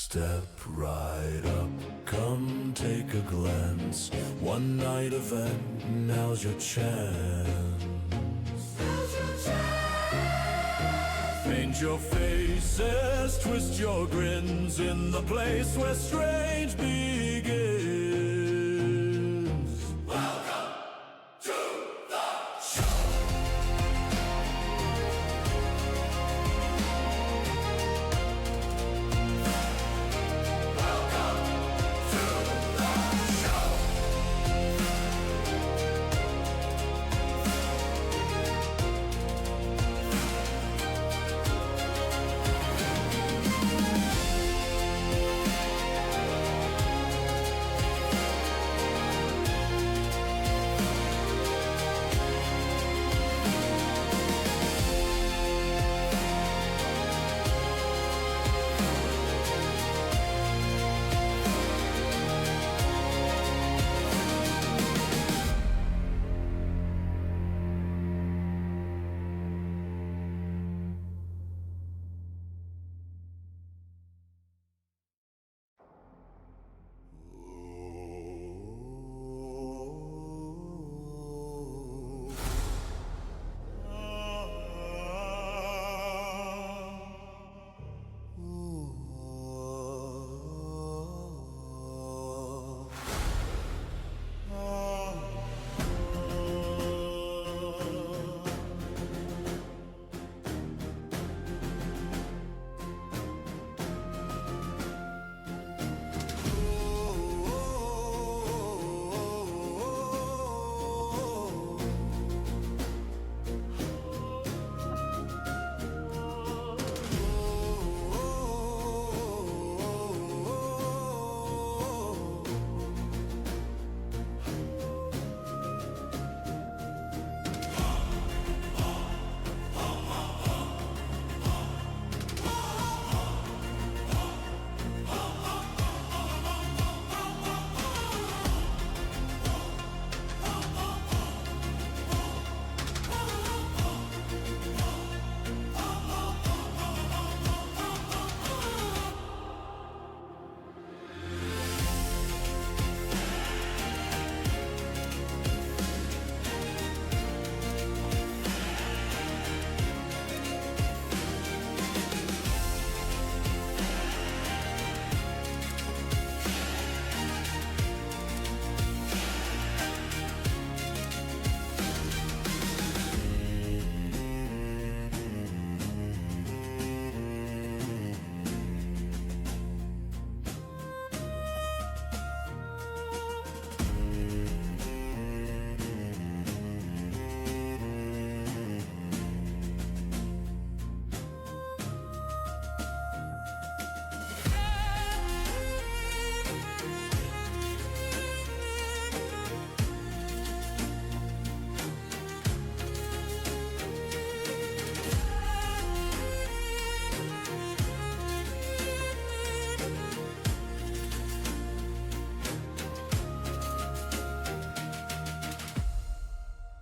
Step right up, come take a glance. One night event, now's your chance. Paint your faces, twist your grins in the place where strange begins. Welcome to the show. Welcome to the show.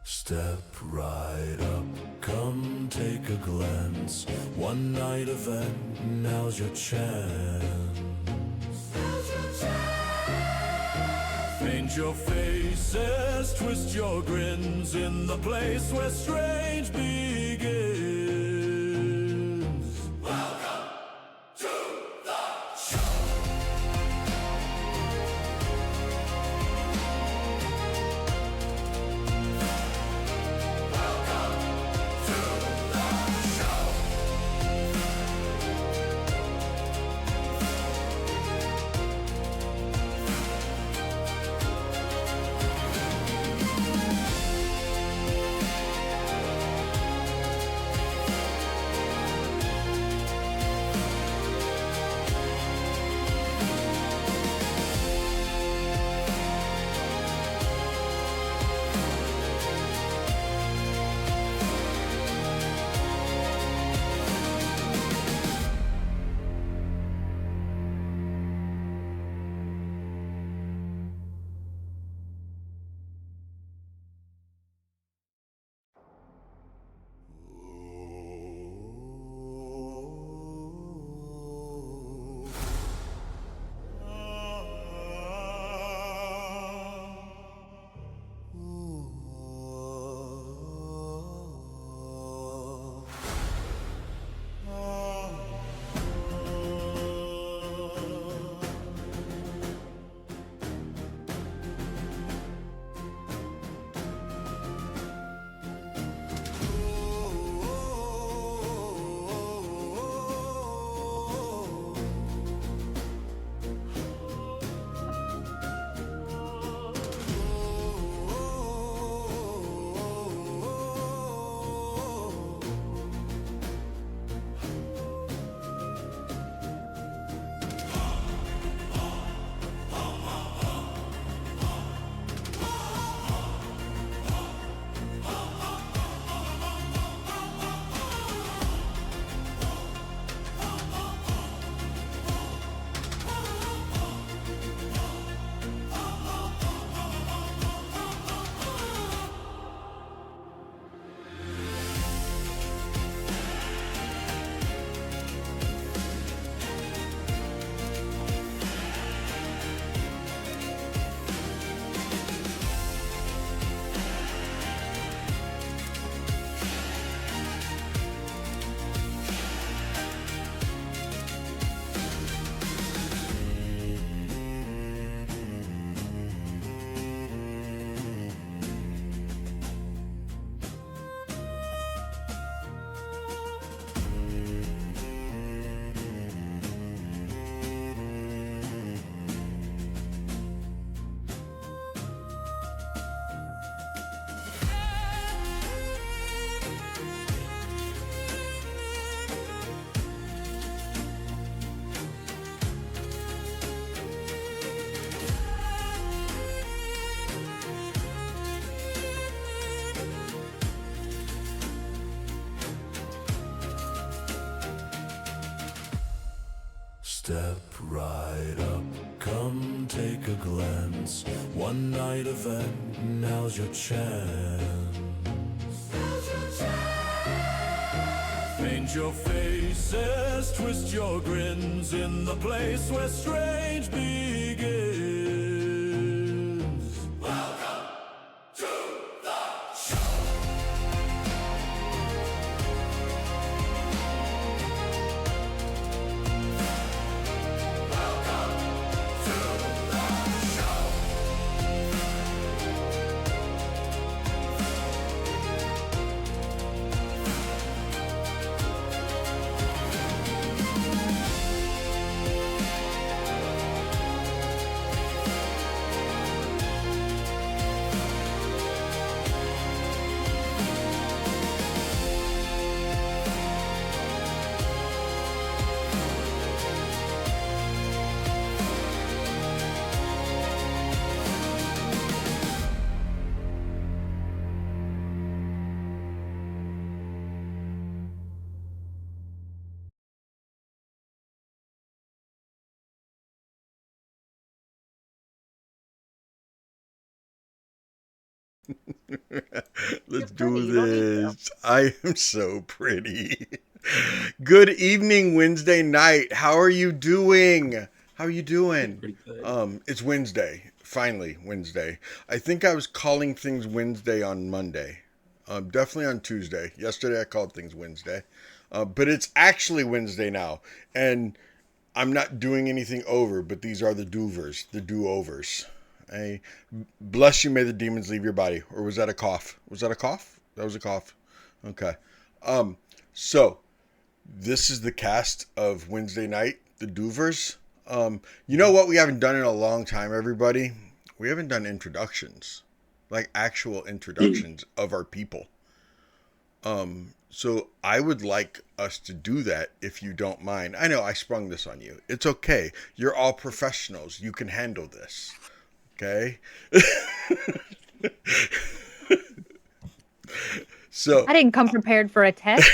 Step right up, come take a glance. One night event, now's your chance. Paint your faces, twist your grins in the place where strange begins. Welcome to the show. Step right up, come take a glance. One night event, now's your chance. Paint your faces, twist your grins in the place where strange begins. Welcome to the show. Welcome to the show. Let's do this. I am so pretty. Good evening, Wednesday night. How are you doing? How are you doing? Pretty good. It's Wednesday. Finally, Wednesday. I think I was calling things Wednesday on Monday. Definitely on Tuesday. Yesterday I called things Wednesday. But it's actually Wednesday now. And I'm not doing anything over, but these are the doovers, the do-overs. I bless you, may the demons leave your body. Or was that a cough? Was that a cough? That was a cough. Okay. So this is the cast of Wednesday night, the doovers. You know what we haven't done in a long time, everybody? We haven't done introductions. Like actual introductions of our people. So I would like us to do that if you don't mind. I know I sprung this on you. It's okay. You're all professionals. You can handle this. Okay? So I didn't come prepared for a test.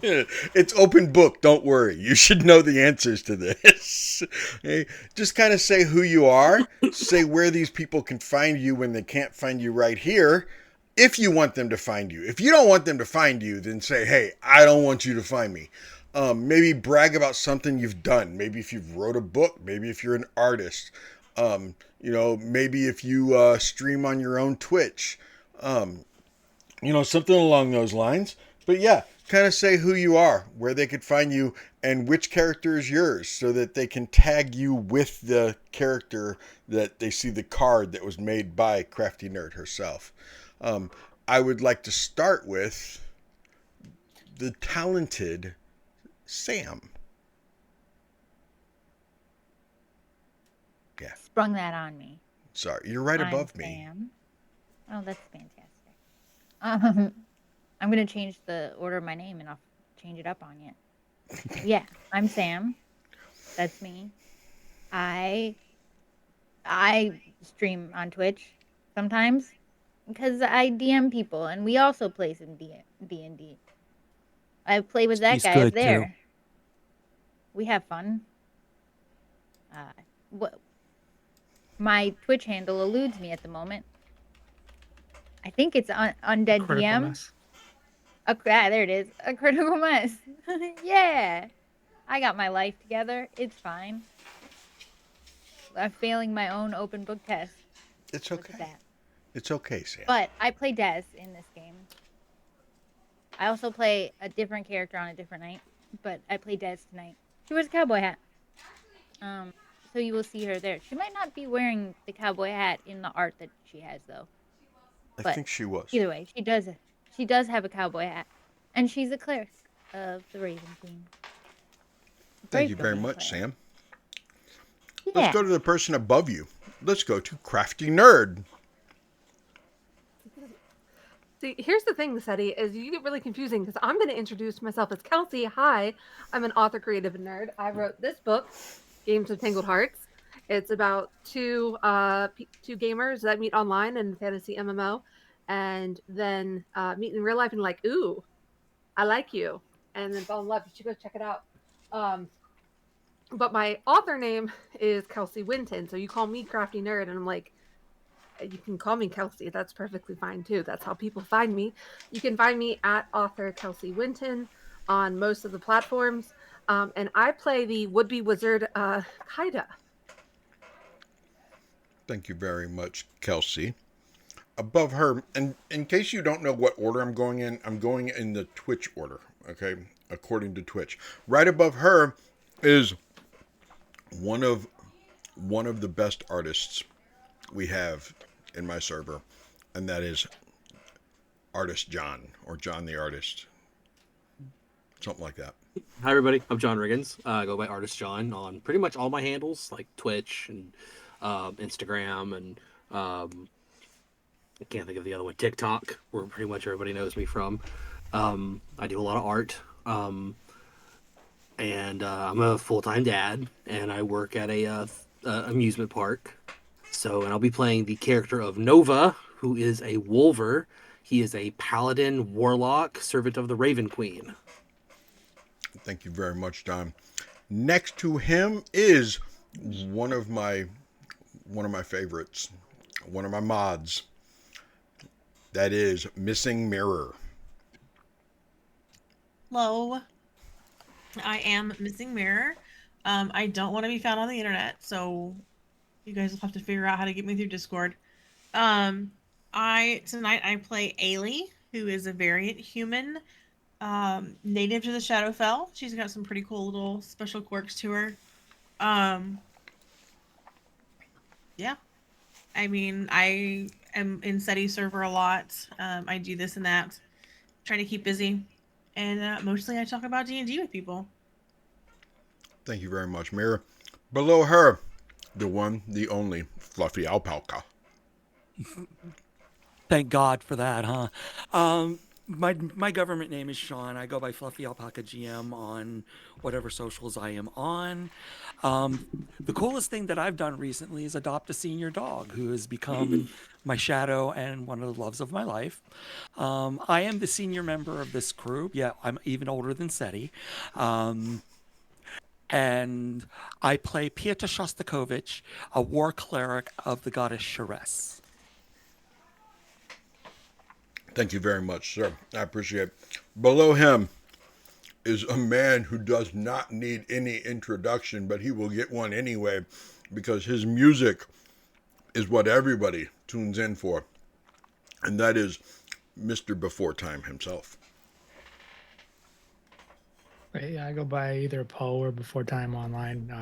it's open book. Don't worry. You should know the answers to this. Okay? Just kind of say who you are. Say where these people can find you when they can't find you right here. If you want them to find you. If you don't want them to find you, then say, hey, I don't want you to find me. Maybe brag about something you've done. Maybe if you've wrote a book. Maybe if you're an artist. Maybe if you stream on your own Twitch. Something along those lines. But yeah, kind of say who you are, where they could find you, and which character is yours so that they can tag you with the character that they see the card that was made by Crafty Nerd herself. I would like to start with the talented Sam. Yeah. Sprung that on me. Sorry, you're right above me. Sam. Oh, that's fantastic. I'm gonna change the order of my name and I'll change it up on you. Yeah, I'm Sam. That's me. I stream on Twitch sometimes because I DM people, and we also play some D&D. I play with that He's guy good, up there. too. We have fun. What? My Twitch handle eludes me at the moment. I think it's Undead DM. There it is. A critical mess. Yeah. I got my life together. It's fine. I'm failing my own open book test. It's Look at okay. that. It's okay, Sam. But I play Des in this game. I also play a different character on a different night, but I play Des tonight. She wears a cowboy hat. So you will see her there. She might not be wearing the cowboy hat in the art that she has, though. I think she was. Either way, she does. She does have a cowboy hat, and she's a cleric of the Raven Queen. Thank you very much, Sam. Yeah. Let's go to the person above you. Let's go to Crafty Nerd. See, here's the thing, Setti, is you get really confusing because I'm going to introduce myself as Kelsey. Hi, I'm an author, creative, and nerd. I wrote this book, Games of Tangled Hearts. It's about two gamers that meet online in fantasy MMO, and then meet in real life and like, ooh, I like you, and then fall in love. You should go check it out. But my author name is Kelsey Winton. So you call me Crafty Nerd, and I'm like, you can call me Kelsey. That's perfectly fine too. That's how people find me. You can find me at author Kelsey Winton on most of the platforms. And I play the would-be wizard Kaida. Thank you very much, Kelsey. Above her, and in case you don't know what order I'm going in the Twitch order, okay, according to Twitch. Right above her is one of the best artists we have in my server, and that is Artist John, or John the Artist. Something like that. Hi, everybody. I'm John Riggins. I go by Artist John on pretty much all my handles, like Twitch and Instagram, and I can't think of the other one, TikTok, where pretty much everybody knows me from. I do a lot of art, and I'm a full-time dad, and I work at a amusement park. And I'll be playing the character of Nova, who is a Wolver. He is a paladin warlock, servant of the Raven Queen. Thank you very much, Don. Next to him is one of my favorites, one of my mods. That is Missing Mirror. Hello. I am Missing Mirror. I don't want to be found on the internet, so you guys will have to figure out how to get me through Discord. Tonight I play Ailey, who is a variant human, native to the Shadowfell. She's got some pretty cool little special quirks to her. Yeah. I mean, I am in SETI server a lot. I do this and that. Try to keep busy. And mostly I talk about D&D with people. Thank you very much, Mirror. Below her, the one, the only, Fluffy Alpaca. Thank God for that, huh? My government name is Sean. I go by Fluffy Alpaca GM on whatever socials I am on. The coolest thing that I've done recently is adopt a senior dog who has become my shadow and one of the loves of my life. I am the senior member of this crew. Yeah, I'm even older than SETI. And I play Pieta Shostakovich, a war cleric of the goddess Sheres. Thank you very much, sir. I appreciate it. Below him is a man who does not need any introduction, but he will get one anyway because his music is what everybody tunes in for. And that is Mr. Before Time himself. Yeah, I go by either Poe or Before Time online.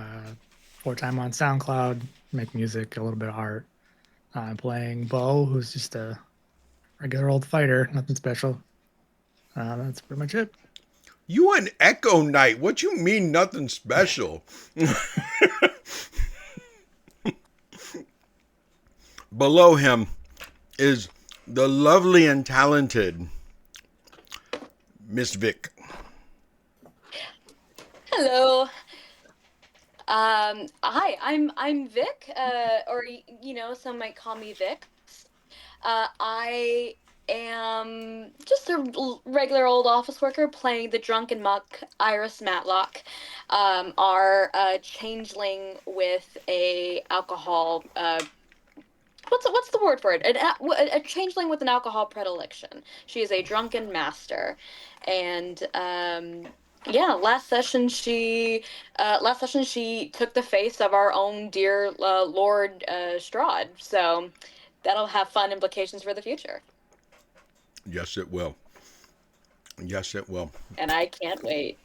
Before Time on SoundCloud, make music, a little bit of art. I'm playing Bo, who's just a regular old fighter, nothing special. That's pretty much it. You an Echo Knight? What you mean nothing special? Below him is the lovely and talented Miss Vic. Hello. Hi, I'm Vic, or some might call me Vic. I am just a regular old office worker playing the drunken muck Iris Matlock, our changeling with a alcohol. What's the word for it? A changeling with an alcohol predilection. She is a drunken master, and yeah, last session she took the face of our own dear Lord Strahd. So that'll have fun implications for the future. Yes, it will. Yes, it will. And I can't wait.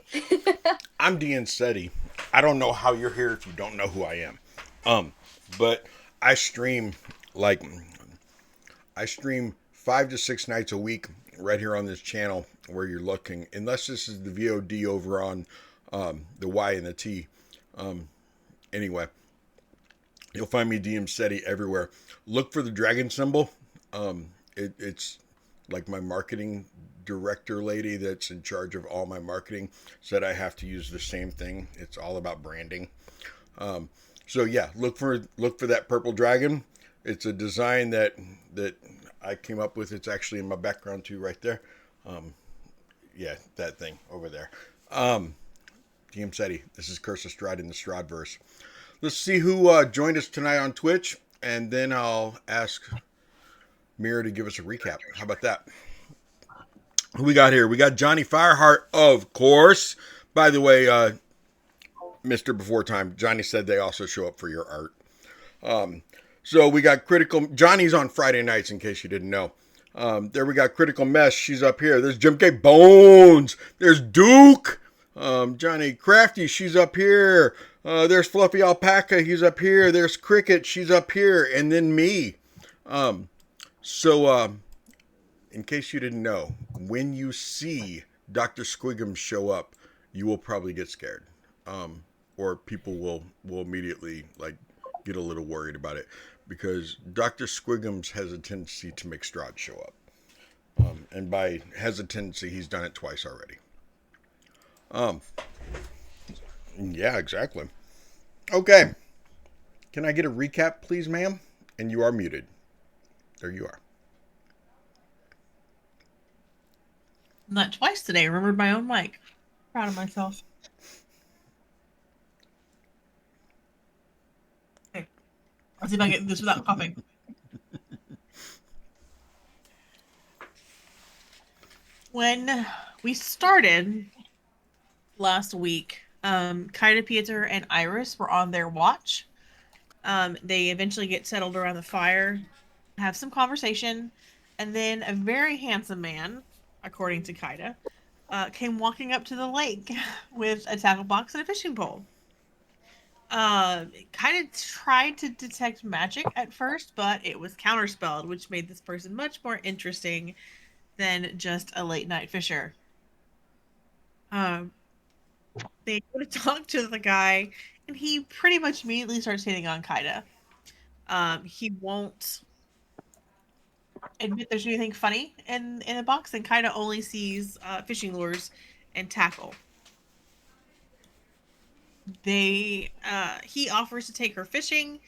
I'm dmsetti. I don't know how you're here if you don't know who I am. But I stream 5 to 6 nights a week right here on this channel where you're looking, unless this is the VOD over on the Y and the T. Anyway, you'll find me dmsetti everywhere. Look for the dragon symbol. It's like my marketing director lady that's in charge of all my marketing said I have to use the same thing. It's all about branding. So yeah, look for that purple dragon. It's a design that I came up with. It's actually in my background too, right there. Yeah, that thing over there. dmsetti. This is Curse of Strahd in the Strahdverse. Let's see who joined us tonight on Twitch, and then I'll ask Mira to give us a recap. How about that? Who we got here? We got Johnny Fireheart, of course. By the way, Mr. Before Time, Johnny said they also show up for your art. So we got Critical. Johnny's on Friday nights, in case you didn't know. There we got Critical Mess. She's up here. There's Jim K. Bones. There's Duke. Johnny Crafty. She's up here. There's Fluffy Alpaca. He's up here. There's Cricket. She's up here. And then me. In case you didn't know, when you see Dr. Squigums show up, you will probably get scared. Or people will immediately get a little worried about it, because Dr. Squigums has a tendency to make Strahd show up. And by has a tendency, he's done it twice already. Yeah, exactly. Okay. Can I get a recap, please, ma'am? And you are muted. There you are. Not twice today. Remembered my own mic. Proud of myself. Okay. Let's see if I can get this without coughing. When we started last week, Kaida, Pieter, and Iris were on their watch. They eventually get settled around the fire, have some conversation, and then a very handsome man, according to Kaida, came walking up to the lake with a tackle box and a fishing pole. Kaida tried to detect magic at first, but it was counterspelled, which made this person much more interesting than just a late night fisher. They go to talk to the guy, and he pretty much immediately starts hitting on Kaida. He won't admit there's anything funny in the box, and Kaida only sees fishing lures and tackle. He offers to take her fishing,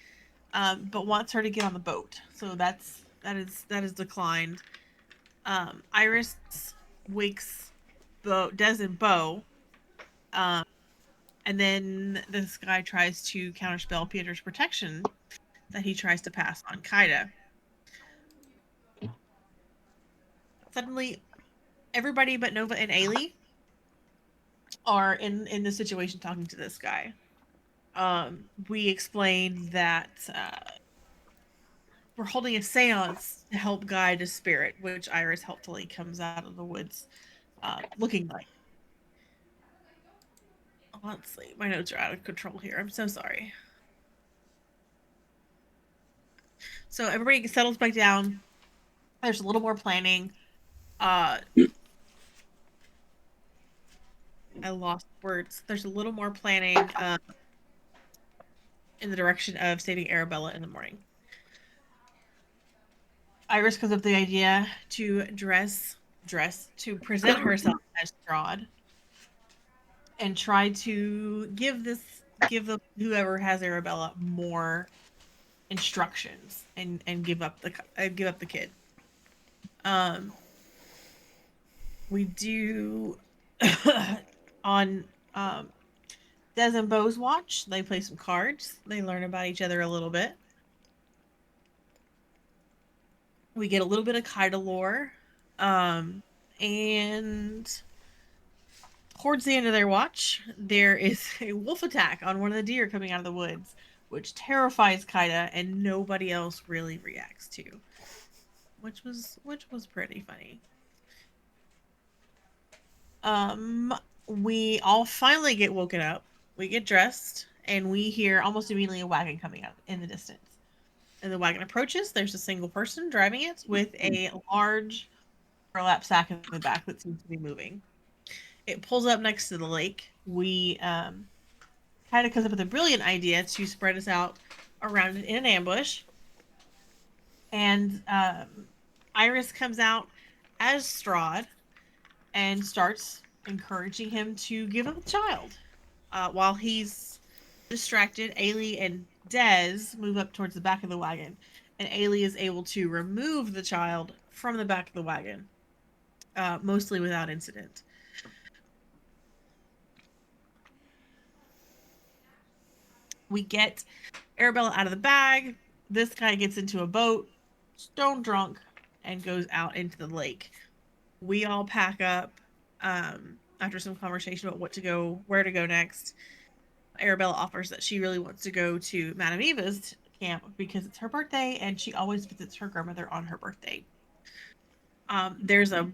but wants her to get on the boat. So that is declined. Iris wakes Des and Bo, and then this guy tries to counterspell Peter's protection that he tries to pass on Kaida. Suddenly, everybody but Nova and Ailey are in the situation talking to this guy. We explained that we're holding a seance to help guide a spirit, which Iris helpfully comes out of the woods looking like. Let's see. My notes are out of control here. I'm so sorry. So everybody settles back down. There's a little more planning. I lost words. There's a little more planning in the direction of saving Arabella in the morning. Iris comes up with the idea to to present herself as Strahd and try to give whoever has Arabella more instructions and give up the kid. We do on Des and Bo's watch. They play some cards. They learn about each other a little bit. We get a little bit of Kaida lore, and towards the end of their watch, there is a wolf attack on one of the deer coming out of the woods, which terrifies Kaida, and nobody else really reacts to, which was pretty funny. We all finally get woken up. We get dressed, and we hear almost immediately a wagon coming up in the distance. And the wagon approaches. There's a single person driving it with a large burlap sack in the back that seems to be moving. It pulls up next to the lake. We kind of comes up with a brilliant idea to spread us out around in an ambush. And Iris comes out as Strahd and starts encouraging him to give up the child. While he's distracted, Ailey and Des move up towards the back of the wagon, and Ailey is able to remove the child from the back of the wagon, mostly without incident. We get Arabella out of the bag. This guy gets into a boat, stone drunk, and goes out into the lake. We all pack up after some conversation about where to go next. Arabella offers that she really wants to go to Madame Eva's camp because it's her birthday and she always visits her grandmother on her birthday. There's a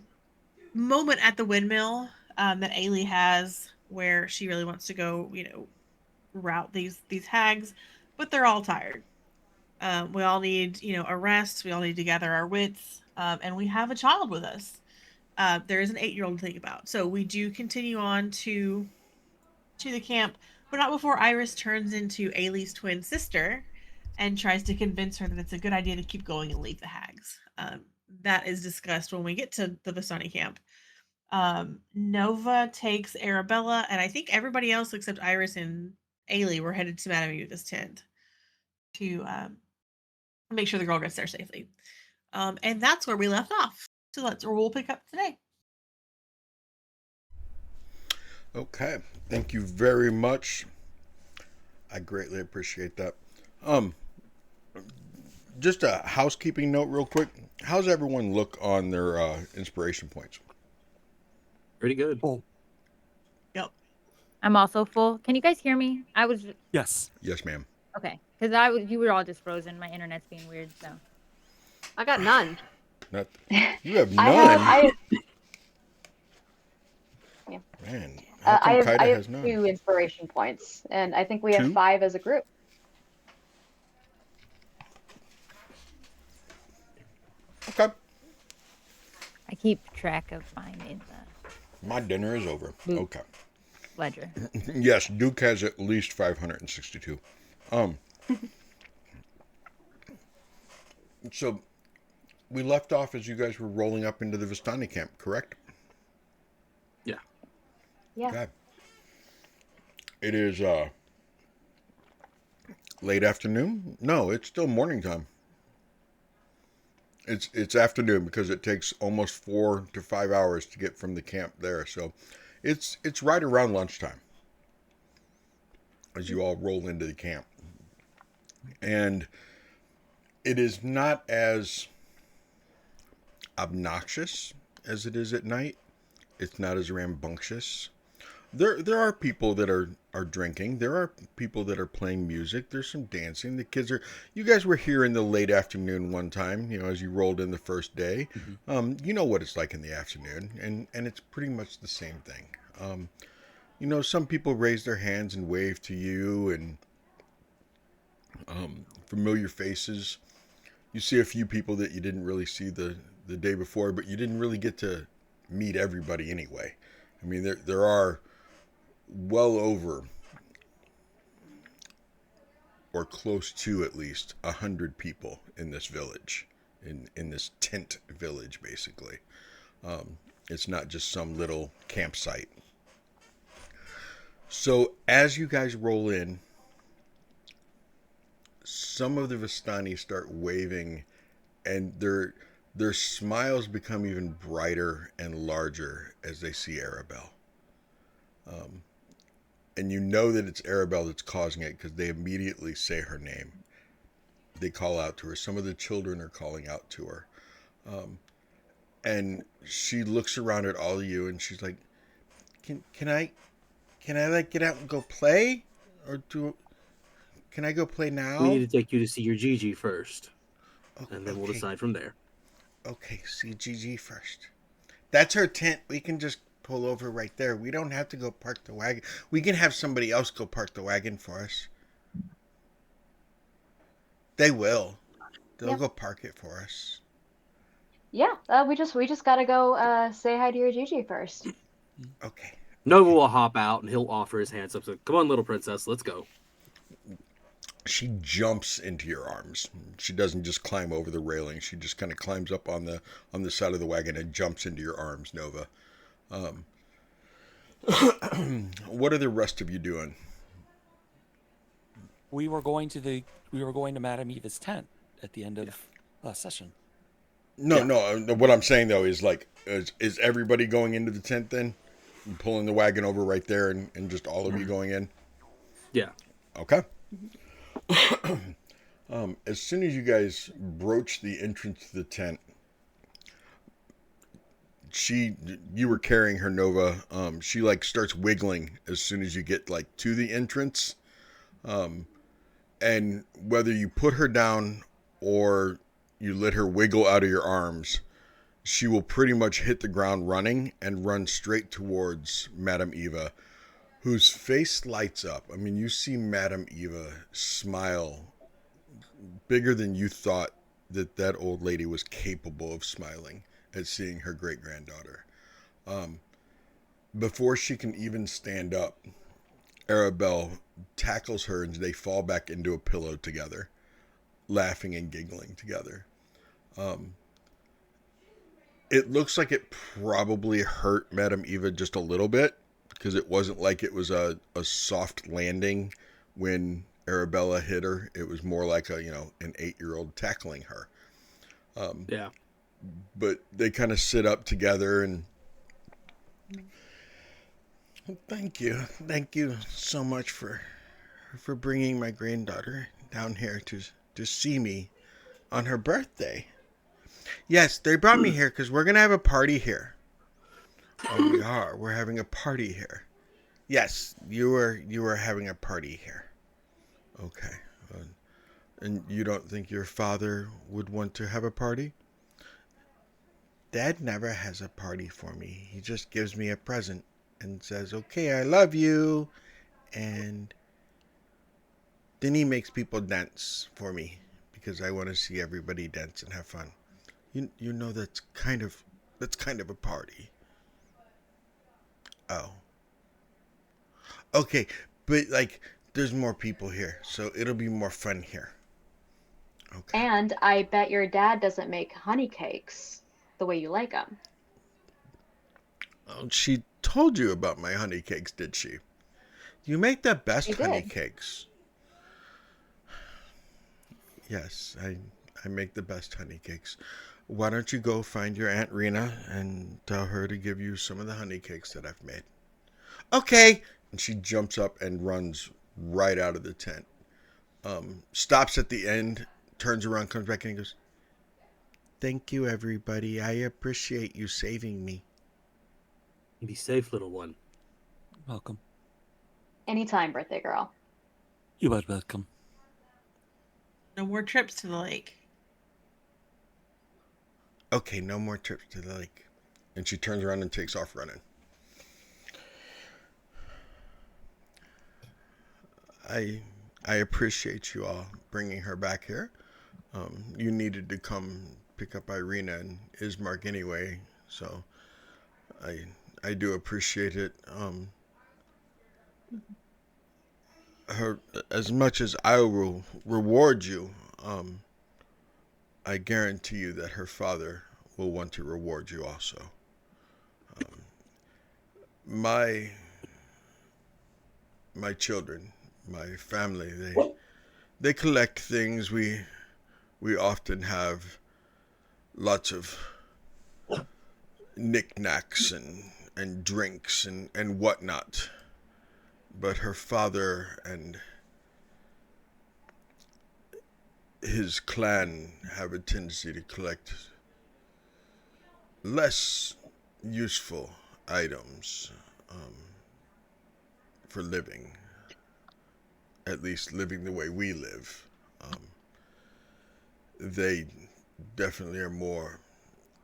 moment at the windmill that Ailey has where she really wants to go, route these hags, but they're all tired. We all need, a rest. We all need to gather our wits, and we have a child with us. There is an 8-year-old to think about, so we do continue on to the camp, but not before Iris turns into Ailey's twin sister and tries to convince her that it's a good idea to keep going and leave the hags. That is discussed when we get to the Vistani camp. Nova takes Arabella, and I think everybody else except Iris and Ailey were headed to Madame Eva's tent to make sure the girl gets there safely. And that's where we left off. So that's where we'll pick up today. Okay. Thank you very much. I greatly appreciate that. Just a housekeeping note real quick. How's everyone look on their inspiration points? Pretty good. Full. Yep. I'm also full. Can you guys hear me? Yes. Yes, ma'am. Okay. Because you were all just frozen. My internet's being weird, so. I got none. You have none. I Man, how come Kaida have has none? 2 inspiration points, and I think we have 2? 5 as a group. Okay. I keep track of mine in the My dinner is over. Luke. Okay. ledger. Yes, Duke has at least 562. So we left off as you guys were rolling up into the Vistani camp, correct? Yeah. Yeah. Okay. It is late afternoon. No, it's still morning time. It's afternoon because it takes almost 4 to 5 hours to get from the camp there. So it's right around lunchtime as you all roll into the camp. And it is not as obnoxious as it is at night. It's not as rambunctious. There are people that are drinking. There are people that are playing music. There's some dancing. The kids are. You guys were here in the late afternoon one time. As you rolled in the first day. You know what it's like in the afternoon, and it's pretty much the same thing. Some people raise their hands and wave to you, and familiar faces. You see a few people that you didn't really see the day before, but you didn't really get to meet everybody anyway. I mean, there are well over, or close to at least, 100 people in this village, in this tent village, basically. It's not just some little campsite. So as you guys roll in, some of the Vistani start waving, and their smiles become even brighter and larger as they see Arabelle. And you know that it's Arabelle that's causing it because they immediately say her name. They call out to her. Some of the children are calling out to her. And she looks around at all of you and she's like, Can I like get out and go play? Can I go play now? We need to take you to see your Gigi first. Okay, And then we'll decide from there. Okay, see Gigi first. That's her tent. We can just pull over right there. We don't have to go park the wagon. We can have somebody else go park the wagon for us. They will. They'll go park it for us. Yeah. We just gotta go say hi to your Gigi first. Okay. Nova will hop out and he'll offer his hands up. So, come on, little princess, let's go. She jumps into your arms. She doesn't just climb over the railing. She just kind of climbs up on the side of the wagon and jumps into your arms, Nova. What are the rest of you doing? We were going to Madame Eva's tent at the end of last session. No. What I'm saying though is like, is everybody going into the tent then? Pulling the wagon over right there and just all of you going in? Yeah. Okay. As soon as you guys broach the entrance to the tent, you were carrying her, Nova. She like starts wiggling as soon as you get like to the entrance. And whether you put her down or you let her wiggle out of your arms, she will pretty much hit the ground running and run straight towards Madame Eva, whose face lights up. I mean, you see Madame Eva smile bigger than you thought that old lady was capable of smiling at seeing her great-granddaughter. Before she can even stand up, Arabelle tackles her and they fall back into a pillow together, laughing and giggling together. It looks like it probably hurt Madame Eva just a little bit, because it wasn't like it was a soft landing when Arabella hit her. It was more like an 8-year-old tackling her. Yeah. But they kind of sit up together and thank you so much for bringing my granddaughter down here to see me on her birthday. Yes, they brought me here because we're gonna have a party here. Oh, we are. We're having a party here. Yes, you were having a party here. Okay. And you don't think your father would want to have a party? Dad never has a party for me. He just gives me a present and says, "Okay, I love you." And then he makes people dance for me because I want to see everybody dance and have fun. You know that's kind of a party. Oh. Okay, but like there's more people here, so it'll be more fun here. Okay. And I bet your dad doesn't make honey cakes the way you like them. Oh, she told you about my honey cakes, did she? You make the best honey cakes. Yes, I make the best honey cakes. Why don't you go find your Aunt Rena and tell her to give you some of the honey cakes that I've made? Okay. And she jumps up and runs right out of the tent. Stops at the end, turns around, comes back in and goes, "Thank you, everybody. I appreciate you saving me." Be safe, little one. Welcome. Anytime, birthday girl. You are welcome. No more trips to the lake. Okay, no more trips to the lake. And she turns around and takes off running. I appreciate you all bringing her back here. You needed to come pick up Irina and Ismark anyway, so I do appreciate it. Her, as much as I will reward you, I guarantee you that her father will want to reward you also. My children, my family, they collect things. We often have lots of knickknacks and drinks and whatnot. But her father and his clan have a tendency to collect less useful items for living. At least living the way we live. They definitely are more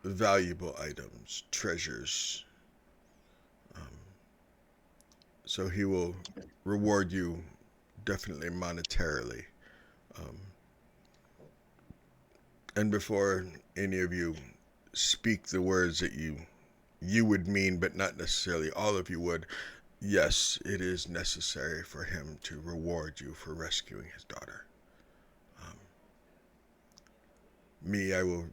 valuable items, treasures. So he will reward you definitely monetarily. And before any of you speak the words that you would mean, but not necessarily all of you would, yes, it is necessary for him to reward you for rescuing his daughter. Me, I will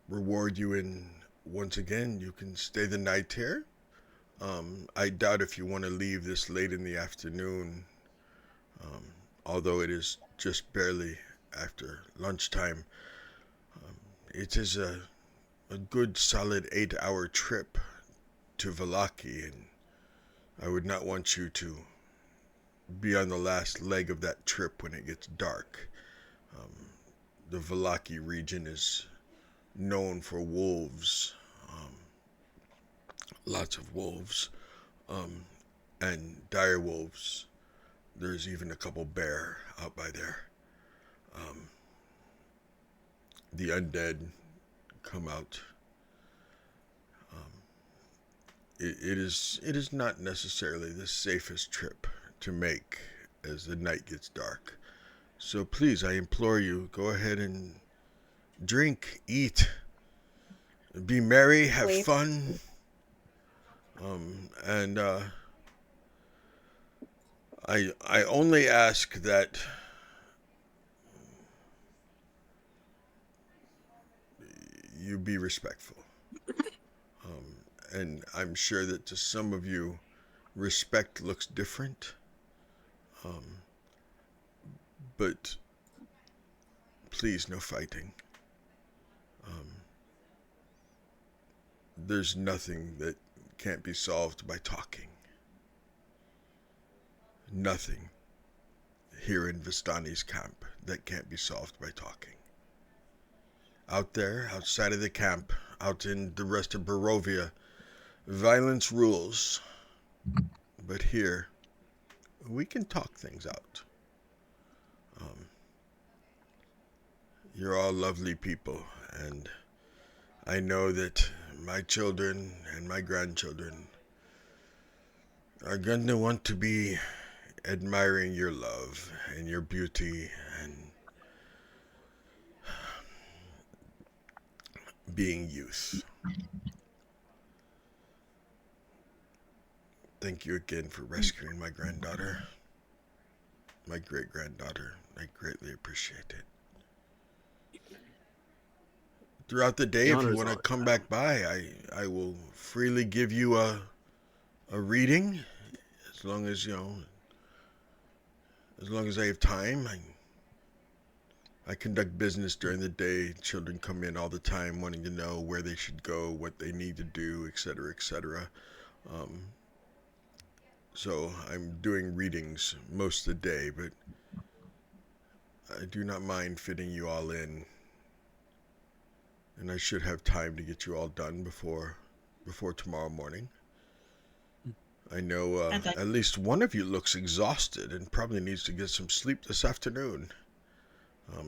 reward you in, once again, you can stay the night here. I doubt if you want to leave this late in the afternoon, although it is just barely after lunchtime. It is a good solid 8-hour trip to Vallaki, and I would not want you to be on the last leg of that trip when it gets dark. The Valaki region is known for wolves, lots of wolves, and dire wolves. There's even a couple bear out by there. The undead come out. It is not necessarily the safest trip to make as the night gets dark. So please, I implore you, go ahead and drink, eat, be merry, have Sleep. fun, and I only ask that you be respectful. And I'm sure that to some of you, respect looks different. But please, no fighting. There's nothing that can't be solved by talking. Nothing here in Vistani's camp that can't be solved by talking. Out there, outside of the camp, out in the rest of Barovia, violence rules. But here, we can talk things out. You're all lovely people, and I know that my children and my grandchildren are going to want to be admiring your love and your beauty and being youth. Thank you again for rescuing my granddaughter, my great-granddaughter. I greatly appreciate it. Throughout the day, if you want to come back by, I will freely give you a reading, as long as, as long as I have time. I conduct business during the day. Children come in all the time wanting to know where they should go, what they need to do, etc., etc. So I'm doing readings most of the day, but I do not mind fitting you all in. And I should have time to get you all done before tomorrow morning. I know at least one of you looks exhausted and probably needs to get some sleep this afternoon.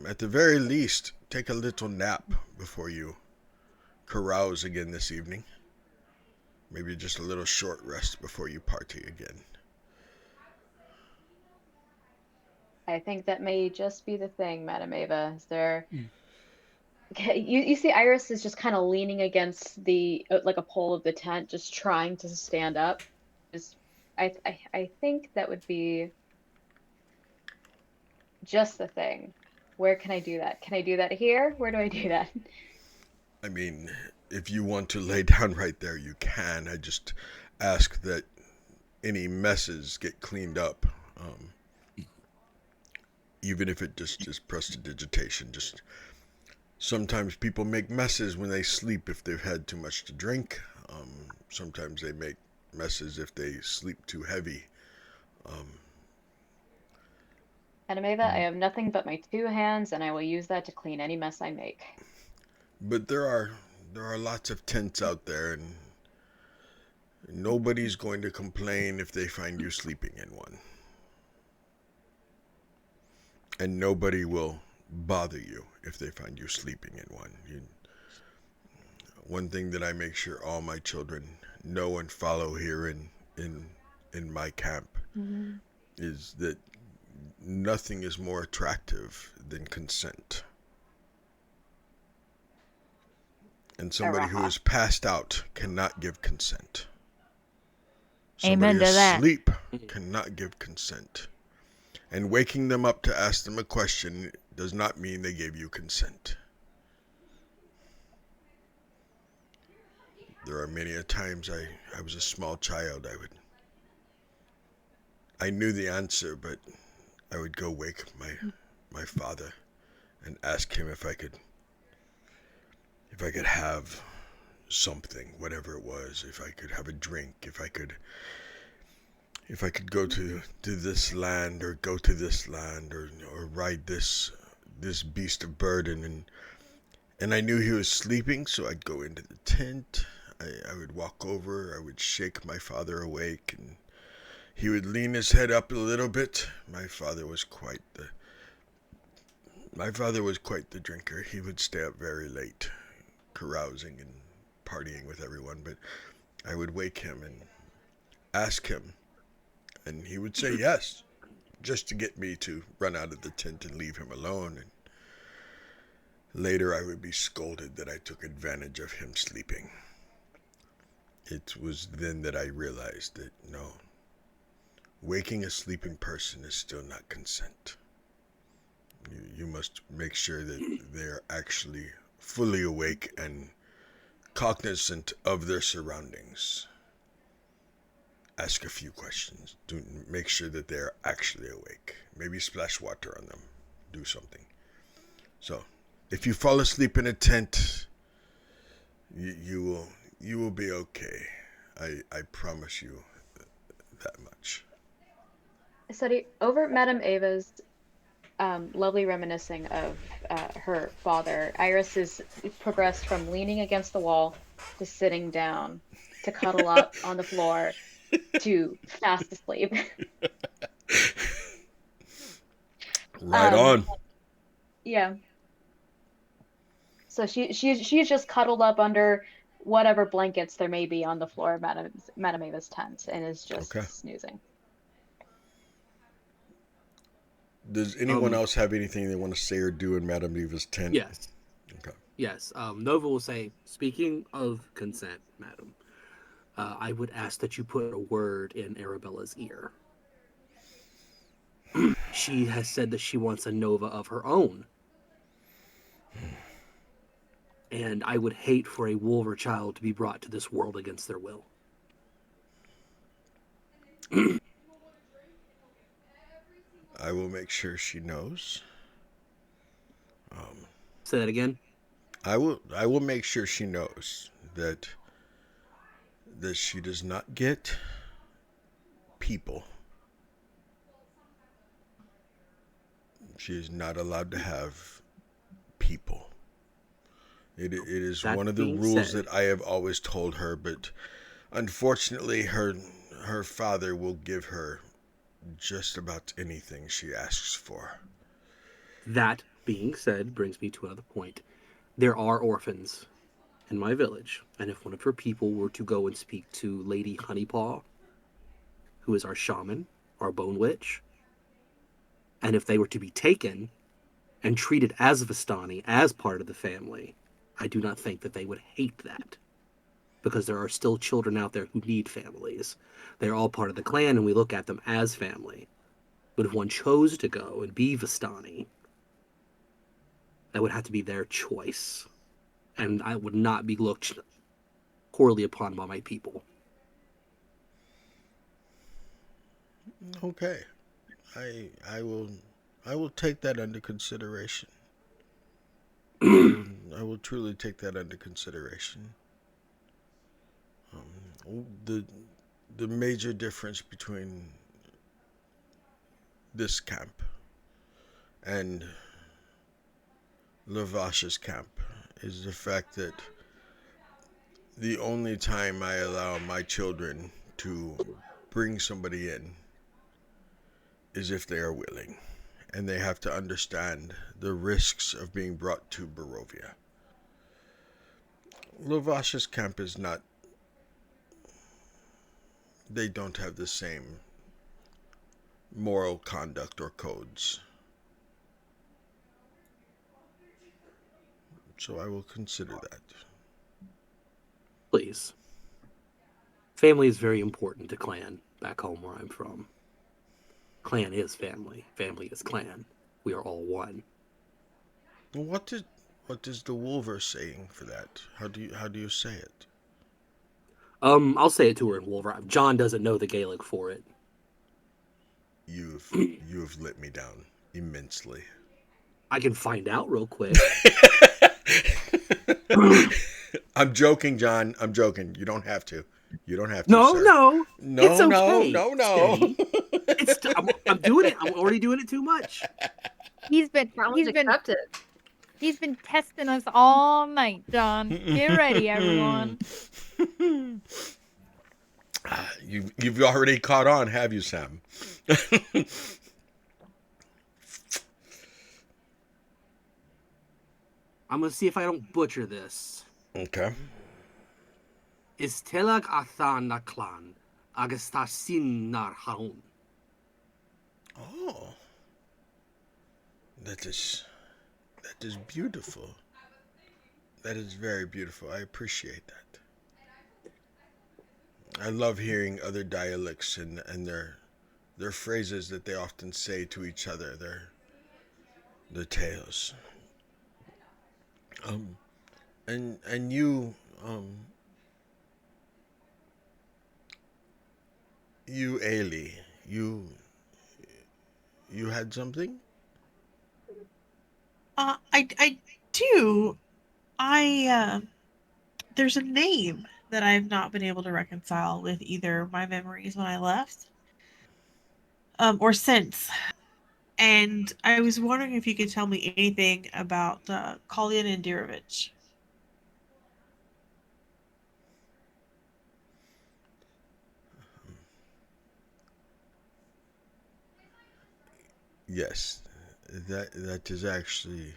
At the very least, take a little nap before you carouse again this evening. Maybe just a little short rest before you party again. I think that may just be the thing, Madam Ava. Is there... You see Iris is just kind of leaning against the like a pole of the tent, just trying to stand up. I think that would be just the thing. Where can I do that? Can I do that here? Where do I do that? I mean, if you want to lay down right there, you can. I just ask that any messes get cleaned up. Even if it just is prestidigitation. Just sometimes people make messes when they sleep if they've had too much to drink. Sometimes they make messes if they sleep too heavy. Madam Ava, I have nothing but my 2 hands, and I will use that to clean any mess I make. But there are lots of tents out there, and nobody's going to complain if they find you sleeping in one. And nobody will bother you if they find you sleeping in one. One thing that I make sure all my children know and follow here in my camp is that nothing is more attractive than consent. And somebody who is passed out cannot give consent. Amen to that. Somebody asleep cannot give consent. And waking them up to ask them a question does not mean they gave you consent. There are many a times I was a small child. I knew the answer, but I would go wake my father and ask him if I could have something, whatever it was, if I could have a drink, if I could if I could go to this land or go to this land or ride this beast of burden, and I knew he was sleeping, so I'd go into the tent. I would walk over, I would shake my father awake, and he would lean his head up a little bit. My father was quite the drinker. He would stay up very late, carousing and partying with everyone, but I would wake him and ask him, and he would say yes, just to get me to run out of the tent and leave him alone. And later I would be scolded that I took advantage of him sleeping. It was then that I realized that no, waking a sleeping person is still not consent. You must make sure that they're actually fully awake and cognizant of their surroundings. Ask a few questions. Make sure that they're actually awake. Maybe splash water on them. Do something. So, if you fall asleep in a tent, you will be okay. I promise you that much. Seti, over at Madame Ava's lovely reminiscing of her father, Iris has progressed from leaning against the wall to sitting down to cuddle up on the floor to fast asleep. Right on. Yeah. So she's just cuddled up under whatever blankets there may be on the floor of Madame Ava's tent and is just snoozing. Does anyone else have anything they want to say or do in Madame Ava's tent? Yes. Okay. Yes. Nova will say, speaking of consent, madam, I would ask that you put a word in Arabella's ear. She has said that she wants a Nova of her own. And I would hate for a Wolver child to be brought to this world against their will. I will make sure she knows. Say that again. I will make sure she knows that she does not get people. She is not allowed to have people. It is one of the rules that I have always told her, but unfortunately her father will give her just about anything she asks for. That being said brings me to another point. There are orphans in my village, and if one of her people were to go and speak to Lady Honeypaw, who is our shaman, our bone witch, and if they were to be taken and treated as Vistani, as part of the family, I do not think that they would hate that. Because there are still children out there who need families. They're all part of the clan, and we look at them as family. But if one chose to go and be Vistani, that would have to be their choice. And I would not be looked poorly upon by my people. Okay. I will take that under consideration. I will truly take that under consideration. The major difference between this camp and Lavash's camp is the fact that the only time I allow my children to bring somebody in is if they are willing, and they have to understand the risks of being brought to Barovia. Lavash's camp is not, they don't have the same moral conduct or codes. So I will consider that. Please. Family is very important to clan back home where I'm from. Clan is family. Family is clan. We are all one. What is the Wolver saying for that? How do you say it? I'll say it to her in Wolver. John doesn't know the Gaelic for it. You have let me down immensely. I can find out real quick. I'm joking, John. I'm joking. You don't have to. You don't have to, No, sir. no, No, it's no, okay. no, no. Steady. I'm doing it. I'm already doing it too much. He's been Challenge accepted. he's been testing us all night, John. Get ready, everyone. You've already caught on, have you, Sam? I'm gonna see if I don't butcher this. Okay. Istelag athan na clan, agastasin nar haun. Oh, that is beautiful. That is very beautiful. I appreciate that. I love hearing other dialects and their phrases that they often say to each other. Their tales. And you you Ailey, you had something? I do. There's a name that I've not been able to reconcile with either my memories when I left, or since. And I was wondering if you could tell me anything about Kolyan and Dirovich. Yes, that is actually,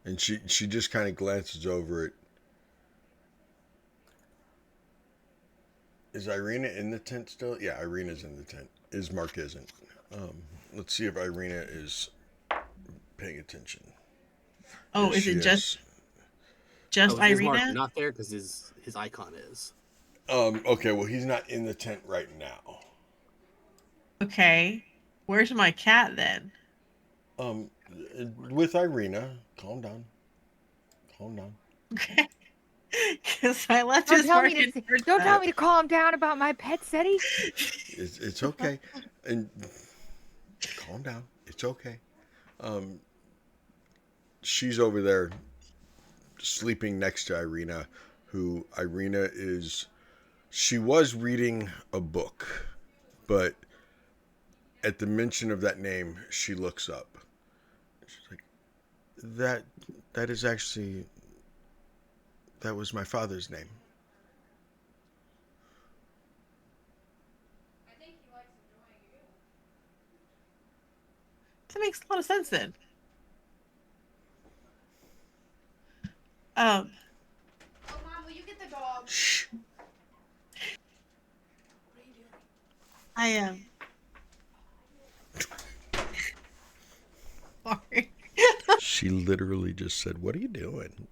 and she just kind of glances over it. Is Irina in the tent still? Yeah, Irina's in the tent. Ismark isn't. Let's see if Irina is paying attention. Oh, Yes, is she it just Is Mark Irina? not there because his icon is. Okay, well he's not in the tent right now. Okay, where's my cat then? With Irina, calm down. Calm down. Okay, because I left Don't his tell mark me to calm down about my pet, Seti. It's okay, and calm down. It's okay. She's over there sleeping next to Irina, who Irina is. She was reading a book, but at the mention of that name, she looks up. She's like, that is actually, that was my father's name. That makes a lot of sense then. Oh, Mom, will you get the dog? Shh. What are you doing? I am. Sorry. She literally just said, "What are you doing?"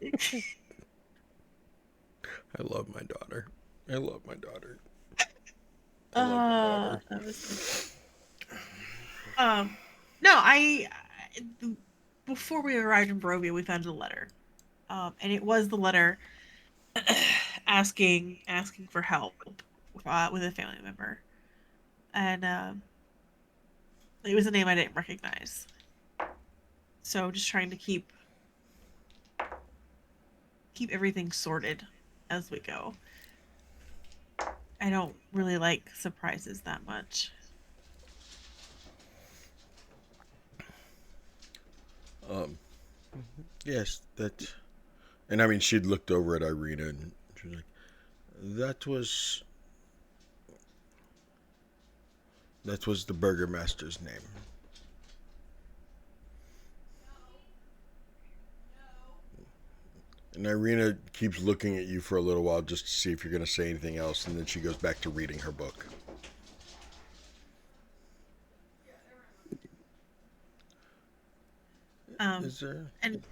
I love my daughter. I love my daughter. I love my daughter. That was no, before we arrived in Barovia, we found a letter, and it was the letter asking for help with a family member, and it was a name I didn't recognize. So just trying to keep everything sorted as we go. I don't really like surprises that much. Yes, that. And I mean, she'd looked over at Irina and she was like, that was the burgomaster's name. And Irina keeps looking at you for a little while just to see if you're going to say anything else, and then she goes back to reading her book. Is there? And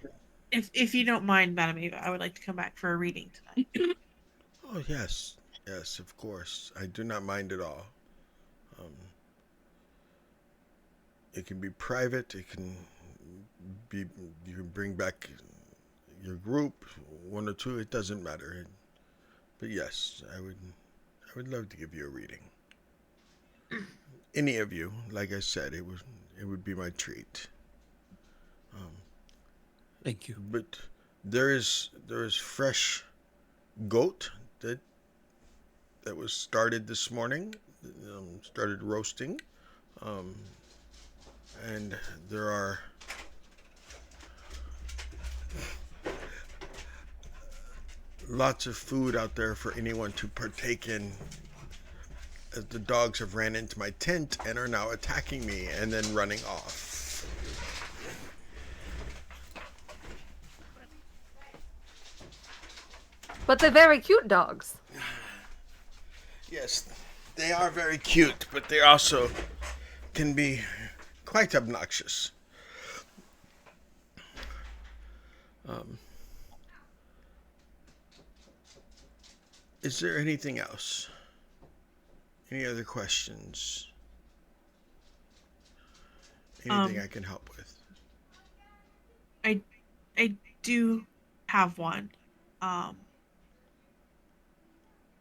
if you don't mind, Madam Eva, I would like to come back for a reading tonight. Oh, yes. Yes, of course. I do not mind at all. It can be private. It can be, you can bring back your group, one or two, it doesn't matter. But yes, I would love to give you a reading. Any of you, like I said, it would be my treat. Thank you. But there is fresh goat that that was started this morning, started roasting. And there are lots of food out there for anyone to partake in, as the dogs have ran into my tent and are now attacking me and then running off. But they're very cute dogs. Yes, they are very cute, but they also can be quite obnoxious. Is there anything else? Any other questions? Anything I can help with? I do have one.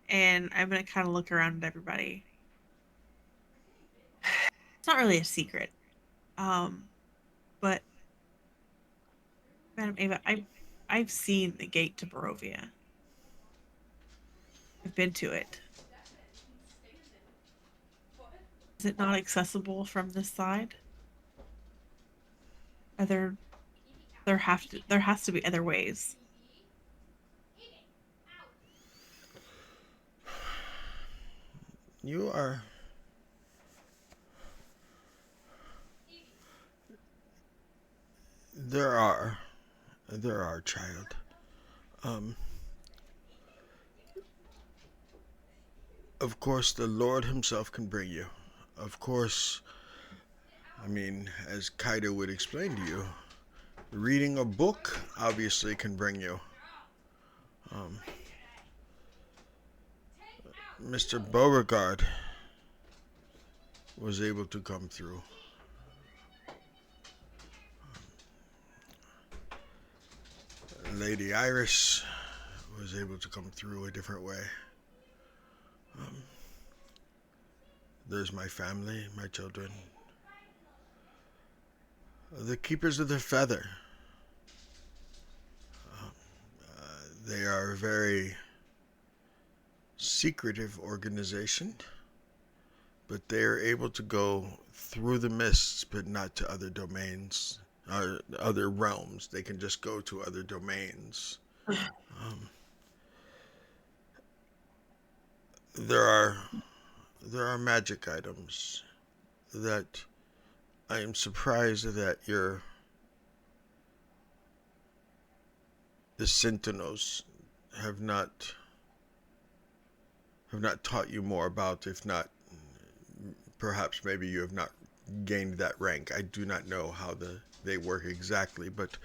And I'm gonna kind of look around at everybody. It's not really a secret. But Madam Ava, I've seen the gate to Barovia. I've been to it. Is it not accessible from this side? There has to be other ways. You are... There are, child. Of course, the Lord himself can bring you. Of course, I mean, as Kaido would explain to you, reading a book obviously can bring you. Mr. Beauregard was able to come through. Lady Iris was able to come through a different way. There's my family, my children. The Keepers of the Feather. They are a very secretive organization, but they are able to go through the mists, but not to other domains, or other realms. They can just go to other domains. There are magic items that I am surprised that the Sentinels have not taught you more about. If not, perhaps maybe you have not gained that rank. I do not know how they work exactly, but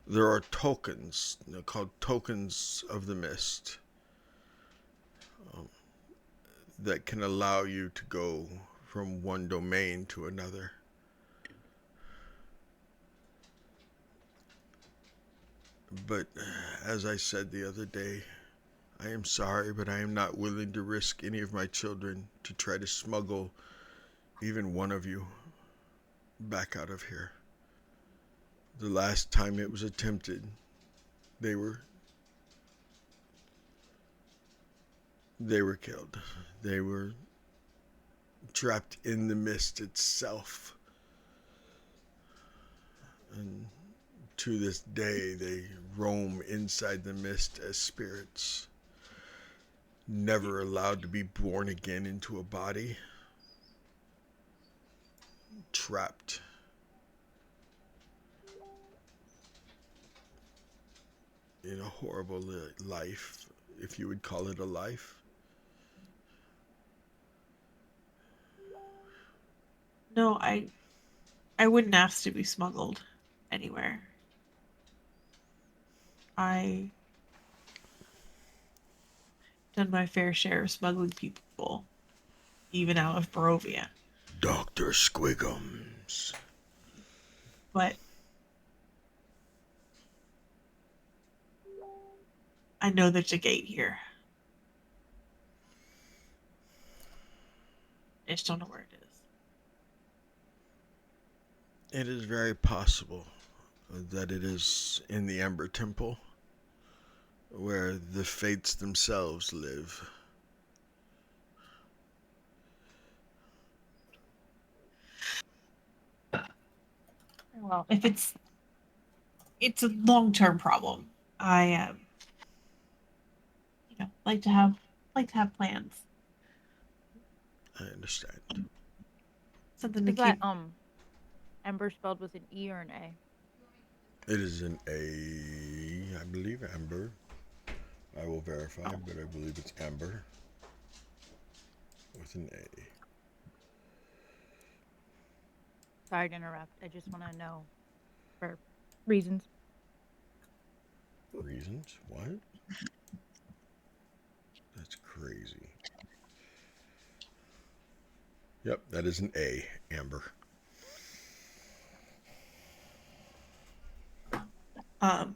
there are tokens called tokens of the mist that can allow you to go from one domain to another. But as I said the other day, I am sorry, but I am not willing to risk any of my children to try to smuggle even one of you back out of here. The last time it was attempted, they were killed. They were trapped in the mist itself. And to this day, they roam inside the mist as spirits, never allowed to be born again into a body, trapped. In a horrible life, if you would call it a life. No, I wouldn't ask to be smuggled anywhere. I done my fair share of smuggling people, even out of Barovia. Dr. Squiggums. But I know there's a gate here. I just don't know where it is. It is very possible that it is in the Ember Temple, where the Fates themselves live. Well, if it's a long-term problem. I like to have plans. I understand. Something to Is that keep. Ember spelled with an E or an A? It is an A, I believe, Amber. I will verify, but I believe it's Amber with an A. Sorry to interrupt. I just want to know for reasons. Reasons? What? That's crazy. Yep, that is an A, Amber. Um,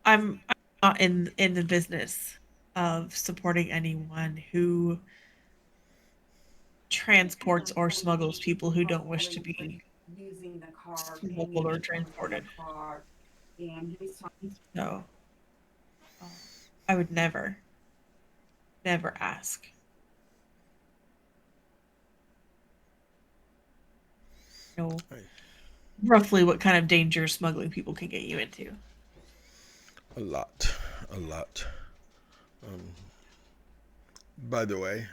I'm not in the business of supporting anyone who transports or smuggles people who don't wish to be smuggled or transported. So I would never ask. Know roughly what kind of danger smuggling people can get you into. A lot. A lot. By the way,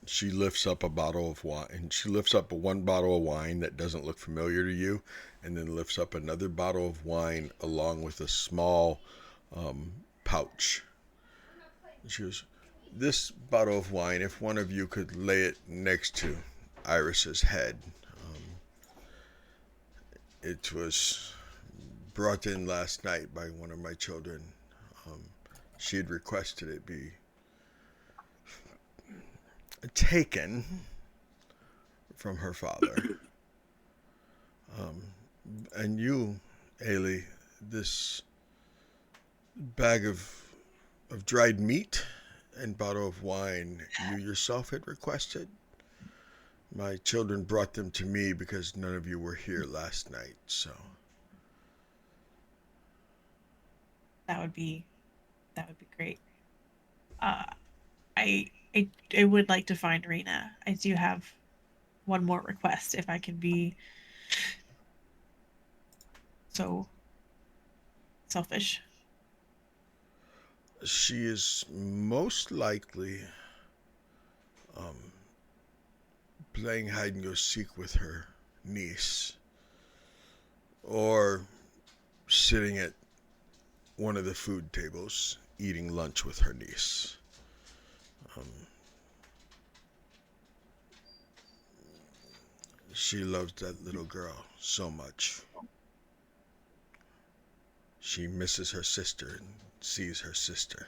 she lifts up a bottle of wine. She lifts up one bottle of wine that doesn't look familiar to you, and then lifts up another bottle of wine along with a small pouch. She goes, "This bottle of wine, if one of you could lay it next to Iris's head. It was brought in last night by one of my children. She had requested it be taken from her father. And you, Ailey, this bag of dried meat and bottle of wine you yourself had requested. My children brought them to me because none of you were here last night, so." That would be great. I would like to find Rena. I do have one more request if I can be so selfish. She is most likely playing hide and go seek with her niece, or sitting at one of the food tables eating lunch with her niece. She loves that little girl so much. She misses her sister and sees her sister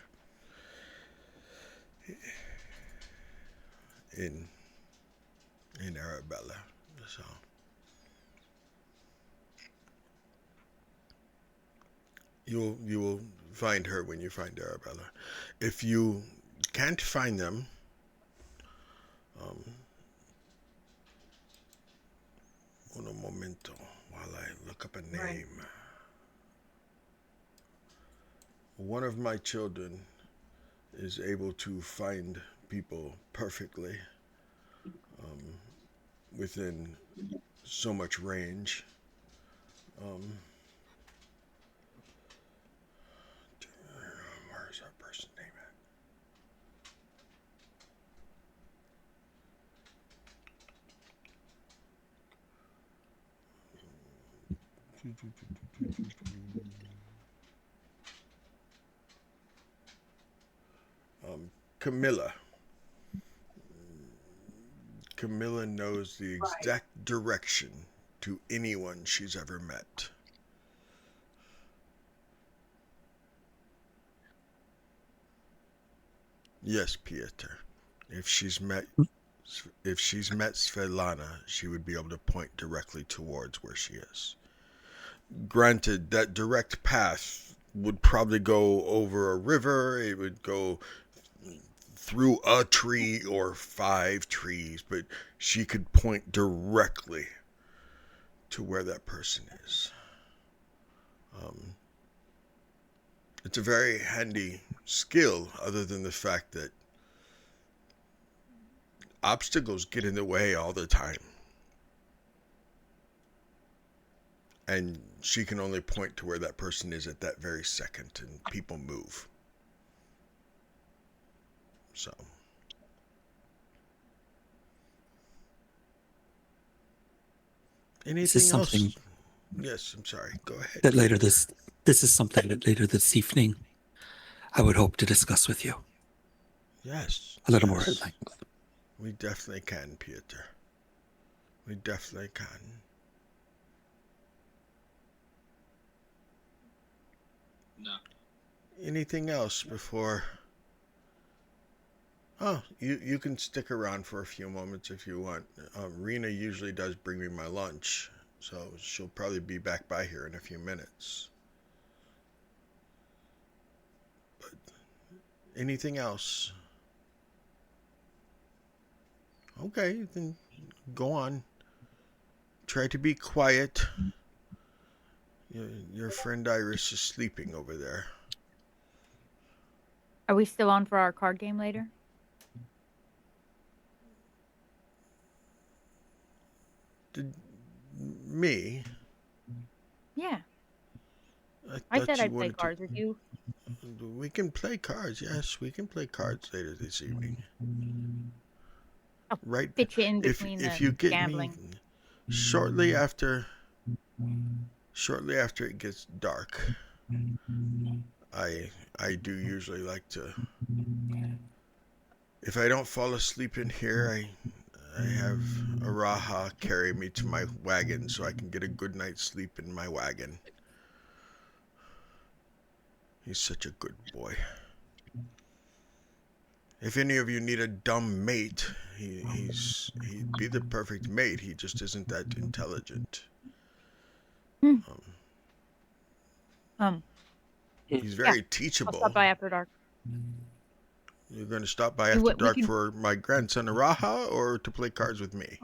in Arabella. So you will find her when you find Arabella. If you can't find them, un momento while I look up a name. Right. One of my children is able to find people perfectly within so much range. Where's that person's name at? Camilla. Camilla knows the exact direction to anyone she's ever met. Yes, Pieter. If she's met Svetlana, she would be able to point directly towards where she is. Granted, that direct path would probably go over a river, it would go through a tree or 5 trees, but she could point directly to where that person is. It's a very handy skill, other than the fact that obstacles get in the way all the time. and she can only point to where that person is at that very second, and people move. So. Anything something else? Yes, I'm sorry. Go ahead. that later this is something that later this evening I would hope to discuss with you. Yes. A little more yes. at length. We definitely can, Peter. We definitely can. No. Anything else before? Oh, you can stick around for a few moments if you want. Rena usually does bring me my lunch, so she'll probably be back by here in a few minutes. But anything else? Okay, then go on. Try to be quiet. Your friend Iris is sleeping over there. Are we still on for our card game later? Me? Yeah. I I said you I'd play wanted cards with you. We can play cards. Yes, we can play cards later this evening. I'll Right. fit you in If between if the you get gambling. me shortly after it gets dark, I do usually like to. If I don't fall asleep in here, I have Araha carry me to my wagon so I can get a good night's sleep in my wagon. He's such a good boy. If any of you need a dumb mate, he'd be the perfect mate. He just isn't that intelligent. He's very teachable. I'll stop by after dark. You're going to stop by after dark for my grandson Araha, or to play cards with me?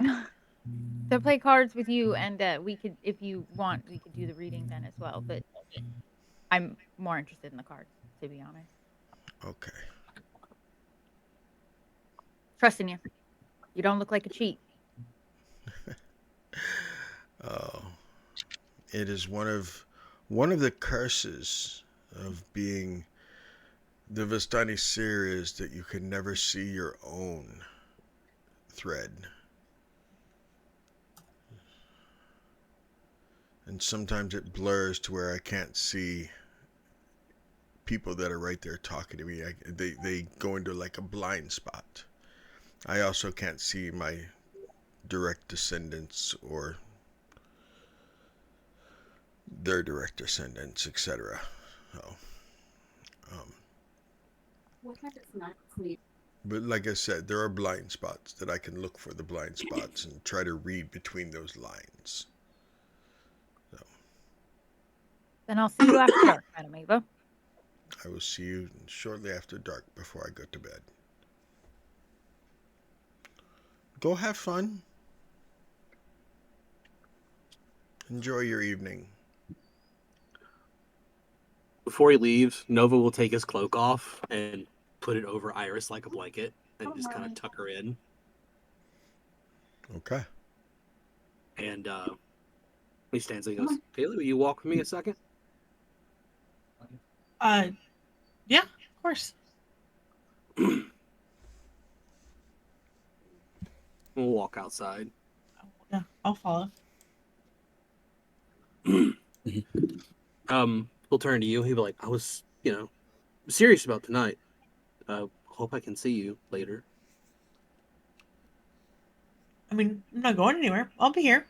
To play cards with you, and we could, if you want, we could do the reading then as well. But I'm more interested in the cards, to be honest. Okay. Trust in you. You don't look like a cheat. Oh, it is one of the curses of being the Vistani seer is that you can never see your own thread. And sometimes it blurs to where I can't see people that are right there talking to me. They go into like a blind spot. I also can't see my direct descendants or their direct descendants, etc. So, but like I said, there are blind spots that I can look for the blind spots and try to read between those lines. So, then I'll see you after dark, Madam Ava. I will see you shortly after dark before I go to bed. Go have fun. Enjoy your evening. Before he leaves, Nova will take his cloak off and put it over Iris like a blanket and just kind of tuck her in. Okay. And he stands and he goes, Kaylee, will you walk with me a second? Yeah, of course. We'll walk outside. Yeah, I'll follow. He'll turn to you. He'll be like, I was, serious about tonight. Hope I can see you later. I mean, I'm not going anywhere. I'll be here.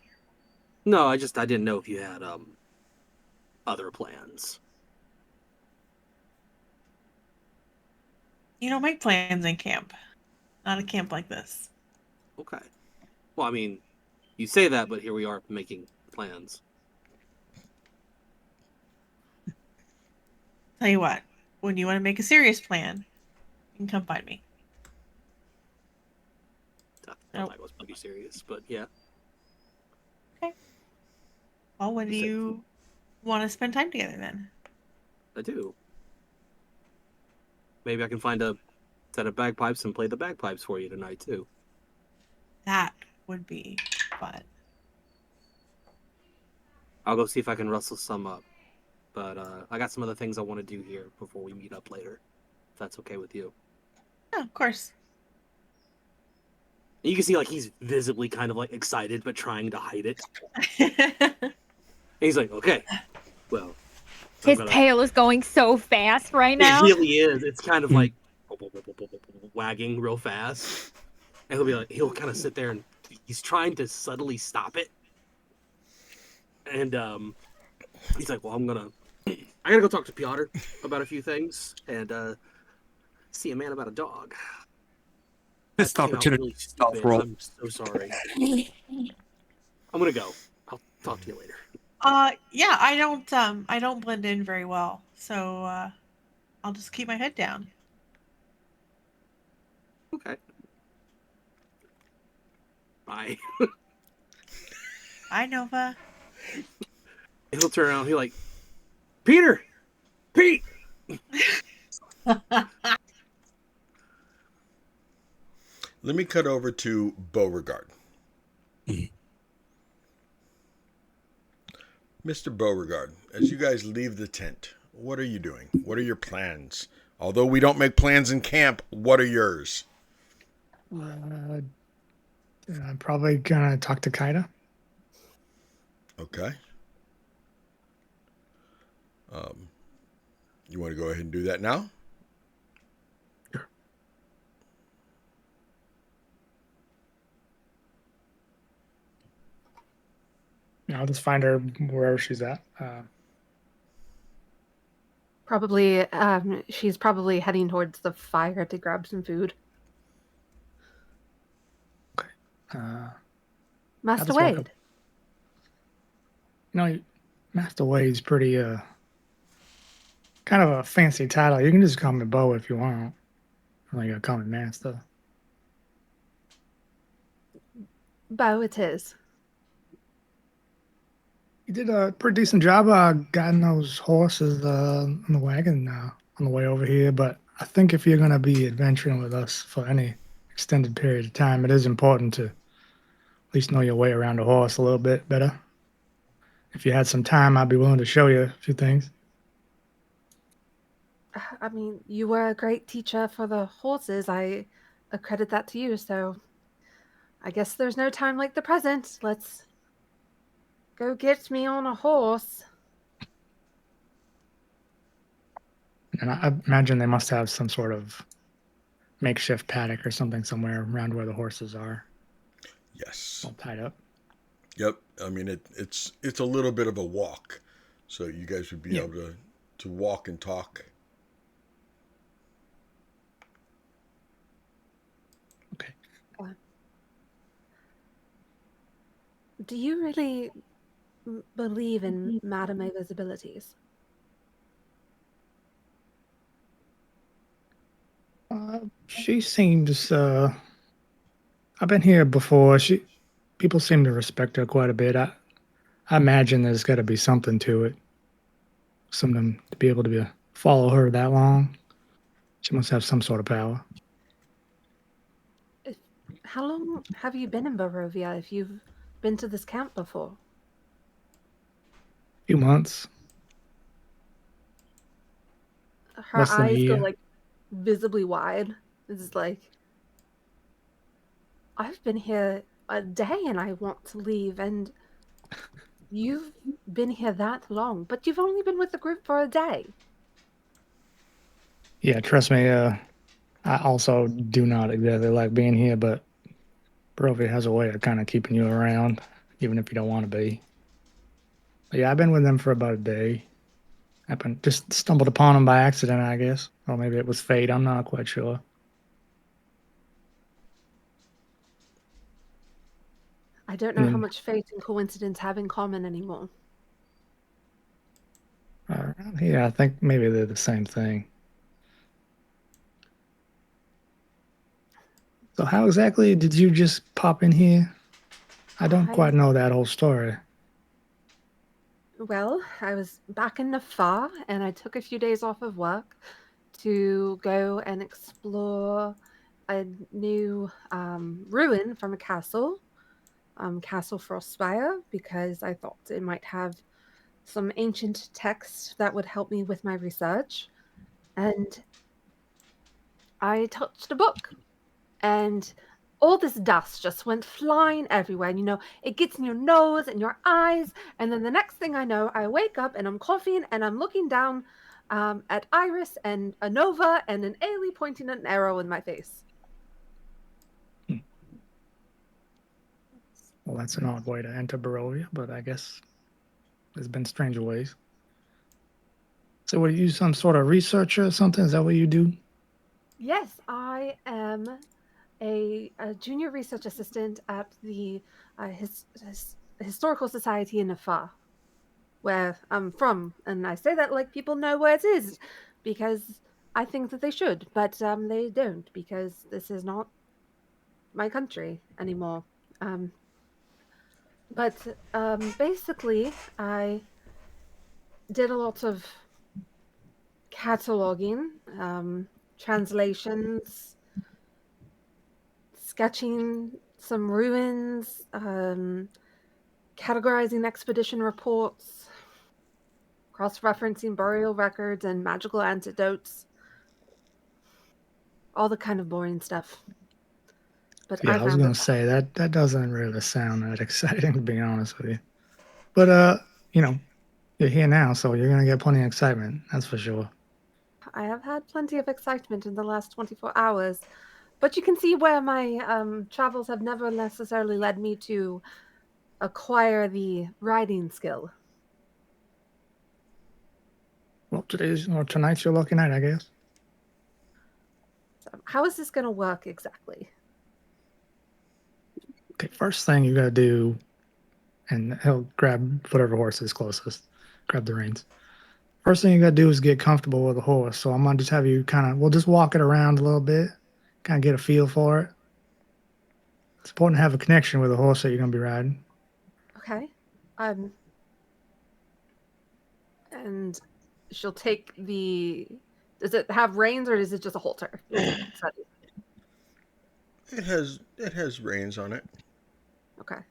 No, I didn't know if you had other plans. You don't make plans in camp. Not a camp like this. Okay. Well, I mean, you say that, but here we are making plans. Tell you what, when you want to make a serious plan, you can come find me. I thought I was pretty serious, but yeah. Okay. Well, when do you want to spend time together then? I do. Maybe I can find a set of bagpipes and play the bagpipes for you tonight, too. That would be fun. I'll go see if I can rustle some up. But I got some other things I want to do here before we meet up later. If that's okay with you. Yeah, of course. And you can see like he's visibly kind of like excited but trying to hide it. And he's like, okay, well. His tail is going so fast right now. It really is. It's kind of like wagging real fast. And he'll be like, he'll kind of sit there and he's trying to subtly stop it. And he's like, well, I gotta go talk to Piotr about a few things and see a man about a dog. Missed opportunity. Really stupid. I'm so sorry. I'm gonna go. I'll talk to you later. Yeah, I don't blend in very well, so I'll just keep my head down. Okay. Bye. Bye, Nova. And he'll turn around. He'll like, Pete. Let me cut over to Beauregard. Mr. Beauregard, as you guys leave the tent, what are you doing? What are your plans? Although we don't make plans in camp, what are yours? I'm probably gonna talk to Kaida. Okay. You want to go ahead and do that now? Sure. Yeah, I'll just find her wherever she's at. Probably, she's probably heading towards the fire to grab some food. Okay. Master Wade. Master Wade's pretty kind of a fancy title. You can just call me Bo if you want. I'm like a common master. Bo, it is. You did a pretty decent job guiding those horses on the wagon on the way over here. But I think if you're going to be adventuring with us for any extended period of time, it is important to at least know your way around a horse a little bit better. If you had some time, I'd be willing to show you a few things. I mean, you were a great teacher for the horses. I accredit that to you, so I guess there's no time like the present. Let's go get me on a horse. And I imagine they must have some sort of makeshift paddock or something somewhere around where the horses are. Yes. All tied up. Yep. I mean, it's a little bit of a walk, so you guys would be able to walk and talk. Okay. Do you really believe in Madame Ava's abilities? She seems. I've been here before. People seem to respect her quite a bit. I imagine there's got to be something to it. Something to be able to follow her that long. She must have some sort of power. How long have you been in Barovia if you've been to this camp before? A few months. Her Less than a eyes go year. like visibly wide. It's like, I've been here a day and I want to leave, and you've been here that long, but you've only been with the group for a day. Yeah, trust me. I also do not exactly like being here, but Barovia has a way of kind of keeping you around, even if you don't want to be. But yeah, I've been with them for about a day. Just stumbled upon them by accident, I guess. Or maybe it was fate. I'm not quite sure. I don't know how much fate and coincidence have in common anymore. Around here, I think maybe they're the same thing. So how exactly did you just pop in here? I don't quite know that whole story. Well, I was back in Nafar, and I took a few days off of work to go and explore a new ruin from a castle, Castle Frostspire, because I thought it might have some ancient text that would help me with my research. And I touched a book, and all this dust just went flying everywhere. And, it gets in your nose and your eyes. And then the next thing I know, I wake up and I'm coughing and I'm looking down at Iris and a Nova and an Ailey pointing an arrow in my face. Well, that's an odd way to enter Barovia, but I guess there's been stranger ways. So, what, are you some sort of researcher or something? Is that what you do? Yes, I am a junior research assistant at the Historical Society in Nafar, where I'm from. And I say that like people know where it is, because I think that they should, but they don't, because this is not my country anymore. But basically, I did a lot of cataloging, translations, sketching some ruins, categorizing expedition reports, cross-referencing burial records and magical antidotes. All the kind of boring stuff. But Yeah, I was going to say that doesn't really sound that exciting, to be honest with you. But you're here now, so you're going to get plenty of excitement. That's for sure. I have had plenty of excitement in the last 24 hours, but you can see where my travels have never necessarily led me to acquire the riding skill. Well, tonight's your lucky night, I guess. So how is this going to work exactly? Okay, first thing you got to do, and he'll grab whatever horse is closest, grab the reins. First thing you got to do is get comfortable with the horse. So I'm going to just have you we'll just walk it around a little bit, kind of get a feel for it. It's important to have a connection with the horse that you're going to be riding. Okay. And she'll take the... Does it have reins, or is it just a halter? It has reins on it. Okay.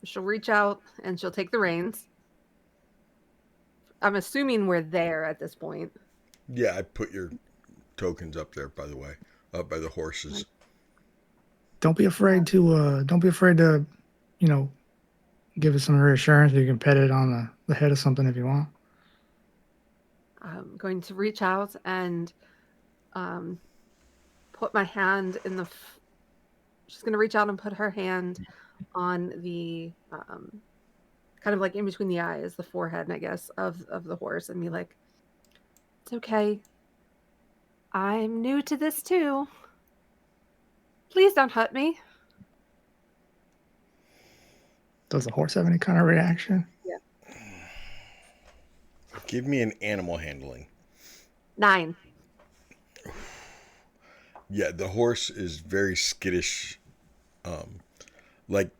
She'll reach out and she'll take the reins. I'm assuming we're there at this point. Yeah, I put your tokens up there, by the way, up by the horses. Don't be afraid to give it some reassurance. You can pet it on the head or something if you want. I'm going to reach out and put my hand in the... She's going to reach out and put her hand on the kind of like in between the eyes, the forehead, I guess, of the horse, and be like, "It's okay. I'm new to this too. Please don't hurt me." Does the horse have any kind of reaction? Yeah. Give me an animal handling. 9. Yeah, the horse is very skittish. Like,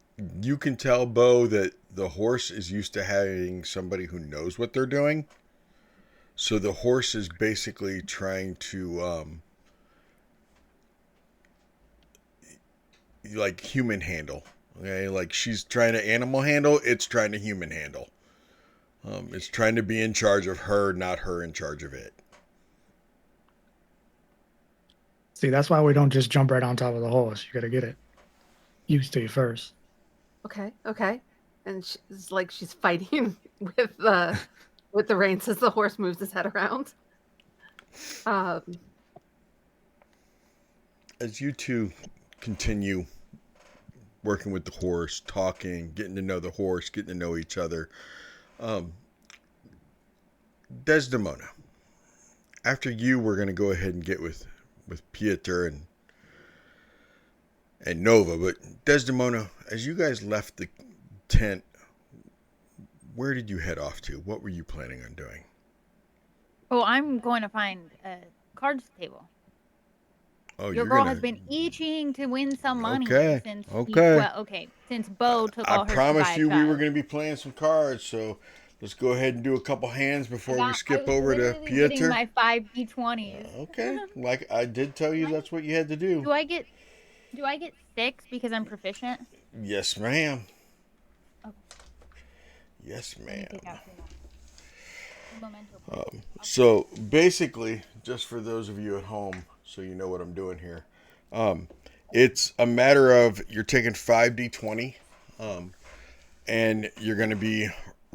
you can tell, Bo, that the horse is used to having somebody who knows what they're doing. So the horse is basically trying to, like, human handle. Okay, like she's trying to animal handle, it's trying to human handle. It's trying to be in charge of her, not her in charge of it. See, that's why we don't just jump right on top of the horse. You got to get it used to you first. Okay. And she's like she's fighting with the reins as the horse moves his head around. As you two continue working with the horse, talking, getting to know the horse, getting to know each other, Desdemona, after you, we're going to go ahead and get with Pieter and Nova. But Desdemona, as you guys left the tent, where did you head off to? What were you planning on doing? Oh, I'm going to find a cards table. Oh, Your girl has been itching to win some money since since Bo took all her. I promised you we were going to be playing some cards, so let's go ahead and do a couple hands before we skip over to Pieter. Getting my 5 d20s. Okay, like I did tell you, that's what you had to do. Do I get 6 because I'm proficient? Yes, ma'am. Okay. Yes, ma'am. Memento. Please. So basically, just for those of you at home, so you know what I'm doing here, it's a matter of you're taking 5d20, and you're going to be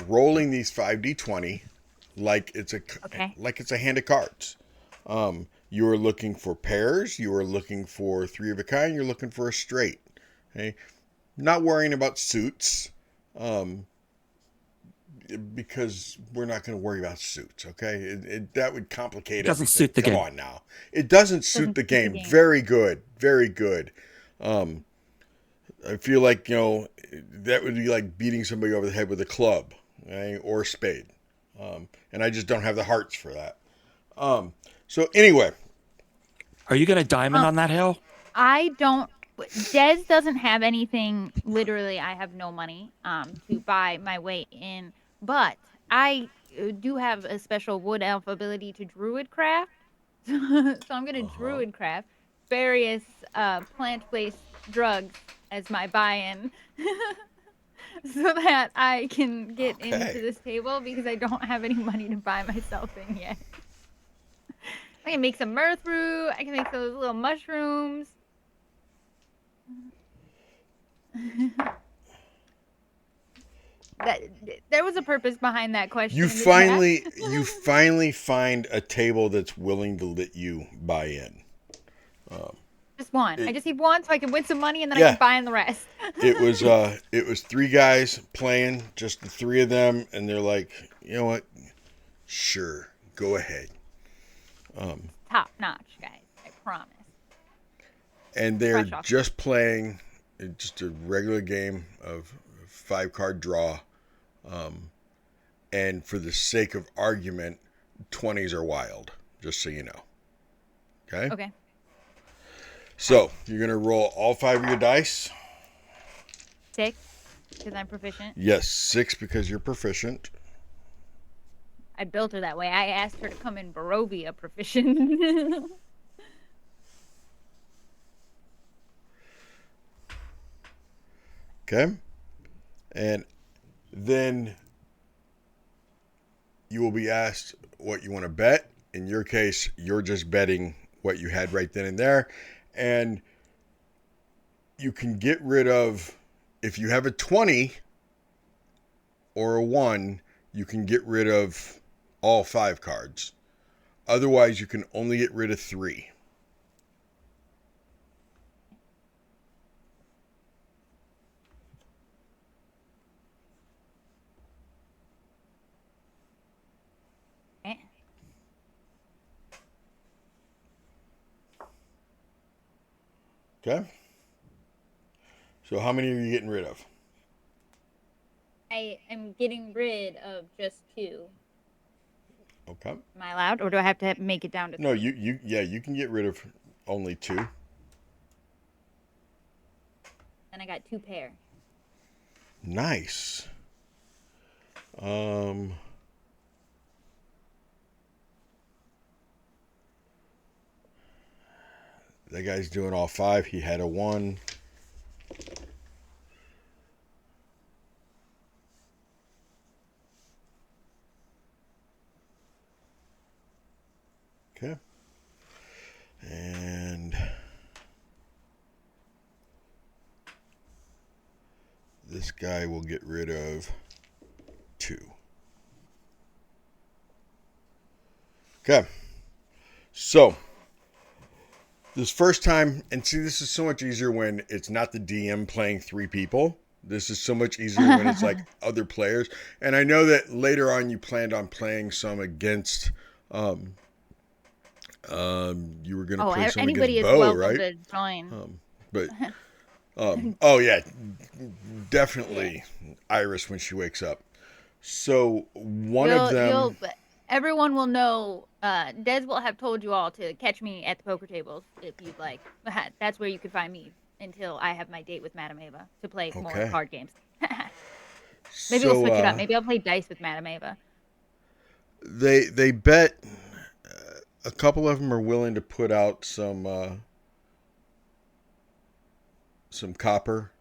rolling these 5d20 like it's a hand of cards. You are looking for pairs. You are looking for three of a kind. You're looking for a straight. Okay, not worrying about suits. Because we're not going to worry about suits, okay? That would complicate it. Doesn't suit the game. Come on now. It doesn't suit the game. Very good. Very good. I feel like, that would be like beating somebody over the head with a club, okay? Or a spade. And I just don't have the hearts for that. So anyway. Are you going to diamond on that hill? I don't. Des doesn't have anything. Literally, I have no money to buy my way in. But I do have a special wood elf ability to druid craft. So I'm going to druid craft various plant-based drugs as my buy-in. So that I can get into this table because I don't have any money to buy myself in yet. I can make some mirth root. I can make those little mushrooms. There was a purpose behind that question. You finally find a table that's willing to let you buy in. Just one. I just need one so I can win some money and then I can buy in the rest. It was three guys playing, just the three of them, and they're like, you know what? Sure, go ahead. Top notch, guys. I promise. And they're just playing just a regular game of 5-card draw. And for the sake of argument, 20s are wild, just so you know. Okay? Okay. So, you're going to roll all 5 of your dice. 6, because I'm proficient. Yes, 6 because you're proficient. I built her that way. I asked her to come in Barovia proficient. Okay. And then you will be asked what you want to bet. In your case, you're just betting what you had right then and there. And you can get rid of, if you have a 20 or a 1, you can get rid of all 5 cards. Otherwise, you can only get rid of 3. Okay. So how many are you getting rid of? I am getting rid of just 2. Okay. Am I allowed, or do I have to make it down to 3? No, you can get rid of only 2. And I got 2 pair. Nice. That guy's doing all 5. He had a 1. Okay. And this guy will get rid of 2. Okay. So, this first time, and see, this is so much easier when it's not the DM playing 3 people. This is so much easier when it's like other players. And I know that later on you planned on playing some against, you were going to play some anybody against is Bo, welcome right? to join. Oh yeah, definitely Iris when she wakes up. So one of them... Everyone will know, Des will have told you all to catch me at the poker tables if you'd like. That's where you can find me until I have my date with Madame Ava to play more card games. Maybe we'll switch it up. Maybe I'll play dice with Madame Ava. They bet a couple of them are willing to put out some copper,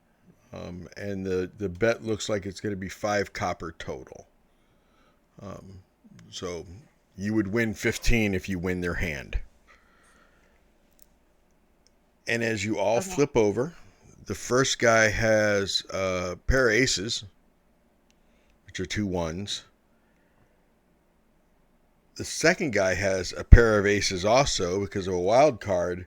and the bet looks like it's going to be 5 copper total. So you would win 15 if you win their hand. And as you all flip over, the first guy has a pair of aces, which are 2 1s. The second guy has a pair of aces also because of a wild card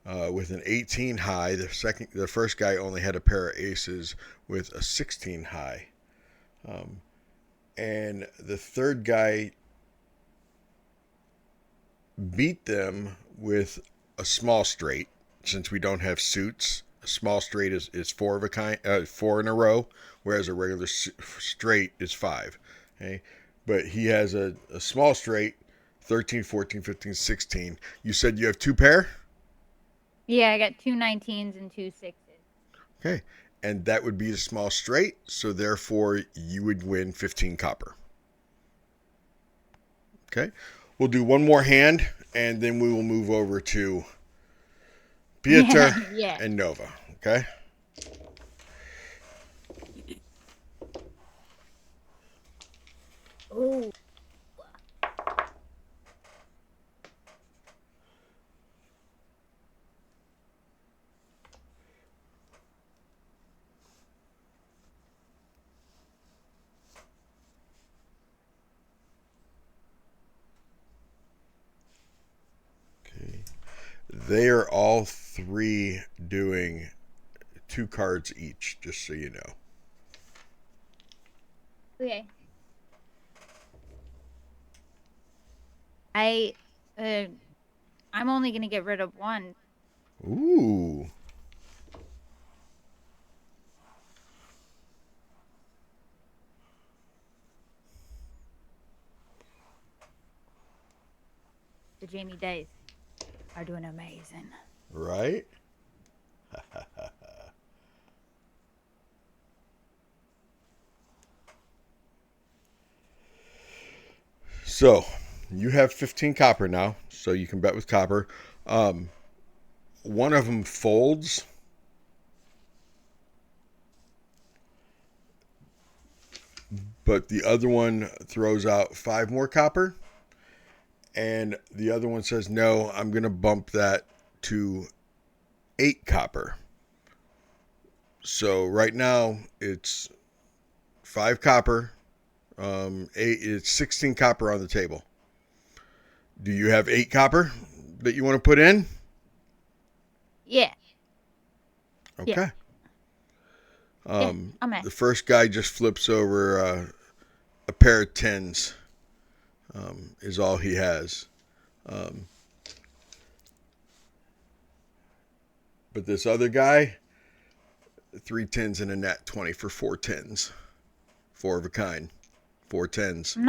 with an 18 high. The first guy only had a pair of aces with a 16 high. And the third guy beat them with a small straight. Since we don't have suits, a small straight is 4 of a kind, 4 in a row, whereas a regular straight is 5. Okay, but he has a small straight, 13, 14, 15, 16. You said you have 2 pair? Yeah, I got 2 19s and 2 6s. Okay, and that would be a small straight, so therefore you would win 15 copper. Okay, we'll do one more hand, and then we will move over to Pieter and Nova. Okay? Oh. They are all 3 doing 2 cards each, just so you know. Okay. I'm only gonna get rid of 1. Ooh. The Jamie Days are doing amazing. Right? So, you have 15 copper now, so you can bet with copper. One of them folds. But the other one throws out 5 more copper. And the other one says, no, I'm going to bump that to 8 copper. So right now it's 5 copper. It's 16 copper on the table. Do you have 8 copper that you want to put in? Yeah. Okay. Yeah. The first guy just flips over a pair of 10s. Is all he has. But this other guy, 3 10s and a nat 20 for 4 10s. 4 of a kind. 4 10s. I'm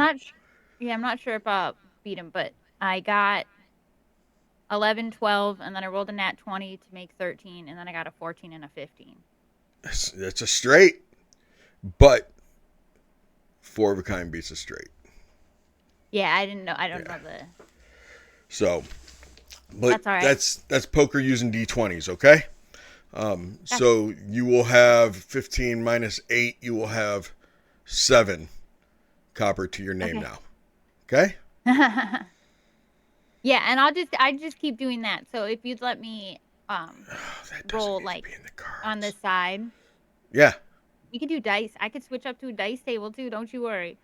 not sure if I'll beat him, but I got 11, 12, and then I rolled a nat 20 to make 13, and then I got a 14 and a 15. That's a straight, but 4 of a kind beats a straight. Yeah, I don't know the. So, but that's all right. That's poker using d20s, okay? So you will have 15 minus 8. You will have 7 copper to your name now. Okay? Yeah, and I just keep doing that. So if you'd let me roll like on the side. Yeah. We could do dice. I could switch up to a dice table too, don't you worry.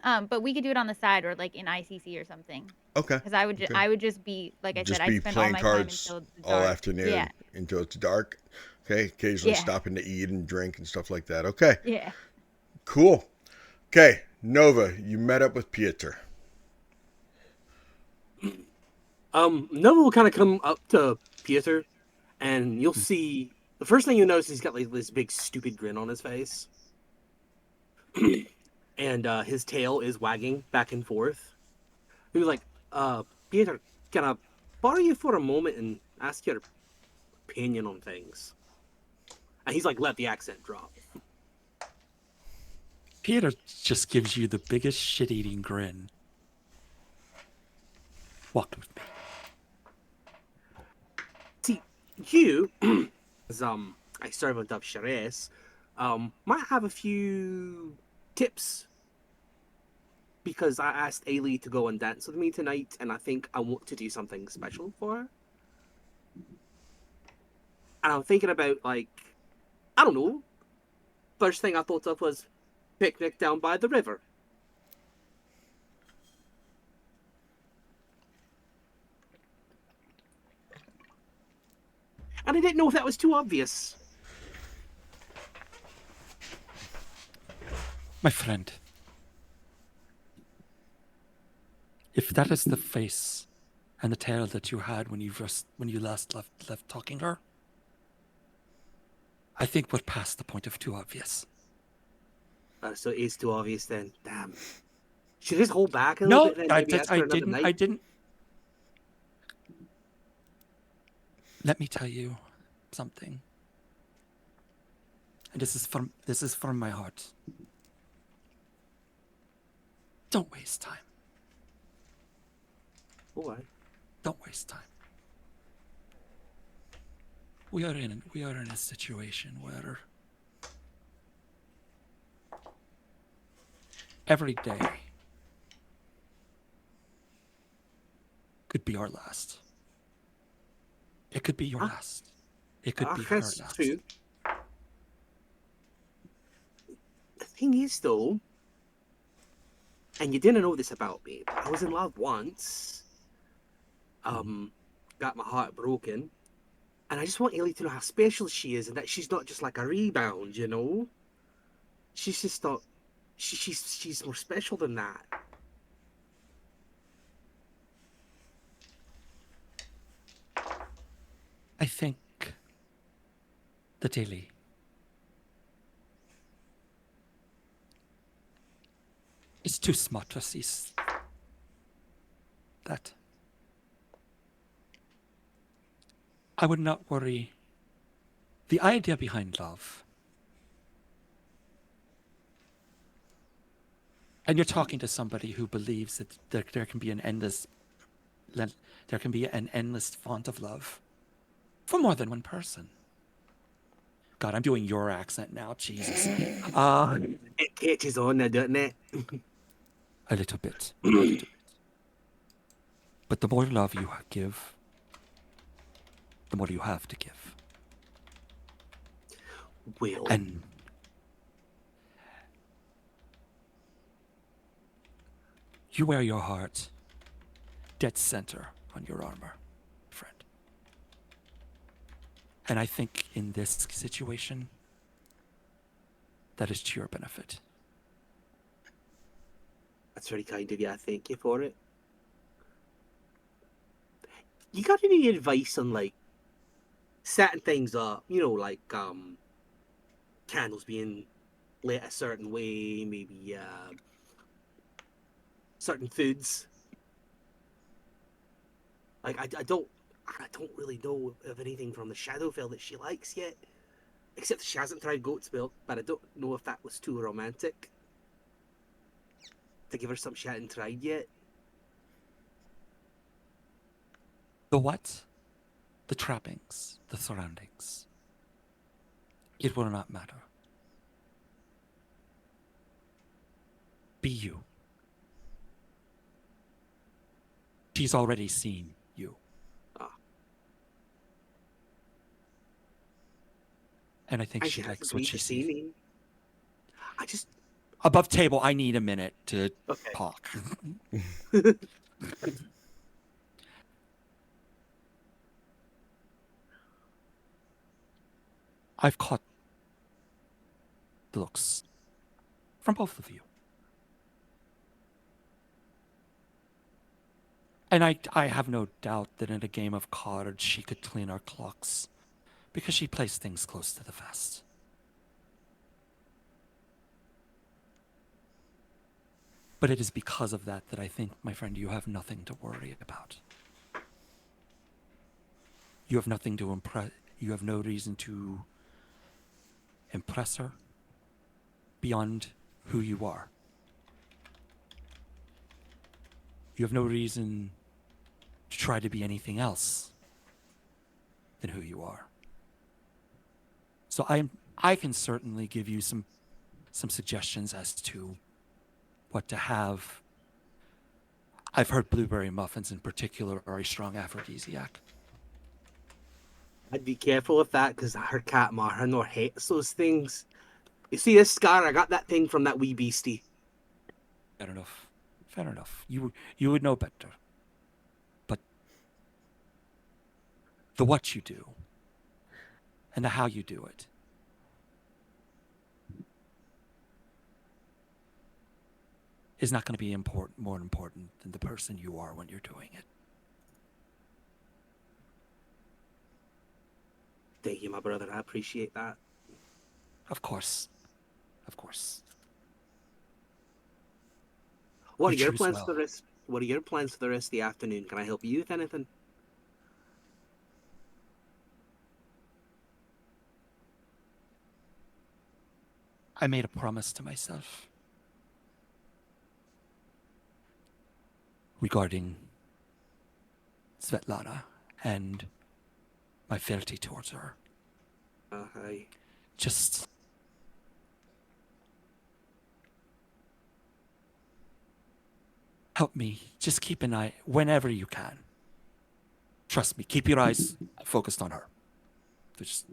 But we could do it on the side or like in ICC or something. Okay. Because I would just be like I just said, be I'd spend playing all my cards time until it's all dark. afternoon until it's dark. Okay, occasionally stopping to eat and drink and stuff like that. Okay. Yeah. Cool. Okay, Nova, you met up with Pieter. Nova will kind of come up to Pieter, and you'll see the first thing you notice is he's got like this big stupid grin on his face, and his tail is wagging back and forth. He's like, Pieter, can I borrow you for a moment and ask your opinion on things? And he's like, let the accent drop. Pieter just gives you the biggest shit-eating grin. Walk with me. See, you, as I servant of Sharez, might have a few tips because I asked Ailey to go and dance with me tonight, and I think I want to do something special for her. And I'm thinking about, like, I don't know. First thing I thought of was picnic down by the river. And I didn't know if that was too obvious. My friend, if that is the face and the tail that you had when you last left talking to her, I think we're past the point of too obvious. So it is too obvious then. Damn. Should I just hold back a little bit then? Maybe ask for another night? I didn't. Let me tell you something. And this is from my heart. Don't waste time. Why? Don't waste time. We are in a situation where every day could be our last. It could be your last. It could be her last. True. The thing is, though, and you didn't know this about me, but I was in love once. Got my heart broken. And I just want Ailey to know how special she is and that she's not just like a rebound, you know? She's just not... She's more special than that. I think that Ailey is too smart to see that. I would not worry. The idea behind love, and you're talking to somebody who believes that there can be an endless font of love for more than one person. God, I'm doing your accent now, Jesus. It catches on now, doesn't it? A little bit. A little bit. But the more love you give, the more you have to give. Will. And you wear your heart dead center on your armor, friend. And I think in this situation, that is to your benefit. That's very kind of you. I thank you for it. You got any advice on, like, setting things up? You know, like, candles being lit a certain way, maybe, certain foods. Like, I don't really know of anything from the Shadowfell that she likes yet. Except she hasn't tried goat's milk, but I don't know if that was too romantic to give her something she hadn't tried yet. The what? The trappings, the surroundings. It will not matter. Be you. She's already seen you. And I think she likes what she sees. I just... Above table, I need a minute to talk. I've caught the looks from both of you. And I have no doubt that in a game of cards she could clean our clocks because she plays things close to the vest. But it is because of that that I think, my friend, you have nothing to worry about. You have nothing to impress. You have no reason to impress her beyond who you are. You have no reason to try to be anything else than who you are. So I can certainly give you some suggestions as to what to have I've heard blueberry muffins in particular are a strong aphrodisiac. I'd be careful with that because her cat Marhanor hates those things. You see this scar? I got that thing from that wee beastie. Fair enough. Fair enough. You would know better. But the what you do and the how you do it is not going to be more important than the person you are when you're doing it. Thank you, my brother. I appreciate that. Of course. Of course. What are You your choose plans well. for the rest? What are your plans for the rest of the afternoon? Can I help you with anything? I made a promise to myself regarding Svetlana and my fealty towards her. I Just help me. Just keep an eye whenever you can. Trust me. Keep your eyes focused on her. Just,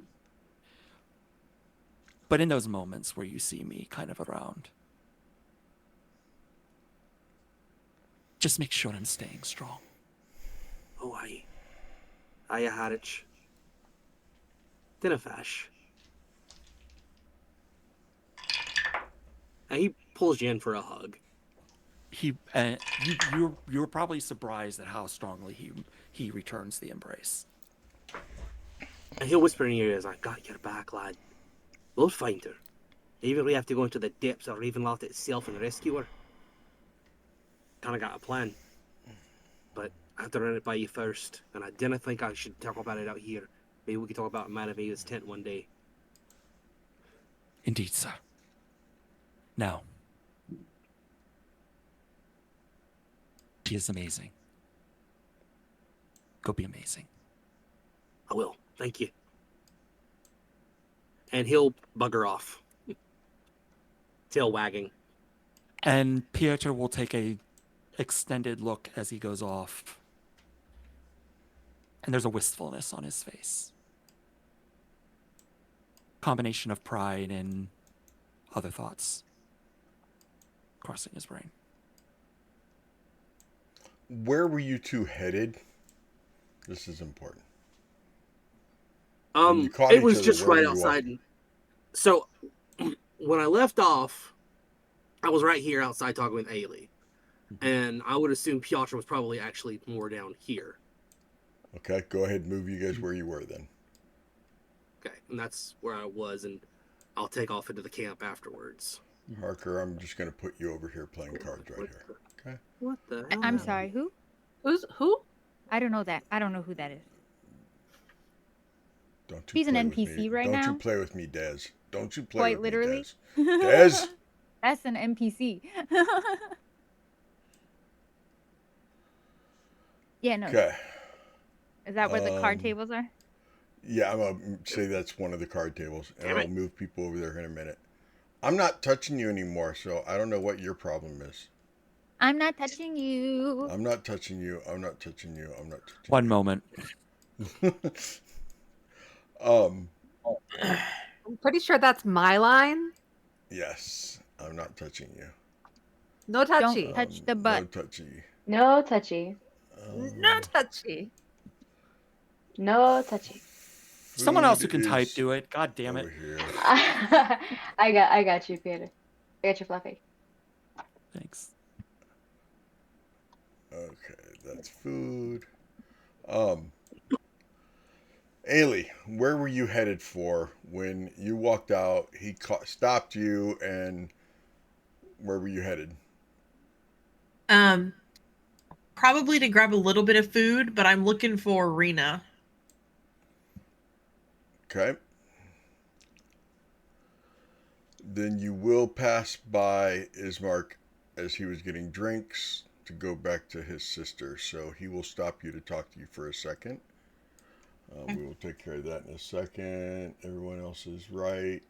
but in those moments where you see me kind of around, just make sure I'm staying strong. Oh, I Harich. Dinafash. And he pulls you in for a hug. You're probably surprised at how strongly he returns the embrace. And he'll whisper in your ears, I got your back, lad. We'll find her. Even if we have to go into the depths of Ravenloft itself and rescue her. Kinda got a plan. But I have to run it by you first. And I didn't think I should talk about it out here. Maybe we could talk about Manavea's tent one day. Indeed, sir. Now, she is amazing. Go be amazing. I will. Thank you. And he'll bugger off. Tail wagging. And Piotr will take a extended look as he goes off. And there's a wistfulness on his face. Combination of pride and other thoughts crossing his brain. Where were you two headed? This is important. It was just right outside. So when I left off, I was right here outside talking with Ailey. And I would assume Piotr was probably actually more down here. Okay, go ahead and move you guys where you were then. Okay, and that's where I was, and I'll take off into the camp afterwards. Harker, I'm just going to put you over here playing cards right here. Okay? What the hell? I'm sorry, who? Who? I don't know that. I don't know who that is. Don't you He's an play with NPC me. right now? Don't you play with me, Des. Don't you play Quite with literally. me, Des. Des? That's an NPC. Yeah, no. Okay. Is that where the card tables are? Yeah, I'm going to say that's one of the card tables. And I'll move people over there in a minute. I'm not touching you anymore, so I don't know what your problem is. I'm not touching you. I'm not touching you. I'm not touching you. I'm not touching One moment. I'm pretty sure that's my line. Yes, I'm not touching you. No touchy. Don't touch the butt. No touchy. No touchy. No touchy. No touchy. Someone else who Food can type is do it. God damn it. over here. I got you, Peter. I got you, Fluffy. Thanks. Okay, that's food. Ailey, where were you headed for when you walked out? He stopped you, and where were you headed? Probably to grab a little bit of food, but I'm looking for Rena. Okay. Then you will pass by Ismark as he was getting drinks to go back to his sister. So he will stop you to talk to you for a second. We will take care of that in a second. Everyone else is right.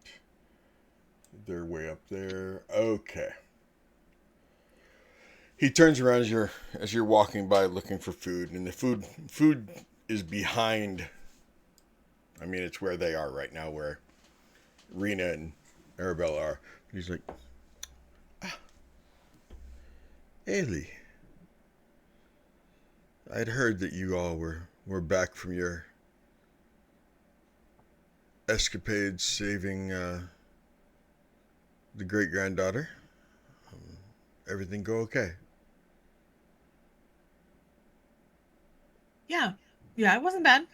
They're way up there. Okay. He turns around as you're walking by looking for food, and the food is behind. I mean, it's where they are right now, where Rena and Arabella are. He's like, Ailey, I'd heard that you all were back from your escapades saving the great granddaughter. Everything go okay? Yeah, yeah, it wasn't bad.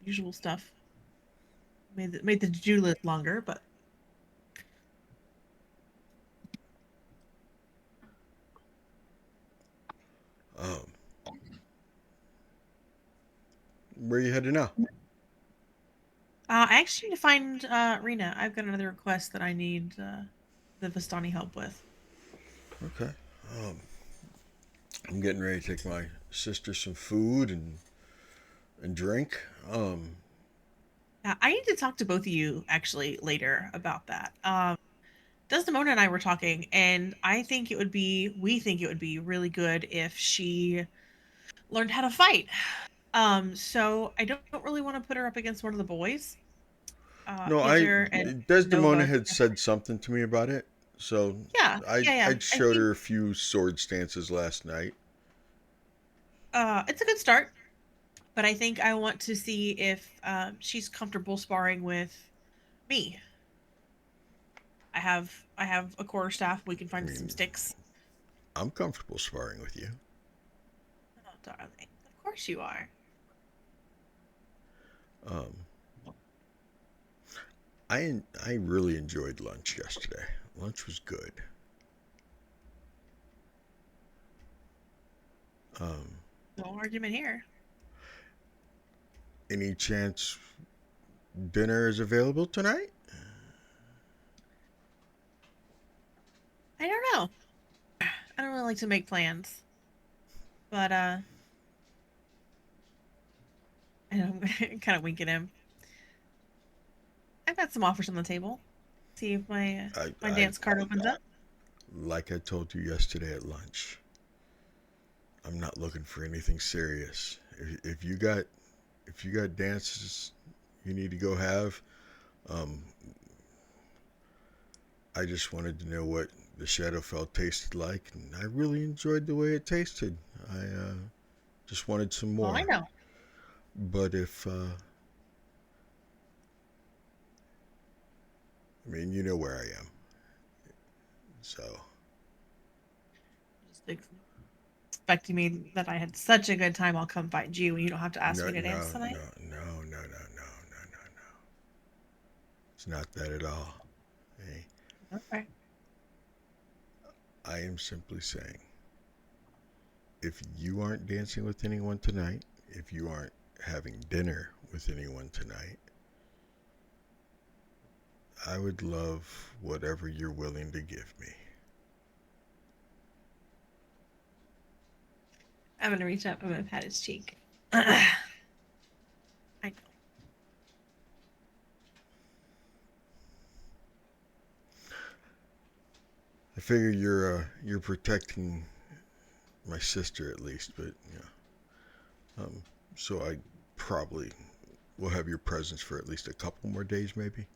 Usual stuff. Made the to-do list longer, but Um, where are you headed now? I actually need to find Rena. I've got another request that I need the Vistani help with. Okay. I'm getting ready to take my sister some food and drink. I need to talk to both of you actually later about that. Desdemona and I were talking, and we think it would be really good if she learned how to fight. So I don't really want to put her up against one of the boys. No, Hither and Desdemona Nova. had said something to me about it, so Yeah, yeah, yeah. I showed her a few sword stances last night. It's a good start, but I think I want to see if she's comfortable sparring with me. I have a quarterstaff. We can I find some mean, sticks. I'm comfortable sparring with you. Oh, darling, of course you are. Um, I really enjoyed lunch yesterday. Lunch was good. No argument here. Any chance dinner is available tonight? I don't know. I don't really like to make plans, but I know I'm kind of winking him. I've got some offers on the table. See if my I dance card opens up. like I told you yesterday at lunch. I'm not looking for anything serious. If you got dances you need to go have, um, I just wanted to know what the Shadowfell tasted like, and I really enjoyed the way it tasted. I just wanted some Well, I more. know. But if I mean, you know where I am, so Just expecting me that I had such a good time, I'll come find you, and you don't have to ask no, me to no, dance tonight. no. It's not that at all. Hey, Okay. I am simply saying, if you aren't dancing with anyone tonight, if you aren't having dinner with anyone tonight, I would love whatever you're willing to give me. I'm gonna reach up. I'm gonna pat his cheek. I know. I figure you're protecting my sister at least, but so I probably will have your presence for at least a couple more days, maybe.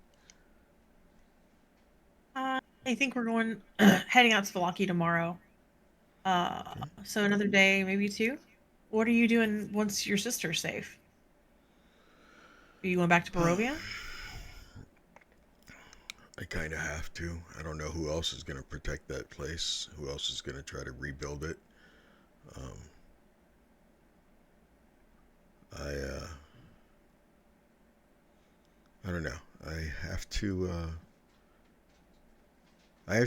I think we're going heading out to Valaki tomorrow. So another day, maybe two. What are you doing once your sister's safe? Are you going back to Barovia? I kind of have to. I don't know who else is going to protect that place. Who else is going to try to rebuild it? Um, I I don't know. I have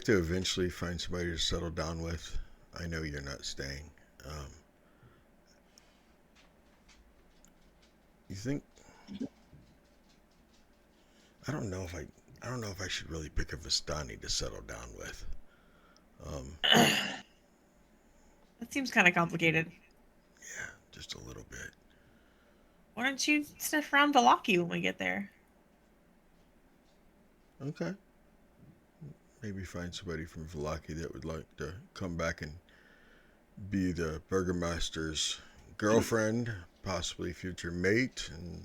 to eventually find somebody to settle down with. I know you're not staying. Um, you think? I don't know if I should really pick a Vistani to settle down with. Um, That seems kind of complicated. yeah, just a little bit. Why don't you sniff around Valaki when we get there? Okay, maybe find somebody from Vallaki that would like to come back and be the burgomaster's girlfriend, possibly future mate, and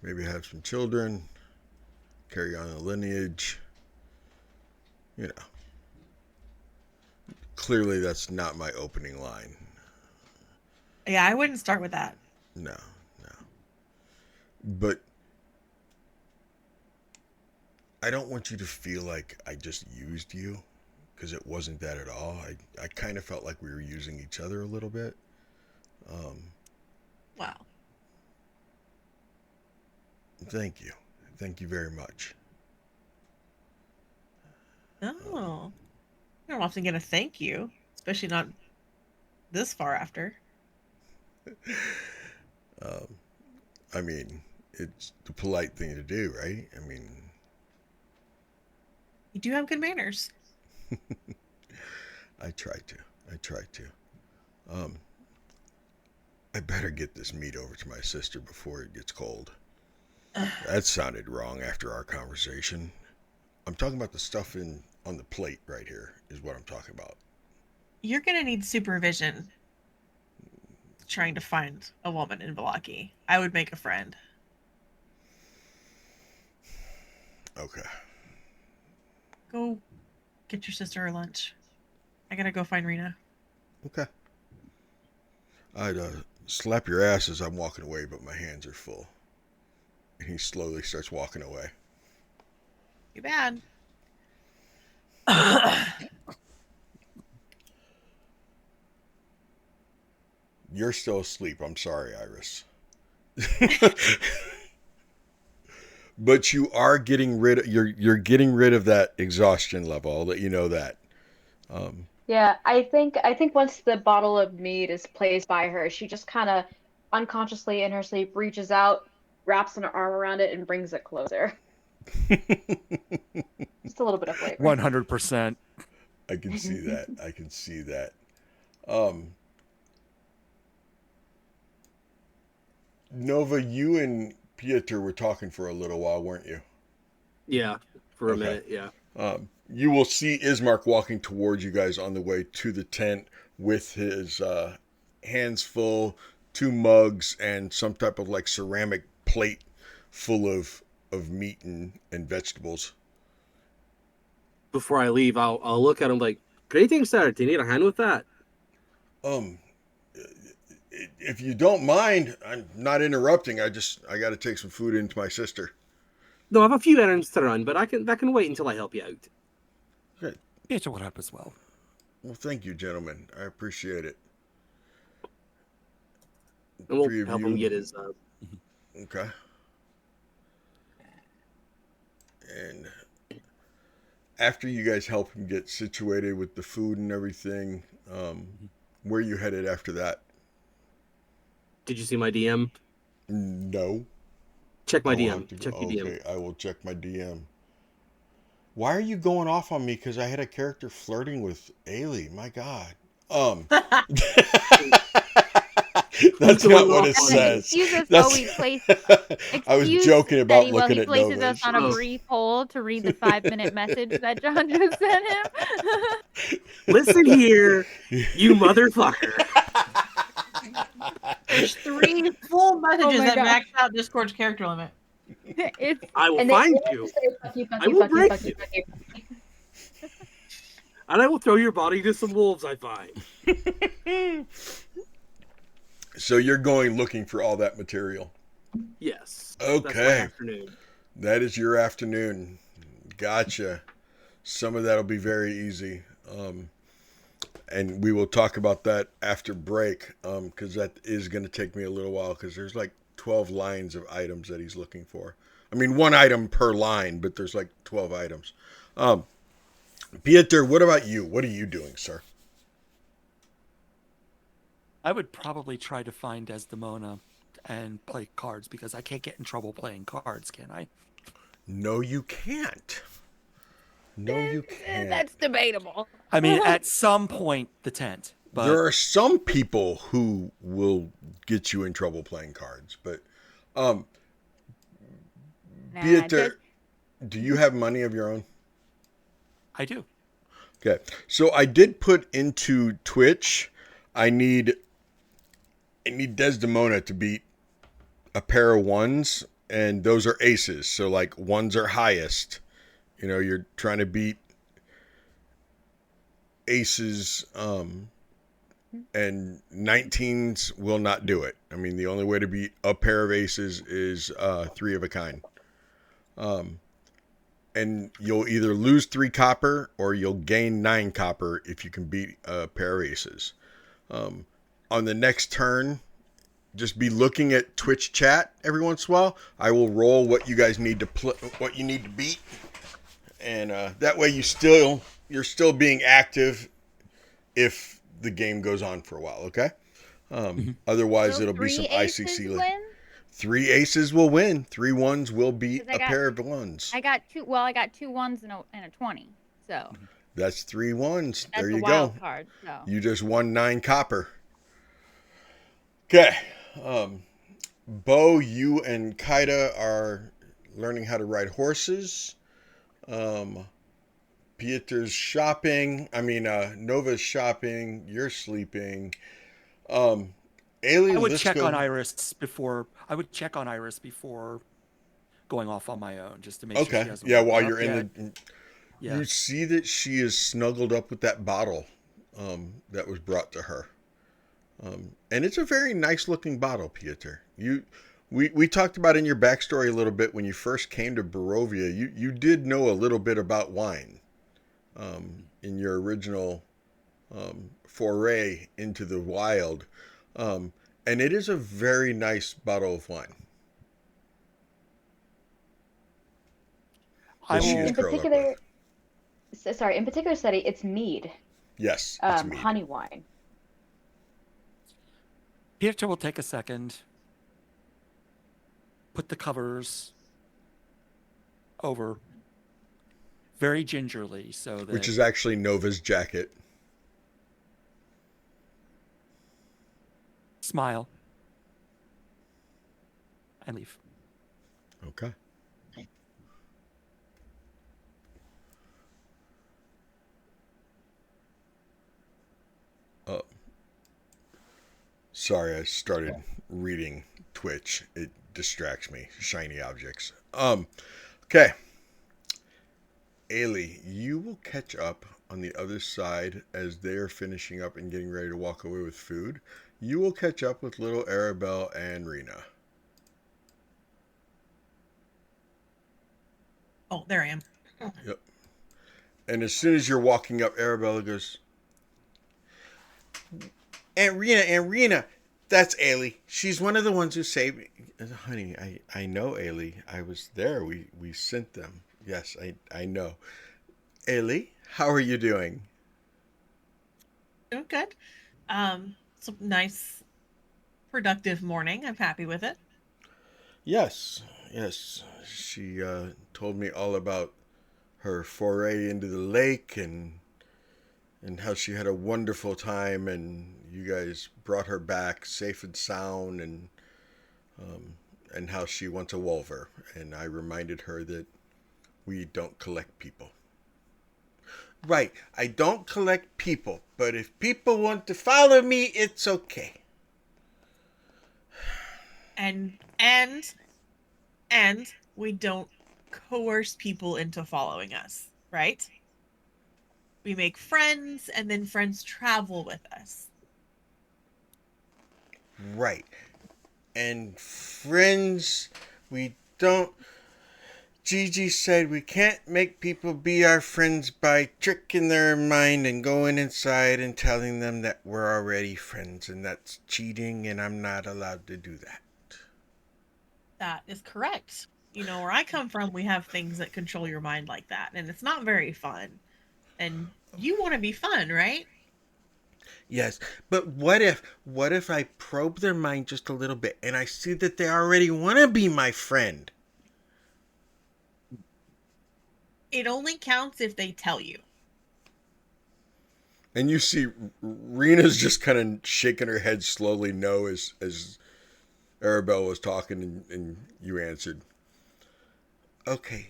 maybe have some children, carry on a lineage. You know. Clearly, that's not my opening line. Yeah, I wouldn't start with that. No. But I don't want you to feel like I just used you, because it wasn't that at all. I kind of felt like we were using each other a little bit. Wow. Thank you. Thank you very much. Oh. You don't often get a thank you, especially not this far after. I mean, it's the polite thing to do, right? I mean, You do have good manners. I try to. I better get this meat over to my sister before it gets cold. That sounded wrong after our conversation. I'm talking about the stuff on the plate right here is what I'm talking about. You're going to need supervision trying to find a woman in Vallaki. I would make a friend. Okay. Go get your sister her lunch. I gotta go find Rena. Okay. I'd slap your ass as I'm walking away, but my hands are full. And he slowly starts walking away. Too bad. You're still asleep. I'm sorry, Iris. But you are getting rid of you're getting rid of that exhaustion level. I'll let you know that. Yeah, I think once the bottle of mead is placed by her, she just kind of unconsciously in her sleep reaches out, wraps an arm around it, and brings it closer. Just a little bit of flavor. 100%. I can see that. I can see that. Nova, you and Pieter were talking for a little while, weren't you? Yeah, for a minute, yeah. You will see Ismark walking towards you guys on the way to the tent with his hands full, 2 mugs, and some type of like ceramic plate full of meat and vegetables. Before I leave, I'll look at him like, greetings, sir. Do you need a hand with that? If you don't mind, I'm not interrupting. I got to take some food into my sister. No, I have a few errands to run, but that can wait until I help you out. Good. Pieter will help as well. Well, thank you, gentlemen. I appreciate it. And we'll help him get his... Okay. And after you guys help him get situated with the food and everything, where are you headed after that? Did you see my DM? No. Check my DM. Check your DM. Okay, I will check my DM. Why are you going off on me? Because I had a character flirting with Ailey. My God. That's not what it says. Excuse us while we place. I was joking about looking at places Nova. us on a brief hold to read the 5-minute message that John just sent him. Listen here, you motherfucker. There's 3 full messages that God. max out Discord's character limit. I will find you. I will break you. And I will throw your body to some wolves I find. So you're going looking for all that material? Yes. Okay. That's my afternoon. That is your afternoon. Gotcha. Some of that will be very easy. And we will talk about that after break, because that is going to take me a little while, because there's like 12 lines of items that he's looking for. I mean, 1 item per line, but there's like 12 items. Pieter, what about you? What are you doing, sir? I would probably try to find Desdemona and play cards, because I can't get in trouble playing cards, can I? No, you can't. No, you can't. That's debatable. I mean, at some point, the tent. But There are some people who will get you in trouble playing cards, but Pieter, do you have money of your own? I do. Okay. So I did put into Twitch, I need Desdemona to beat a pair of ones, and those are aces. So like ones are highest. You know, you're trying to beat aces, and 19s will not do it. I mean, the only way to beat a pair of aces is 3 of a kind. And you'll either lose 3 copper or you'll gain 9 copper if you can beat a pair of aces. On the next turn, just be looking at Twitch chat every once in a while. I will roll what you guys need to what you need to beat, and that way you're still being active if the game goes on for a while. Okay. Otherwise, So it'll be some 3 aces ICC. win? 3 aces will win. 3 ones will beat 'Cause a pair of ones. I got 2. Well, I got 2 ones and a 20. So That's 3 ones. that's There a you wild go. card. So You just won 9 copper. Okay. Bo, you and Kaida are learning how to ride horses. Pieter's shopping. Nova's shopping. You're sleeping. Ailey, I would let's check go. on Iris before. Going off on my own, just to make sure she Okay. hasn't. Yeah, woken while up you're in yet. the. Yeah. You see that she is snuggled up with that bottle that was brought to her. And it's a very nice looking bottle, Pieter. We talked about in your backstory a little bit when you first came to Barovia. You did know a little bit about wine in your original foray into the wild. And it is a very nice bottle of wine. I will. In particular, in particular, Seti, it's mead. Yes, it's mead. Honey wine. Pieter will take a second. Put the covers over very gingerly, so that Which is actually Nova's jacket. smile and leave. Okay. Sorry, I started reading Twitch. It distracts me. Shiny objects. Okay. Ailey, you will catch up on the other side as they're finishing up and getting ready to walk away with food. You will catch up with little Arabelle and Rena. Oh, there I am. Yep. And as soon as you're walking up, Arabella goes, Aunt Rena, that's Ailey. She's one of the ones who saved me. Honey, I know Ailey. I was there. We sent them. Yes, I know. Ailey, how are you doing? Doing good. It's a nice, productive morning. I'm happy with it. Yes. She told me all about her foray into the lake and how she had a wonderful time, and you guys brought her back safe and sound, and how she wants a Wolver. And I reminded her that we don't collect people. Right, I don't collect people, but if people want to follow me, it's okay. And we don't coerce people into following us, right? We make friends, and then friends travel with us. Right. And friends, we don't... Gigi said we can't make people be our friends by tricking their mind and going inside and telling them that we're already friends, and that's cheating, and I'm not allowed to do that. That is correct. You know, where I come from, we have things that control your mind like that, and it's not very fun. And you want to be fun, right? Yes, but what if I probe their mind just a little bit and I see that they already want to be my friend? It only counts if they tell you. And you see Rena's just kind of shaking her head slowly no as Arabelle was talking, and you answered. Okay.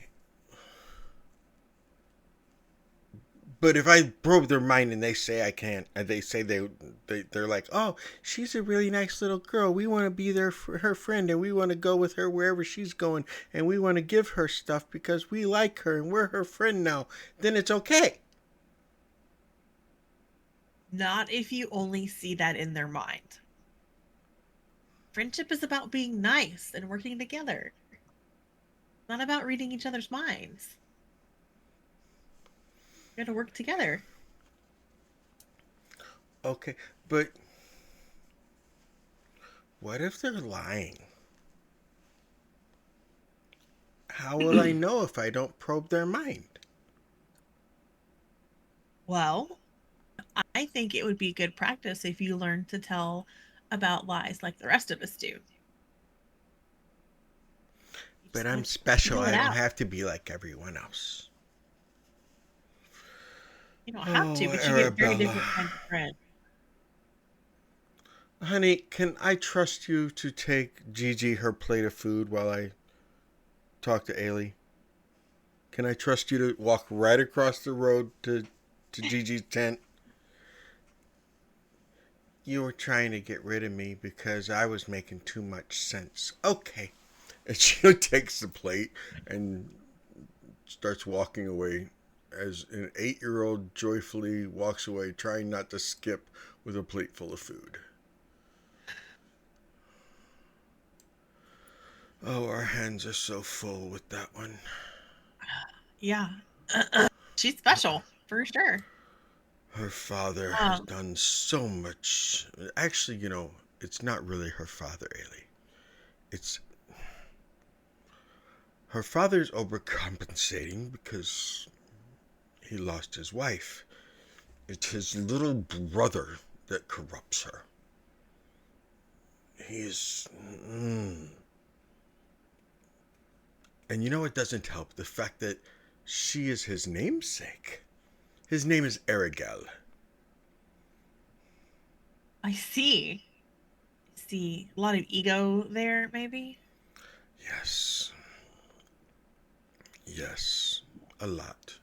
But if I probe their mind and they say I can't, and they say they're like, oh, she's a really nice little girl. We want to be there for her friend, and we want to go with her wherever she's going, and we want to give her stuff because we like her and we're her friend now. Then it's okay. Not if you only see that in their mind. Friendship is about being nice and working together. Not about reading each other's minds. You gotta work together. Okay, but what if they're lying? How will I know if I don't probe their mind? Well, I think it would be good practice if you learn to tell about lies like the rest of us do. But I'm special. feel it I don't out. have to be like everyone else. You don't have to, Oh, but you get very Arabella. different kinds of friends. Honey, can I trust you to take Gigi her plate of food while I talk to Ailey? Can I trust you to walk right across the road to Gigi's tent? You were trying to get rid of me because I was making too much sense. Okay. And she takes the plate and starts walking away as an 8-year-old joyfully walks away, trying not to skip with a plate full of food. Oh, our hands are so full with that one. Yeah. She's special, for sure. Her father has done so much. Actually, it's not really her father, Ailey. It's... Her father's overcompensating because he lost his wife. It's his little brother that corrupts her. He's... And it doesn't help the fact that she is his namesake. His name is Erigel. I see. A lot of ego there, maybe? Yes. Yes, a lot.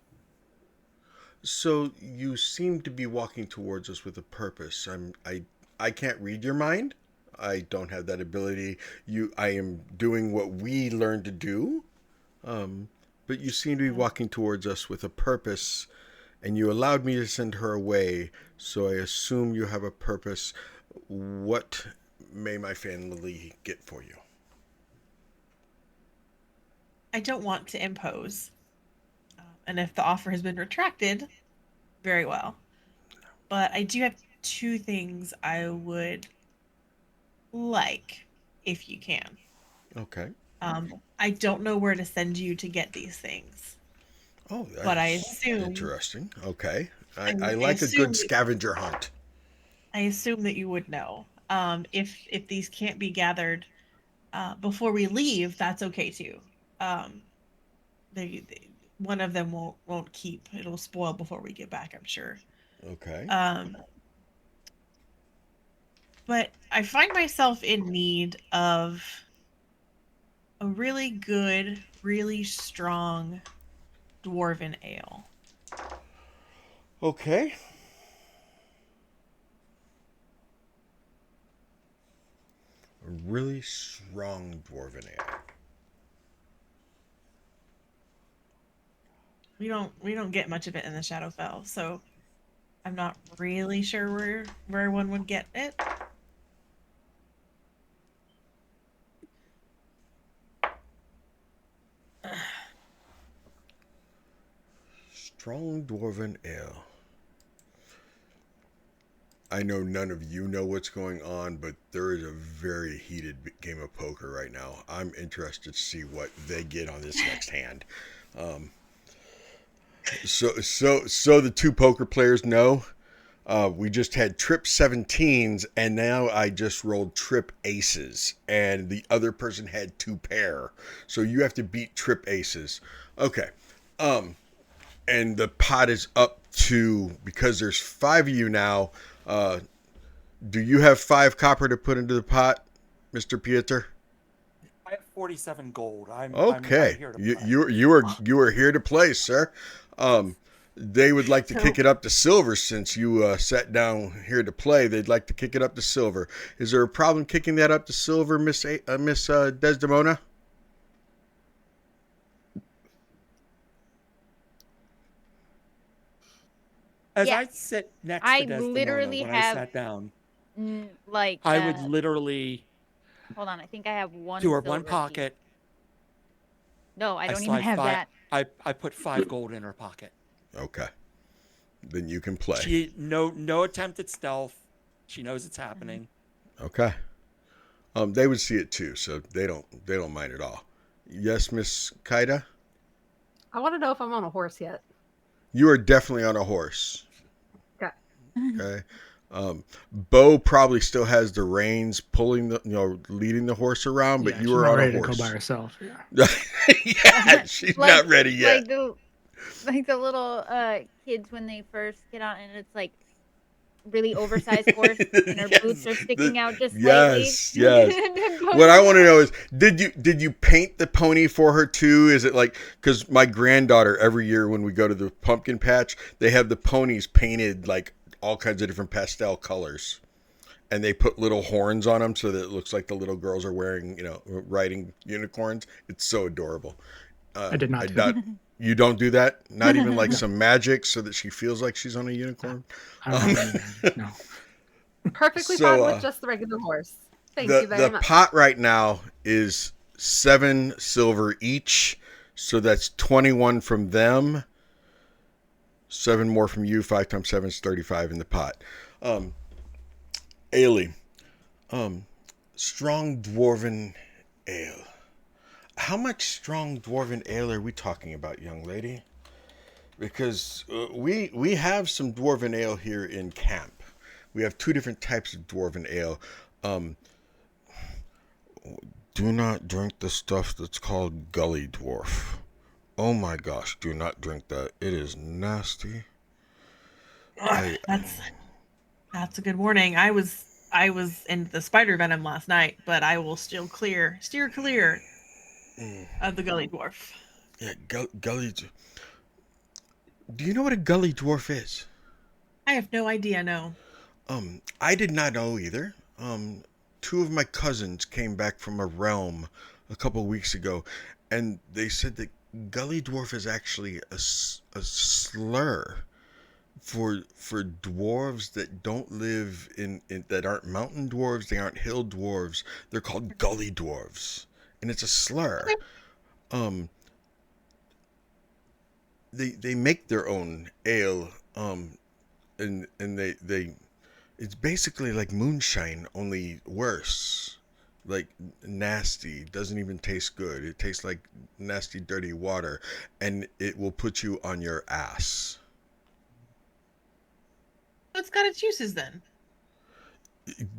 So you seem to be walking towards us with a purpose. I can't read your mind. I don't have that ability. I am doing what we learned to do. But you seem to be walking towards us with a purpose, and you allowed me to send her away, so I assume you have a purpose. What may my family get for you? I don't want to impose. And if the offer has been retracted, very well. But I do have 2 things I would like, if you can. Okay. I don't know where to send you to get these things. Oh, that's but I assume interesting. Okay. I I like a assume good scavenger hunt. I assume that you would know. If these can't be gathered before we leave, that's okay too. One of them won't keep. It'll spoil before we get back, I'm sure. Okay. But I find myself in need of a really good, really strong dwarven ale. Okay. A really strong dwarven ale. We don't get much of it in the Shadowfell, so I'm not really sure where one would get it. Strong dwarven ale. I know none of you know what's going on, but there is a very heated game of poker right now. I'm interested to see what they get on this next hand. So the 2 poker players know. We just had trip 17s, and now I just rolled trip aces, and the other person had 2 pair. So you have to beat trip aces. Okay. And the pot is up to, because there's 5 of you now. Do you have 5 copper to put into the pot, Mr. Pieter? I have 47 gold. Okay. I'm here to play. You are here to play, sir. They would like to So- kick it up to silver since you sat down here to play. They'd like to kick it up to silver. Is there a problem kicking that up to silver, Miss Desdemona? As Yeah. I sit next I to Desdemona literally when have- I sat down, Like, I would literally hold on, I think I have one do her silver one piece. pocket. No, I don't even slide have five, that. I put 5 gold in her pocket. Okay. Then you can play. She no attempt at stealth. She knows it's happening. Okay. They would see it too, so they don't mind at all. Yes, Miss Kaida? I want to know if I'm on a horse yet. You are definitely on a horse. Okay. Okay. Bo probably still has the reins pulling leading the horse around, but Yeah, you she's are not on a ready to horse. go by herself. Yeah. Yeah, she's not ready yet. Like the little kids when they first get on, and it's like really oversized horse, and her boots are sticking out just slightly. Yes. What I want to know is, did you paint the pony for her too? Is it like, because my granddaughter every year when we go to the pumpkin patch, they have the ponies painted like all kinds of different pastel colors, and they put little horns on them so that it looks like the little girls are wearing, riding unicorns. It's so adorable. I did not do that. You don't do that? Not even like some magic so that she feels like she's on a unicorn? I don't have any magic, no. Perfectly So, fine with just the regular horse. Thank you very the much. pot right now is 7 silver each, so that's 21 from them. 7 more from you. 5 times 7 is 35 in the pot. Ailey, strong dwarven ale. How much strong dwarven ale are we talking about, young lady? Because we have some dwarven ale here in camp. We have 2 different types of dwarven ale. Do not drink the stuff that's called gully dwarf. Oh my gosh, do not drink that. It is nasty. That's a good warning. I was in the spider venom last night, but I will steer clear of the gully dwarf. Yeah, gully. Do you know what a gully dwarf is? I have no idea. No. I did not know either. 2 of my cousins came back from a realm a couple weeks ago, and they said that gully dwarf is actually a slur for dwarves that don't live in that aren't mountain dwarves. They aren't hill dwarves. They're called gully dwarves, and it's a slur. They make their own ale, and they it's basically like moonshine, only worse. Like nasty, doesn't even taste good. It tastes like nasty, dirty water, and it will put you on your ass. It's got its uses then.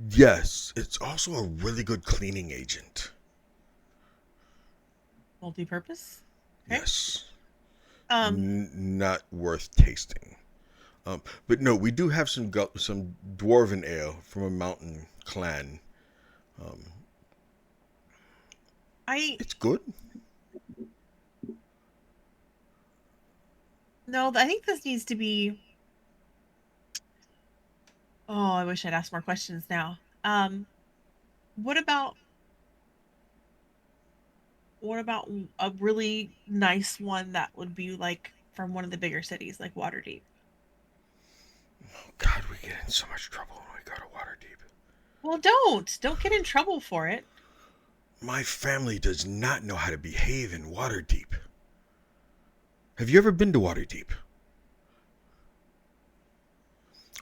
Yes, it's also a really good cleaning agent. Multi-purpose. Okay. Yes. Um. Not worth tasting. But no, we do have some dwarven ale from a mountain clan. It's good. No, I think this needs to be. Oh, I wish I'd asked more questions now. What about a really nice one that would be like from one of the bigger cities, like Waterdeep? Oh God, we get in so much trouble when we go to Waterdeep. Well, don't get in trouble for it. My family does not know how to behave in Waterdeep. Have you ever been to Waterdeep?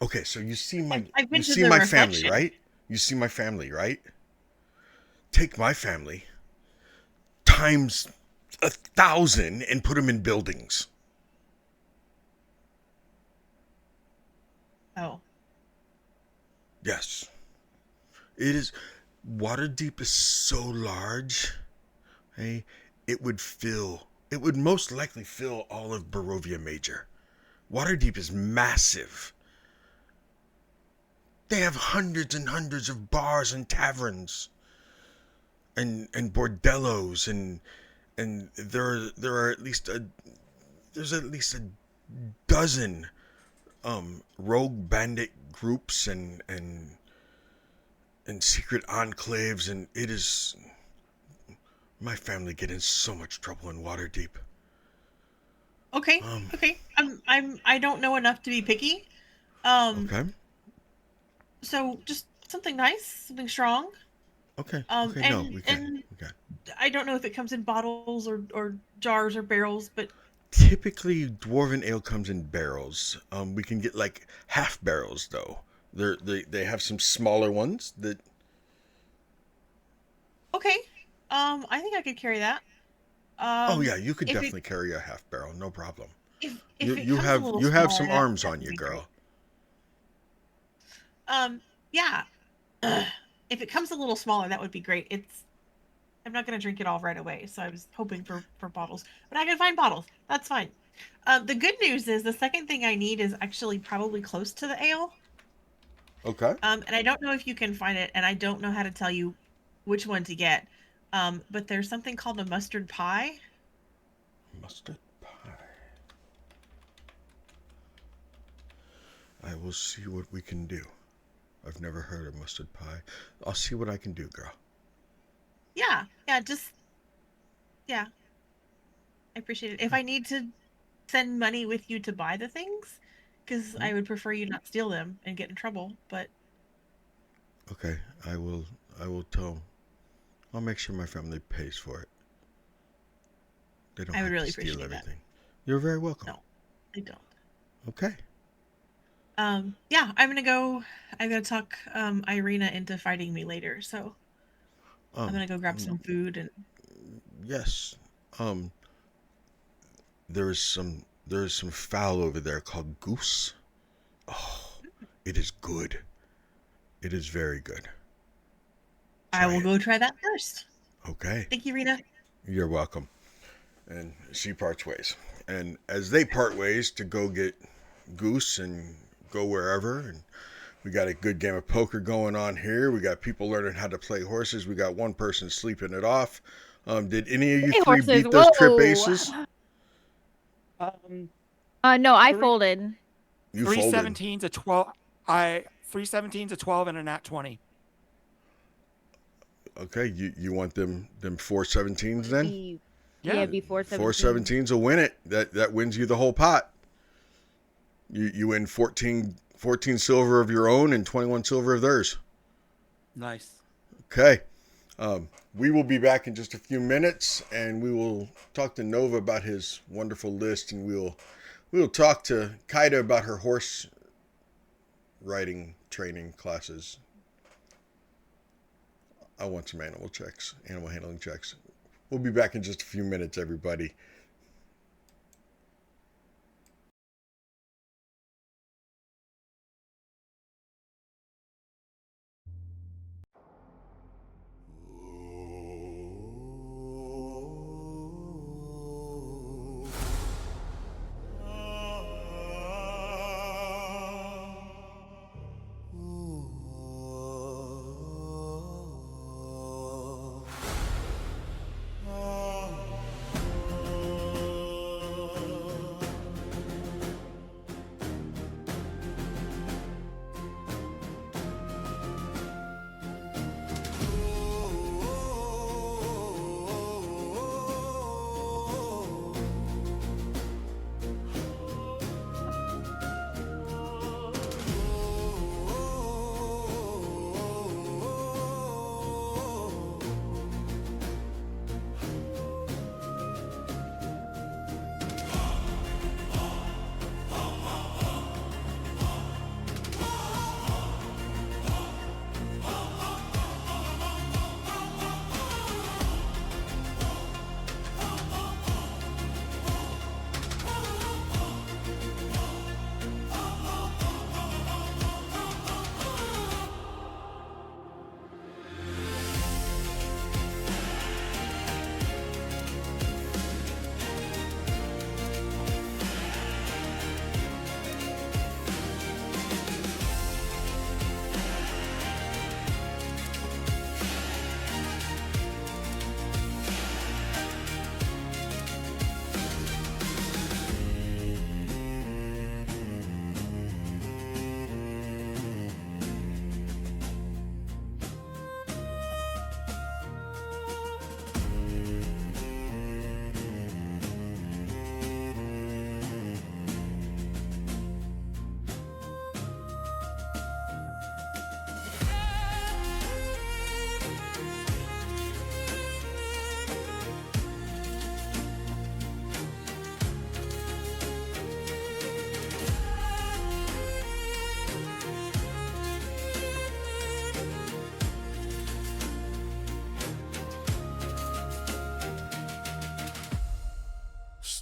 Okay, so you see my I've been you to see the my family, reflection. right? You see my family, right? Take my family times 1,000 and put them in buildings. Oh. Yes. It is. Waterdeep is so large, hey, it would most likely fill all of Barovia Major. Waterdeep is massive. They have hundreds and hundreds of bars and taverns and bordellos, and there's at least a dozen rogue bandit groups and secret enclaves, and it is my family get in so much trouble in Waterdeep. Okay. Okay. I don't know enough to be picky. Okay. So just something nice, something strong. Okay. Okay. No, we can. I don't know if it comes in bottles or jars or barrels, but Typically, dwarven ale comes in barrels. We can get like half barrels though. They have some smaller ones that. okay. I think I could carry that. Oh yeah, you could if definitely carry a half barrel, no problem. If You it you comes a have little you have smaller, some arms on would you, be girl. great. Yeah. If it comes a little smaller, that would be great. I'm not gonna drink it all right away, so I was hoping for bottles, but I can find bottles. That's fine. The good news is the second thing I need is actually probably close to the ale. Okay. And I don't know if you can find it, and I don't know how to tell you which one to get. But there's something called a mustard pie. Mustard pie. I will see what we can do. I've never heard of mustard pie. I'll see what I can do, girl. Yeah, yeah. I appreciate it. If I need to send money with you to buy the things, because I would prefer you not steal them and get in trouble, but Okay, I will tell. I'll make sure my family pays for it. They don't I would have really to steal appreciate everything. You're very welcome. no, I don't. Okay. Yeah, I'm gonna talk Irina into fighting me later, so I'm gonna go grab some food and Yes. There is some fowl over there called goose. Oh, it is good. It is very good. I will go try that first. Okay. Thank you, Rita. You're welcome. And she parts ways. And as they part ways to go get goose and go wherever, and we got a good game of poker going on here. We got people learning how to play horses. We got one person sleeping it off. Did any of you Hey, three horses, beat those trip whoa. aces? No, I folded. You 317 to 12. 317 to 12 and a nat 20. Okay, you want them 417s then? Yeah, before 417s will win it. That wins you the whole pot. You win 14 silver of your own and 21 silver of theirs. Nice. Okay. We will be back in just a few minutes, and we will talk to Nova about his wonderful list, and we'll talk to Kaida about her horse riding training classes. I want some animal handling checks. We'll be back in just a few minutes, everybody.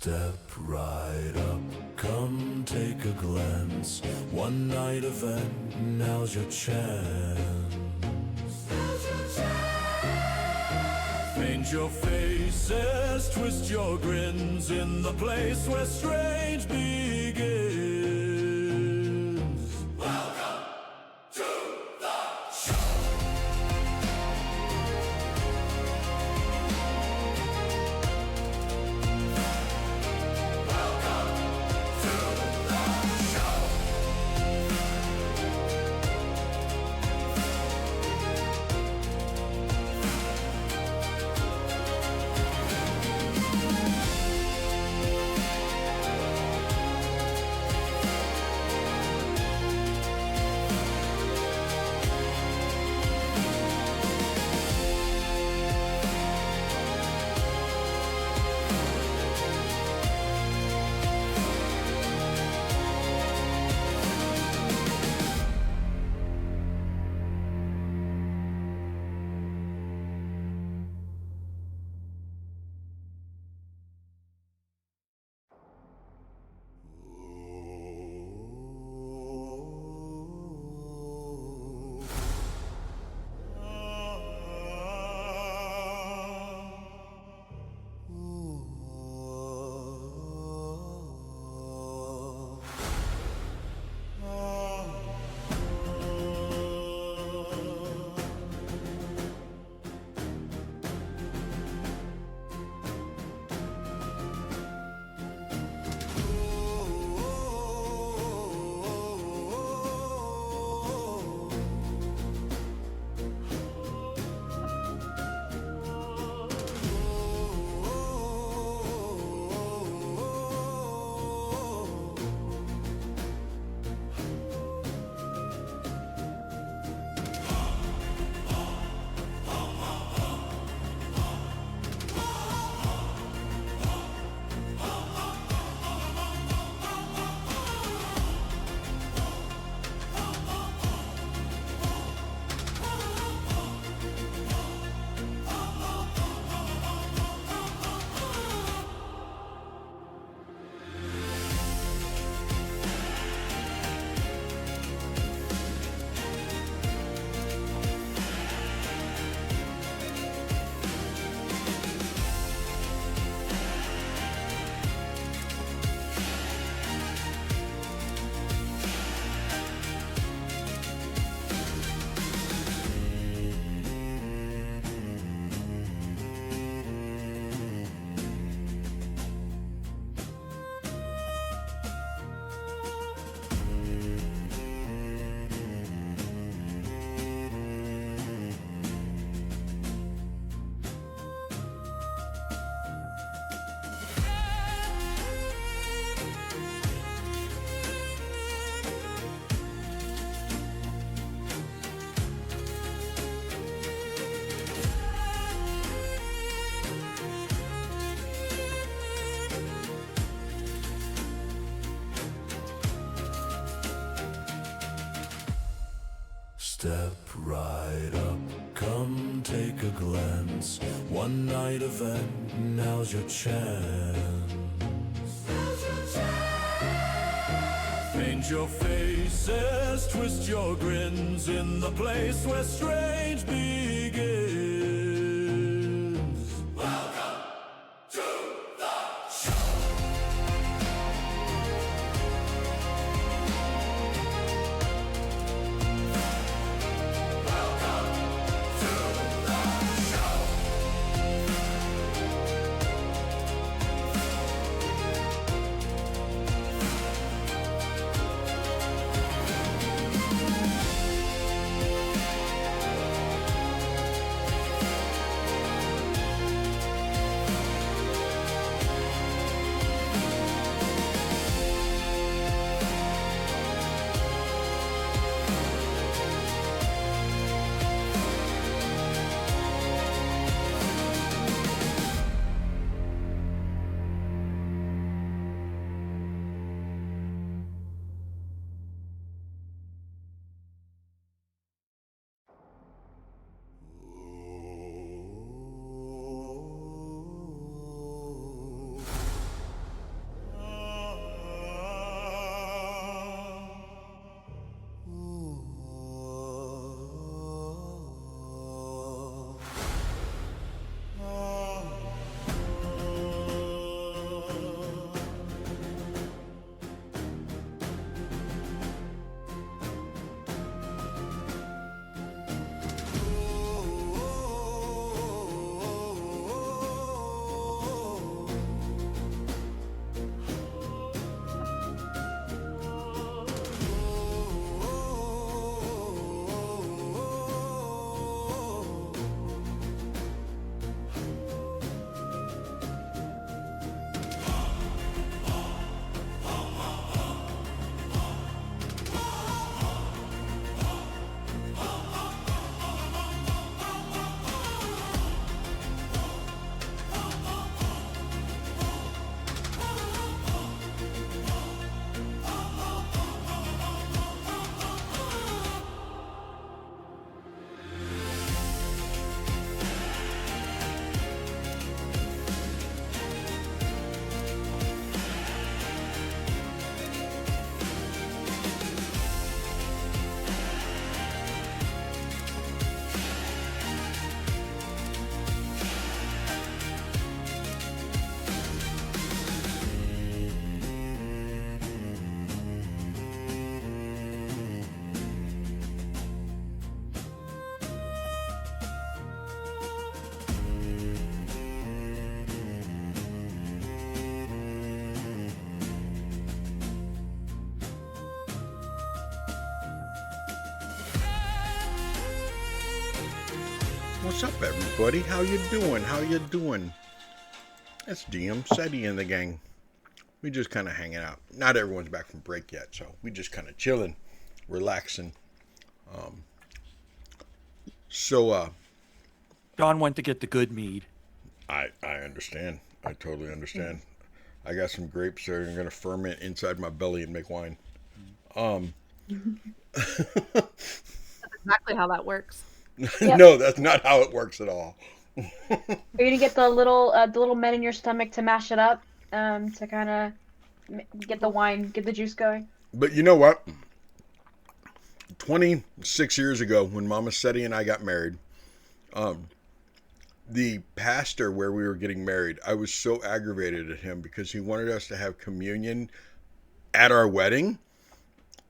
Step right up, come take a glance. One night event, now's your chance. Paint your faces, twist your grins in the place where strange begins. Welcome to the show. Step right up, come take a glance. One night event, now's your chance. Paint your faces, twist your grins in the place where strange begins. Welcome to the show. What's up, everybody? How you doing? How you doing? It's dmsetti and the gang. We just kind of hanging out. Not everyone's back from break yet, so we just kind of chilling, relaxing. John went to get the good mead. I understand. I totally understand. I got some grapes that are going to ferment inside my belly and make wine. That's exactly how that works. Yep. No, that's not how it works at all. Are you gonna get the little men in your stomach to mash it up, to kind of get the wine, get the juice going? But you know what? 26 years ago, when Mama Setti and I got married, the pastor where we were getting married, I was so aggravated at him because he wanted us to have communion at our wedding.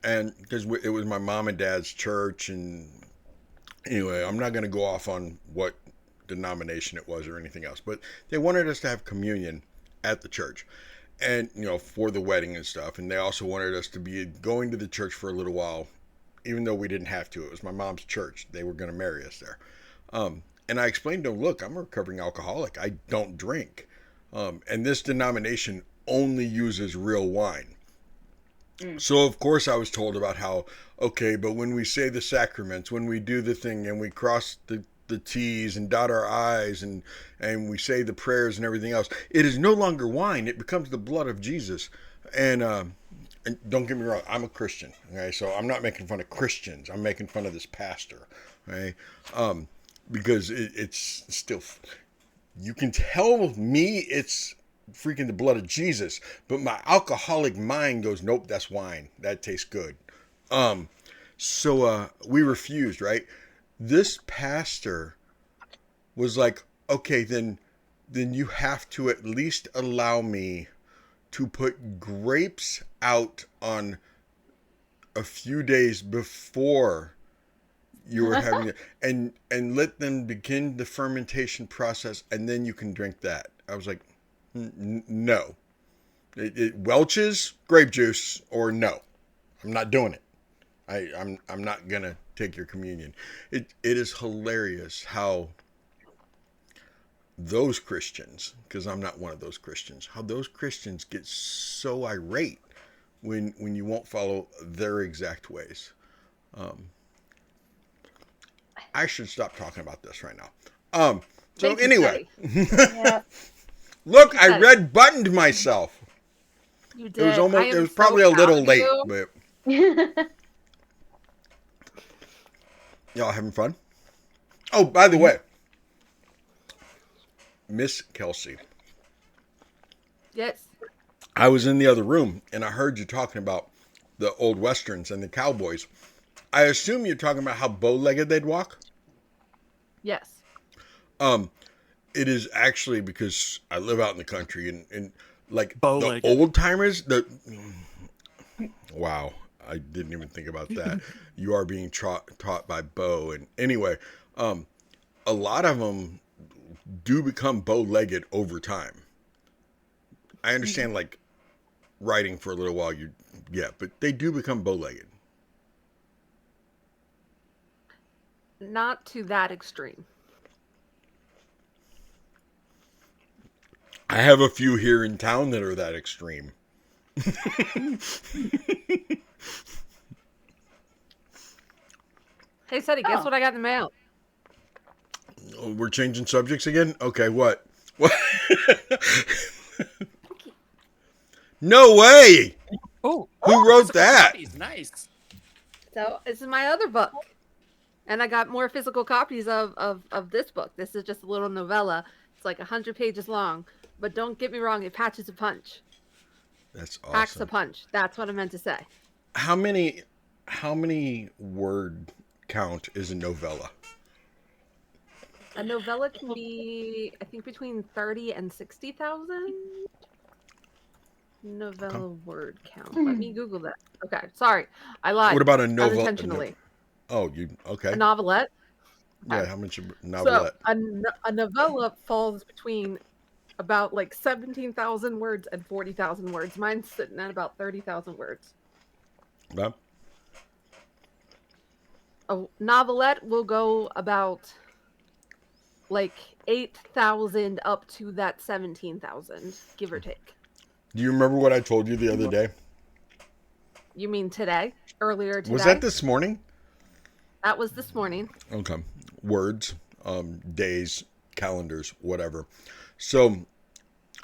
And because it was my mom and dad's church. And anyway, I'm not going to go off on what denomination it was or anything else, but they wanted us to have communion at the church and, for the wedding and stuff. And they also wanted us to be going to the church for a little while, even though we didn't have to. It was my mom's church. They were going to marry us there. And I explained to him, look, I'm a recovering alcoholic. I don't drink. And this denomination only uses real wine. So, of course, I was told about how, okay, but when we say the sacraments, when we do the thing and we cross the T's and dot our I's and we say the prayers and everything else, it is no longer wine. It becomes the blood of Jesus. And don't get me wrong, I'm a Christian. Okay, so I'm not making fun of Christians. I'm making fun of this pastor. Okay, because it's still, you can tell me it's freaking the blood of Jesus, but my alcoholic mind goes, nope, that's wine. That tastes good. So we refused, right? This pastor was like, okay, then you have to at least allow me to put grapes out on a few days before you were having it, and let them begin the fermentation process, and then you can drink that. I was like, no. It Welch's grape juice or no. I'm not doing it. I'm not gonna take your communion. It is hilarious how those Christians, because I'm not one of those Christians, how those Christians get so irate when you won't follow their exact ways. I should stop talking about this right now. So anyway, look, I red buttoned myself. You did. It was probably a little late, but y'all having fun? Oh, by the way, Miss Kelsey. Yes. I was in the other room and I heard you talking about the old westerns and the cowboys. I assume you're talking about how bow-legged they'd walk? Yes. It is actually because I live out in the country and like Bow-legged. The old timers, wow, I didn't even think about that. You are being taught by Bo. And anyway, a lot of them do become bow-legged over time. I understand like riding for a little while, but they do become bow-legged. Not to that extreme. I have a few here in town that are that extreme. Hey, Seti, guess what I got in the mail? We're changing subjects again? Okay, what? What? No way! Oh, Who wrote that? Nice. So this is my other book. And I got more physical copies of this book. This is just a little novella. It's like 100 pages long. But don't get me wrong, it patches a punch. That's awesome. Packs a punch. That's what I meant to say. How many word count is a novella? A novella can be, I think, between 30 and 60,000. Novella word count. Let me Google that. Okay, sorry. I lied. What about a novella? Unintentionally. Okay. A novelette? Yeah, how much a novelette? So a novella falls between about like 17,000 words and 40,000 words. Mine's sitting at about 30,000 words. Bob? A novelette will go about like 8,000 up to that 17,000, give or take. Do you remember what I told you the other day? You mean today? Earlier today? Was that this morning? That was this morning. Okay. Words, days, calendars, whatever. So,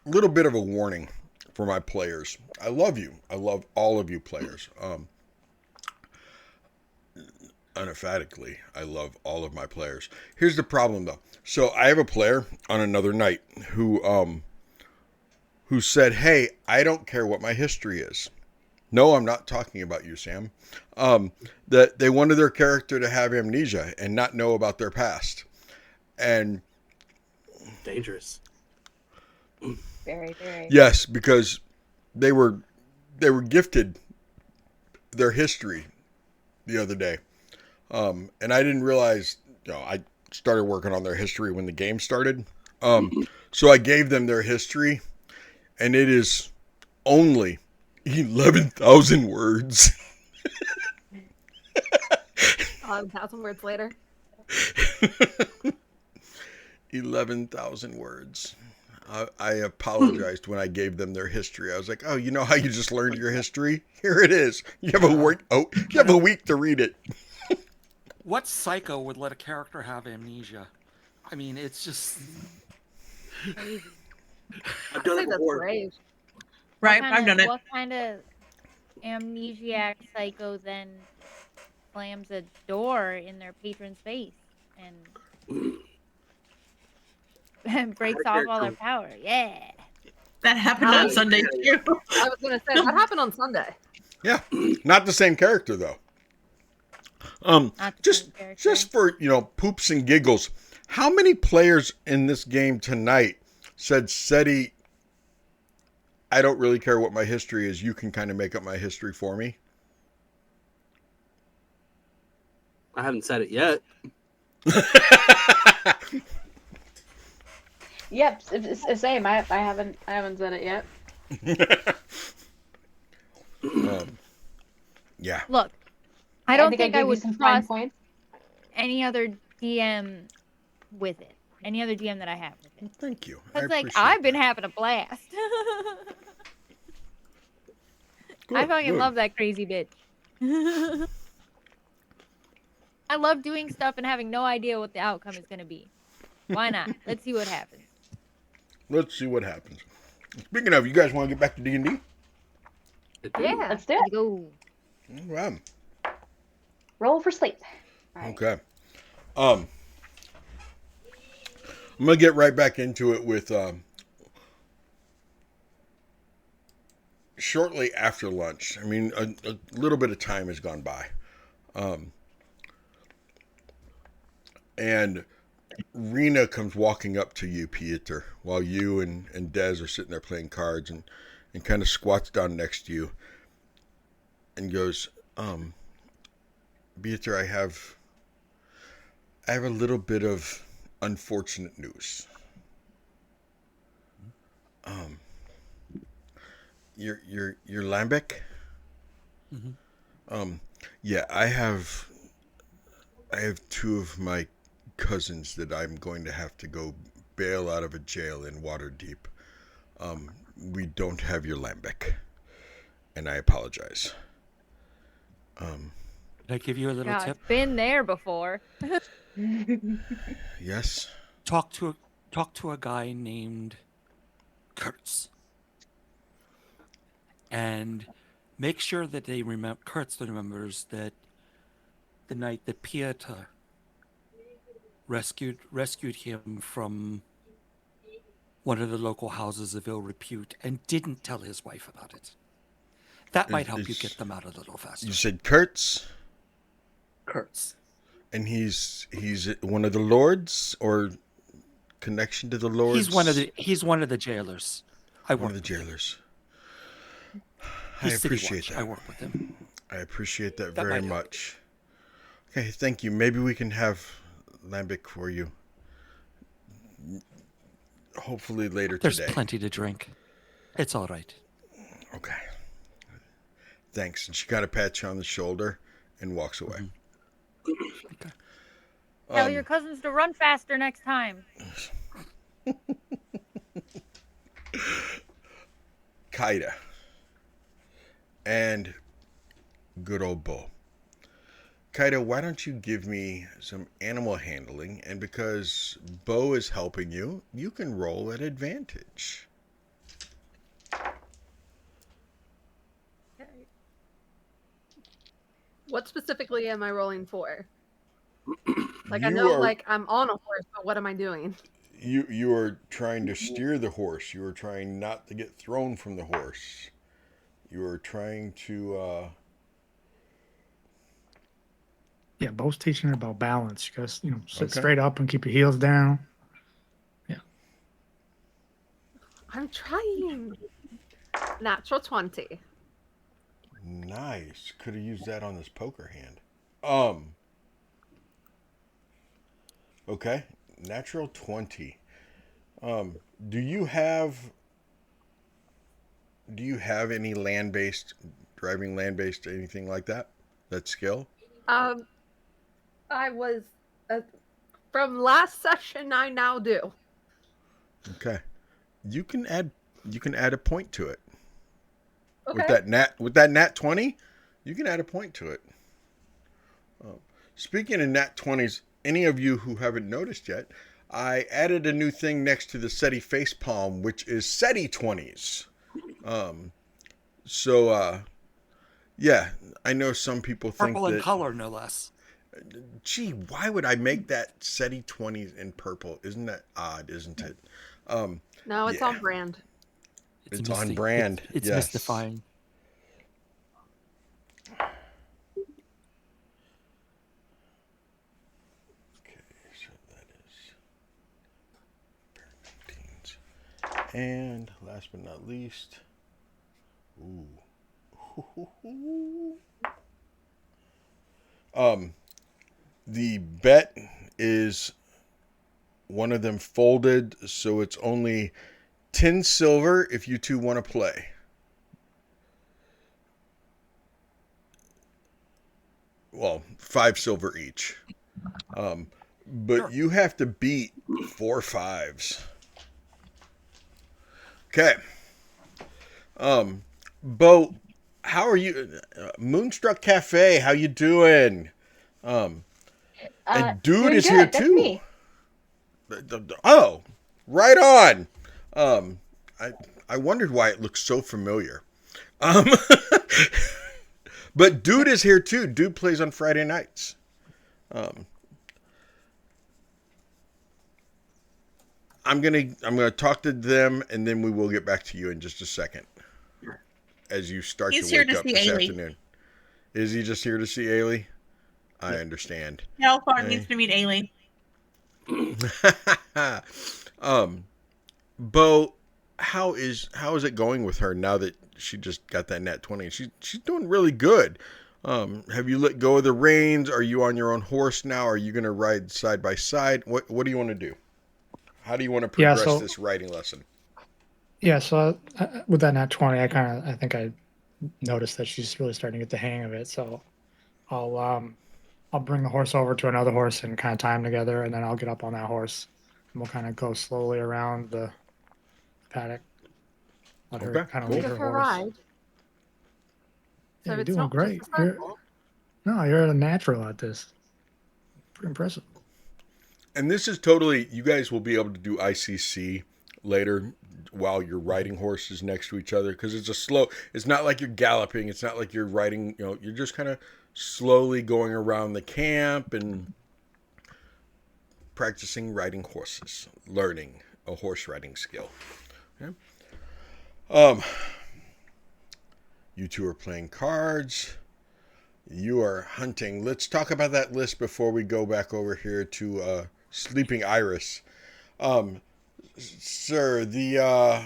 a little bit of a warning for my players. I love you. I love all of you players. Unemphatically, I love all of my players. Here's the problem, though. So, I have a player on another night who said, "Hey, I don't care what my history is." No, I'm not talking about you, Sam. That they wanted their character to have amnesia and not know about their past. And Dangerous. Very, very. yes, because they were gifted their history the other day. And I didn't realize, I started working on their history when the game started. So I gave them their history, and it is only 11,000 words. 11,000 words later. 11,000 words. I apologized when I gave them their history. I was like, "Oh, you know how you just learned your history? Here it is. You have a week to read it." What psycho would let a character have amnesia? I mean, it's just. I've done it That's before. brave. Right, I've done it. What kind of amnesiac psycho then slams a door in their patron's face and breaks off all their power? Yeah. That happened on Sunday too. I was going to say, that happened on Sunday. Yeah, not the same character though. Just for poops and giggles, how many players in this game tonight said, "Seti, I don't really care what my history is. You can kind of make up my history for me"? I haven't said it yet. Yep, it's same. I haven't said it yet. Yeah. Look, I don't think I gave you would some fine trust points. any other DM with it. Any other DM that I have with it. Thank you. It's like I've been having a blast. I fucking love that crazy bitch. I love doing stuff and having no idea what the outcome is going to be. Why not? Let's see what happens. Let's see what happens. Speaking of, you guys want to get back to D&D? Yeah. Let's do it. Go. All right. Roll for sleep. Okay. I'm gonna get right back into it with shortly after lunch. I mean, a little bit of time has gone by, and Rena comes walking up to you, Pieter, while you and Dez are sitting there playing cards, and kind of squats down next to you, and goes, Pieter, I have a little bit of unfortunate news. Your lambic? Mm-hmm. Yeah, I have two of my cousins that I'm going to have to go bail out of a jail in Waterdeep. We don't have your lambic, and I apologize. Can I give you a little tip? Been there before. Yes. Talk to a guy named Kurtz, and make sure that they remember. Kurtz remembers that the night that Pieter rescued him from one of the local houses of ill repute and didn't tell his wife about it. That might help you get them out a little faster. You said Kurtz? Kurtz. And he's one of the lords, or connection to the lords? He's one of the jailers. One of the jailers. I appreciate that. I work with him. I appreciate that very much. Okay, thank you. Maybe we can have lambic for you. Hopefully later There's today. plenty to drink. It's all right. Okay. Thanks. And she kind of pats you on the shoulder and walks away. Tell your cousins to run faster next time. Kaida and good old Bo. Kaida, why don't you give me some animal handling, and because Bo is helping you, you can roll at advantage. Okay. What specifically am I rolling for? Like, I know, like, I'm on a horse, but what am I doing? You are trying to steer the horse. You are trying not to get thrown from the horse. You are trying to. Yeah, Bo's teaching her about balance. You gotta, sit straight up and keep your heels down. Yeah. I'm trying. Natural 20. Nice. Could have used that on this poker hand. Okay. Natural 20. Do you have any land-based driving, land-based anything like that? That skill? I was from last session. I now do. Okay. You can add a point to it. Okay. With that nat 20, you can add a point to it. Speaking of nat 20s, any of you who haven't noticed yet, I added a new thing next to the SETI facepalm, which is SETI 20s. Yeah, I know some people think purple in that, color, no less. Gee, why would I make that SETI 20s in purple? Isn't that odd, isn't it? No, it's on brand. It's on brand. It's yes. mystifying. Okay, so that is and last but not least, the bet is one of them folded, so it's only 10 silver if you two want to play. Well, 5 silver each. But you have to beat 4 5s. Okay. Bo, how are you? Moonstruck Cafe, how you doing? And Dude is here too. Me. Oh, right on. I wondered why it looked so familiar. But Dude is here too. Dude plays on Friday nights. I'm gonna talk to them, and then we will get back to you in just a second. As you start to wake up this afternoon. Is he just here to see Ailey? I understand. Hellfire needs to meet Ailey. Bo, how is it going with her now that she just got that nat 20? She's doing really good. Have you let go of the reins? Are you on your own horse now? Are you going to ride side by side? What do you want to do? How do you want to progress this riding lesson? Yeah, so with that nat 20, I think I noticed that she's really starting to get the hang of it. So I'll bring the horse over to another horse and kind of tie them together, and then I'll get up on that horse, and we'll kind of go slowly around the paddock. Let her kind of lead her horse. Ride. Yeah, So you're doing great. You're a natural at this. Pretty impressive. And this is totally, you guys will be able to do ICC later while you're riding horses next to each other, because it's not like you're galloping, it's not like you're riding, you're just kind of slowly going around the camp and practicing riding horses, learning a horse riding skill. Okay? You two are playing cards. You are hunting. Let's talk about that list before we go back over here to Sleeping Iris. Sir, the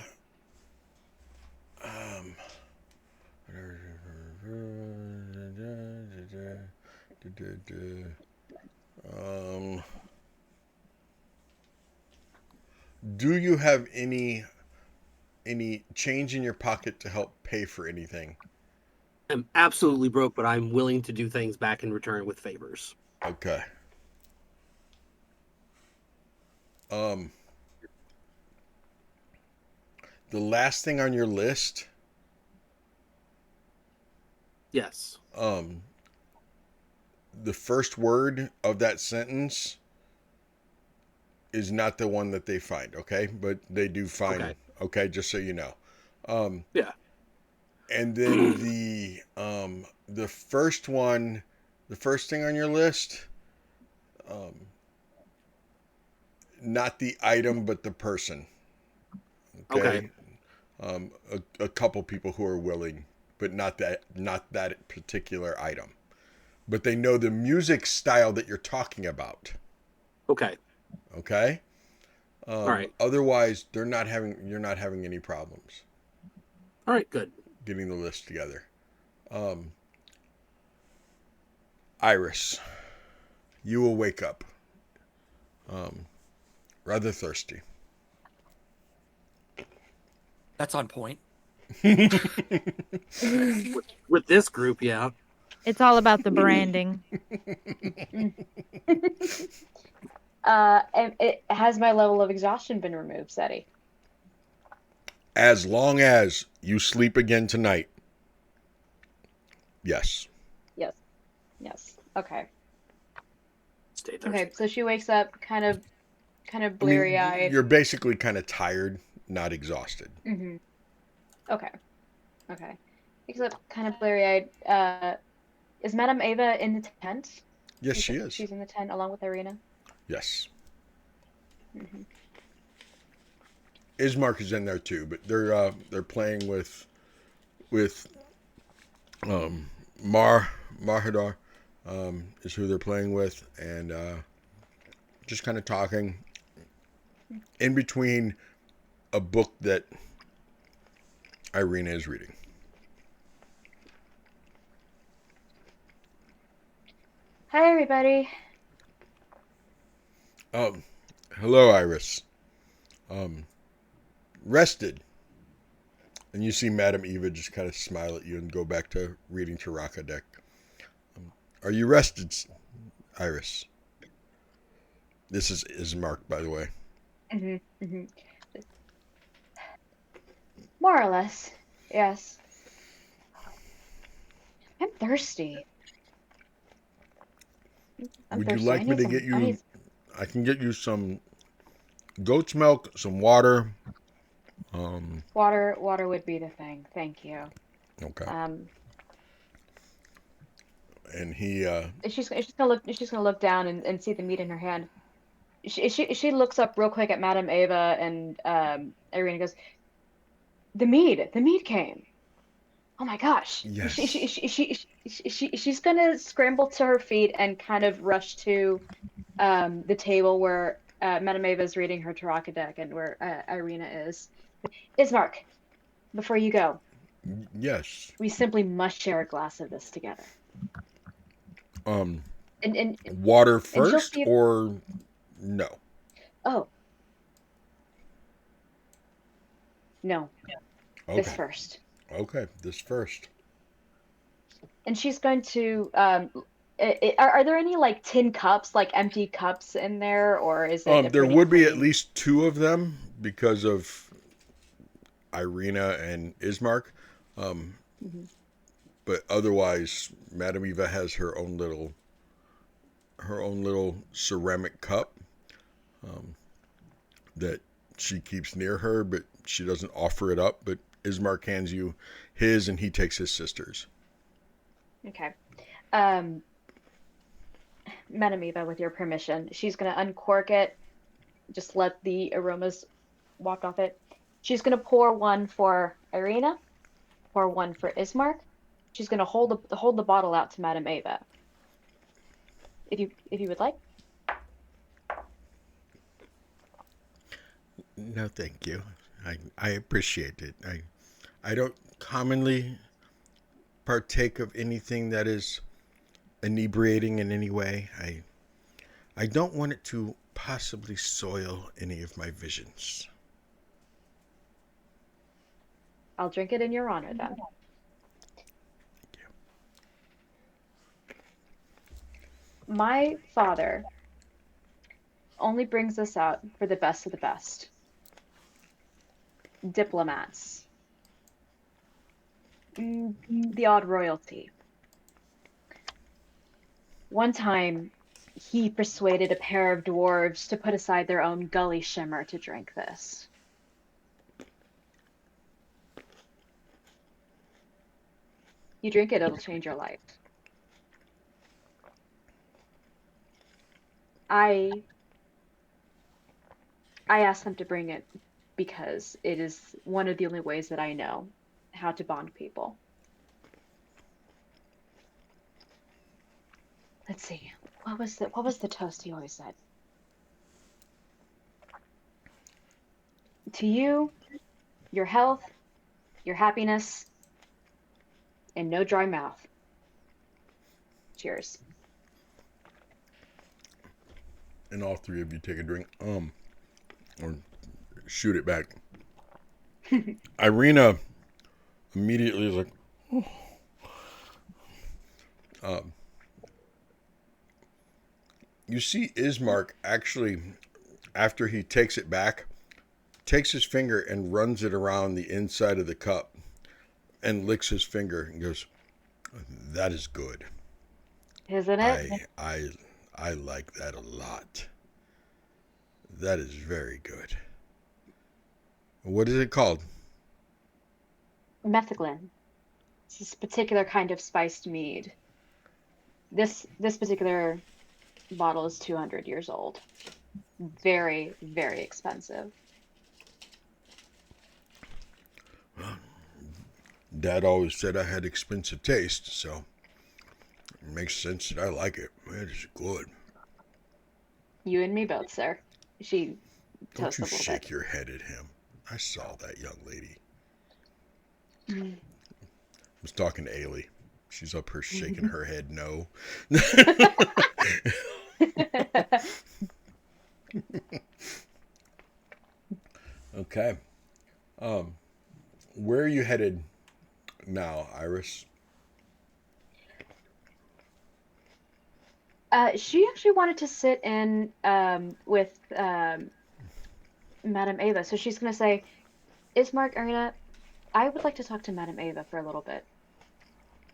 do you have any change in your pocket to help pay for anything? I'm absolutely broke, but I'm willing to do things back in return with favors. Okay. Um, the last thing on your list, Yes. the first word of that sentence is not the one that they find, okay? But they do find, okay, just so you know. Yeah. And then the first one, the first thing on your list, not the item but the person. Okay. A couple people who are willing, but not that particular item. But they know the music style that you're talking about. Okay. Okay. All right. Otherwise, you're not having any problems. All right. Good. Getting the list together. Iris, you will wake up rather thirsty. That's on point. With this group, yeah. It's all about the branding. And has my level of exhaustion been removed, Seti? As long as you sleep again tonight. Yes. Yes. Yes. Okay. Stay thirsty. Okay, so she wakes up kind of bleary-eyed. You're basically kind of tired, not exhausted. Mm-hmm. Okay. Wakes up kind of bleary-eyed. Is Madame Ava in the tent? Yes, she is. She's in the tent along with Irina? Yes. Mm-hmm. Ismark is in there too, but they're playing with Marhadar is who they're playing with, and just kind of talking in between a book that Irina is reading. Hi, everybody. Hello, Iris. Rested. And you see Madame Eva just kind of smile at you and go back to reading Taraka deck. Are you rested, Iris? This is Ismark, by the way. Mm-hmm. Mm-hmm. More or less, yes. I'm thirsty. Would you like me to get you? I can get you some goat's milk, some water. Water would be the thing. Thank you. Okay. And he. She's gonna look down and see the meat in her hand. She looks up real quick at Madame Ava, and Irina goes, the mead came. Oh my gosh. Yes. She's gonna scramble to her feet and kind of rush to the table where Madame Ava is reading her Taraka deck and where Irina is. Ismark, before you go. Yes. We simply must share a glass of this together. And and water first or no? Oh. No. Okay. This first. Okay, this first. And she's going to are there any like tin cups, like empty cups in there, or is it there would be at least two of them because of Irina and Ismark. Mm-hmm. But otherwise, Madame Eva has her own little ceramic cup that she keeps near her, but she doesn't offer it up. But Ismark hands you his, and he takes his sister's. Okay. Madame Eva, with your permission, she's going to uncork it, just let the aromas walk off it. She's going to pour one for Irina, pour one for Ismark. She's going to hold the bottle out to Madame Ava. If you would like. No, thank you. I appreciate it. I don't commonly partake of anything that is inebriating in any way. I don't want it to possibly soil any of my visions. I'll drink it in your honor then. My father only brings us out for the best of the best. Diplomats. The odd royalty. One time, he persuaded a pair of dwarves to put aside their own gully shimmer to drink this. You drink it, it'll change your life. I asked them to bring it because it is one of the only ways that I know how to bond people. Let's see. What was the toast he always said? To you, your health, your happiness, and no dry mouth. Cheers. And all three of you take a drink. Or shoot it back. Irina immediately is like, oh. You see Ismark actually, after he takes it back, takes his finger and runs it around the inside of the cup and licks his finger and goes, "That is good. Isn't it? I like that a lot. That is very good. What is it called?" Metheglin. It's this particular kind of spiced mead. This particular bottle is 200 years old. Very, very expensive. Dad always said I had expensive taste, so it makes sense that I like it. It is good. You and me both, sir. She Don't toasts you a little shake bit. your head at him. I saw that young lady. Mm. I was talking to Ailey. She's up here shaking her head no. Okay. Where are you headed now, Iris? She actually wanted to sit in with Madame Ava, so she's gonna say, Ismark, Arena, I would like to talk to Madame Ava for a little bit.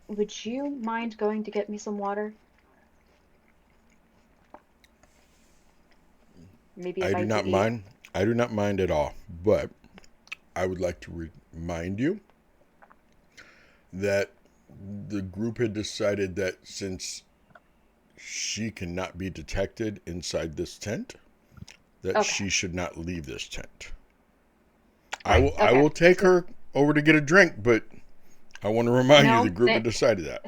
Would you mind going to get me some water? Maybe a I do bite not to eat? mind. I do not mind at all, but I would like to remind you that the group had decided that since she cannot be detected inside this tent, that she should not leave this tent. Right, I will take her over to get a drink, but I want to remind you the group had decided that.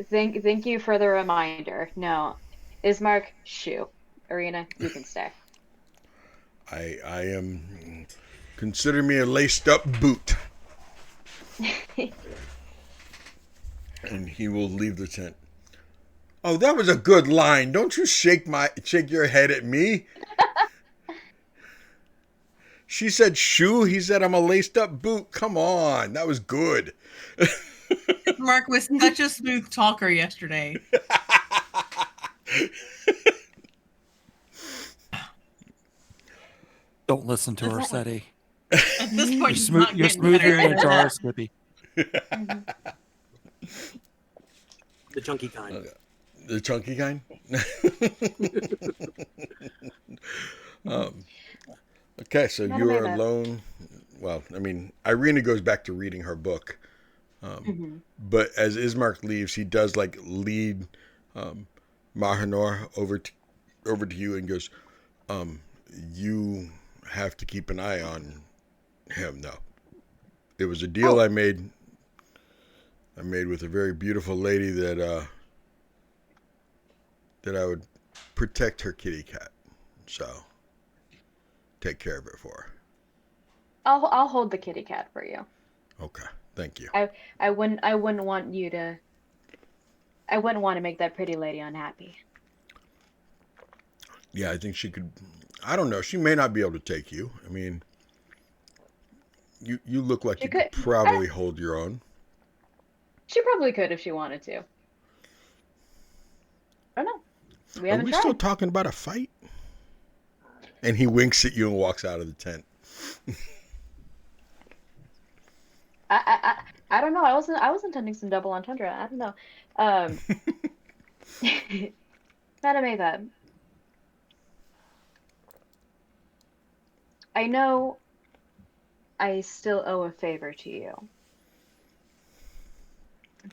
Thank you for the reminder. No, Ismark, shoo. Arena, you can stay. I am, consider me a laced up boot. And he will leave the tent. Oh, that was a good line. Don't you shake your head at me. She said shoe. He said I'm a laced up boot. Come on. That was good. Mark was such a smooth talker yesterday. Don't listen to her, Seti. At this point, You're smoother in a jar, Slippy. The chunky kind. The chunky kind? Okay, so you are alone. Well, I mean, Irina goes back to reading her book. But as Ismark leaves, he does like lead Mahanor over to you and goes, you have to keep an eye on him now. It was a deal I made with a very beautiful lady that I would protect her kitty cat. So take care of it for her. I'll hold the kitty cat for you. Okay, thank you. I wouldn't want to make that pretty lady unhappy. Yeah, I think she could. I don't know. She may not be able to take you. I mean, you look like you could probably hold your own. She probably could if she wanted to. I don't know. We haven't Are we tried. still talking about a fight? And he winks at you and walks out of the tent. I don't know. I was intending some double entendre. I don't know. Um, Madam Ava, I know I still owe a favor to you,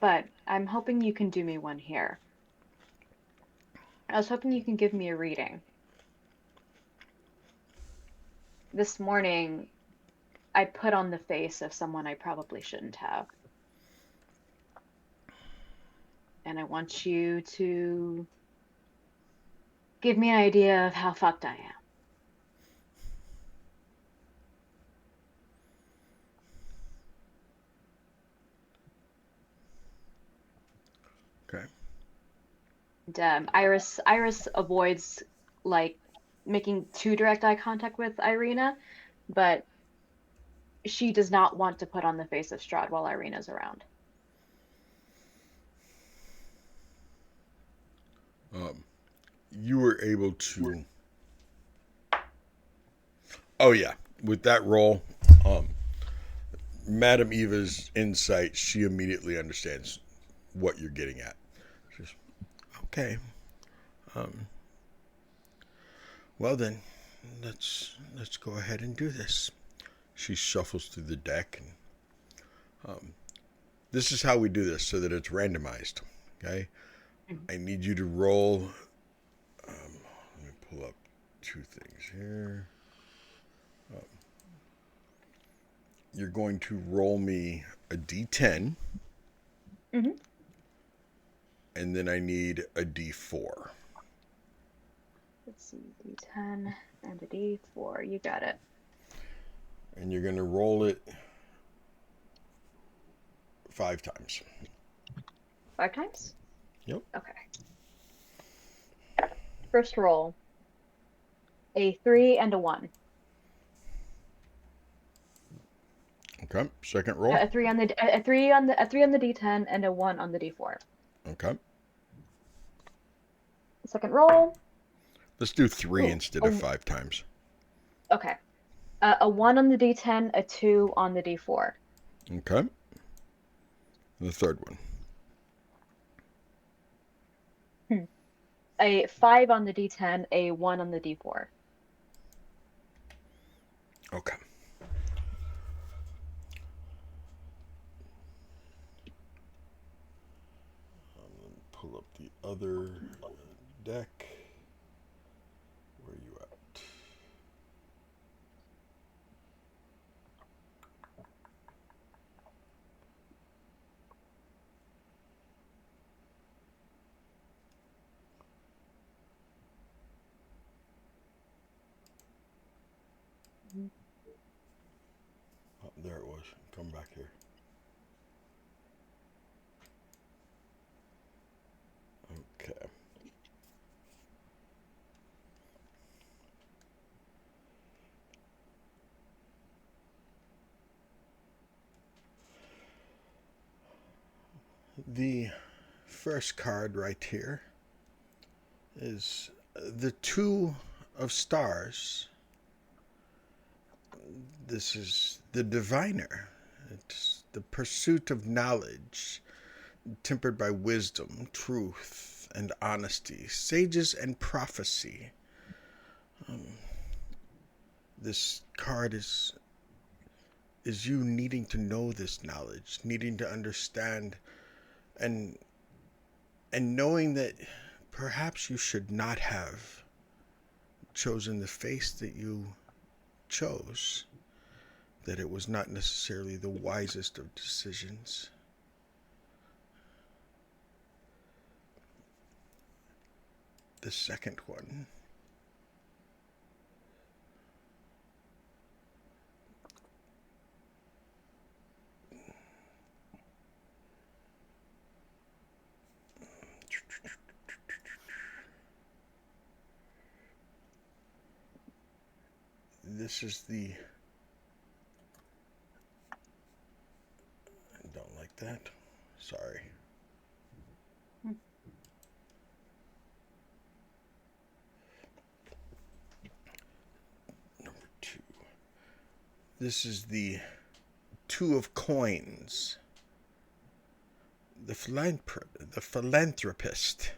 but I'm hoping you can do me one here. I was hoping you can give me a reading. This morning, I put on the face of someone I probably shouldn't have. And I want you to give me an idea of how fucked I am. Okay. And Iris avoids like making too direct eye contact with Irina, but she does not want to put on the face of Strahd while Irina's around. You were able to. Oh yeah, with that roll, Madam Eva's insight, she immediately understands what you're getting at. She's, okay. Well then, let's go ahead and do this. She shuffles through the deck, and this is how we do this so that it's randomized. Okay, I need you to roll. Let me pull up two things here. You're going to roll me a d10, Mm-hmm. and then I need a d4. Let's see, D10 and a D4. You got it. And you're going to roll it 5 times. 5 times? Yep. Okay. First roll. A 3 and a 1. Okay. Second roll. A 3 on the D10 and a 1 on the D4. Okay. Second roll. Let's do 3 Ooh, instead of 5 times. Okay. A 1 on the D10, a 2 on the D4. Okay. The third one. A 5 on the D10, a 1 on the D4. Okay. Let me pull up the other deck. Where are you at? Oh, there it was. Come back here. Okay. The first card right here is the 2 of stars. This is the diviner. It's the pursuit of knowledge, tempered by wisdom, truth, and honesty, sages and prophecy. This card is you needing to know this knowledge, needing to understand, and knowing that perhaps you should not have chosen the face that you chose, that it was not necessarily the wisest of decisions. The second one. This is the... I don't like that. Sorry. This is the Two of Coins. The philanthropist.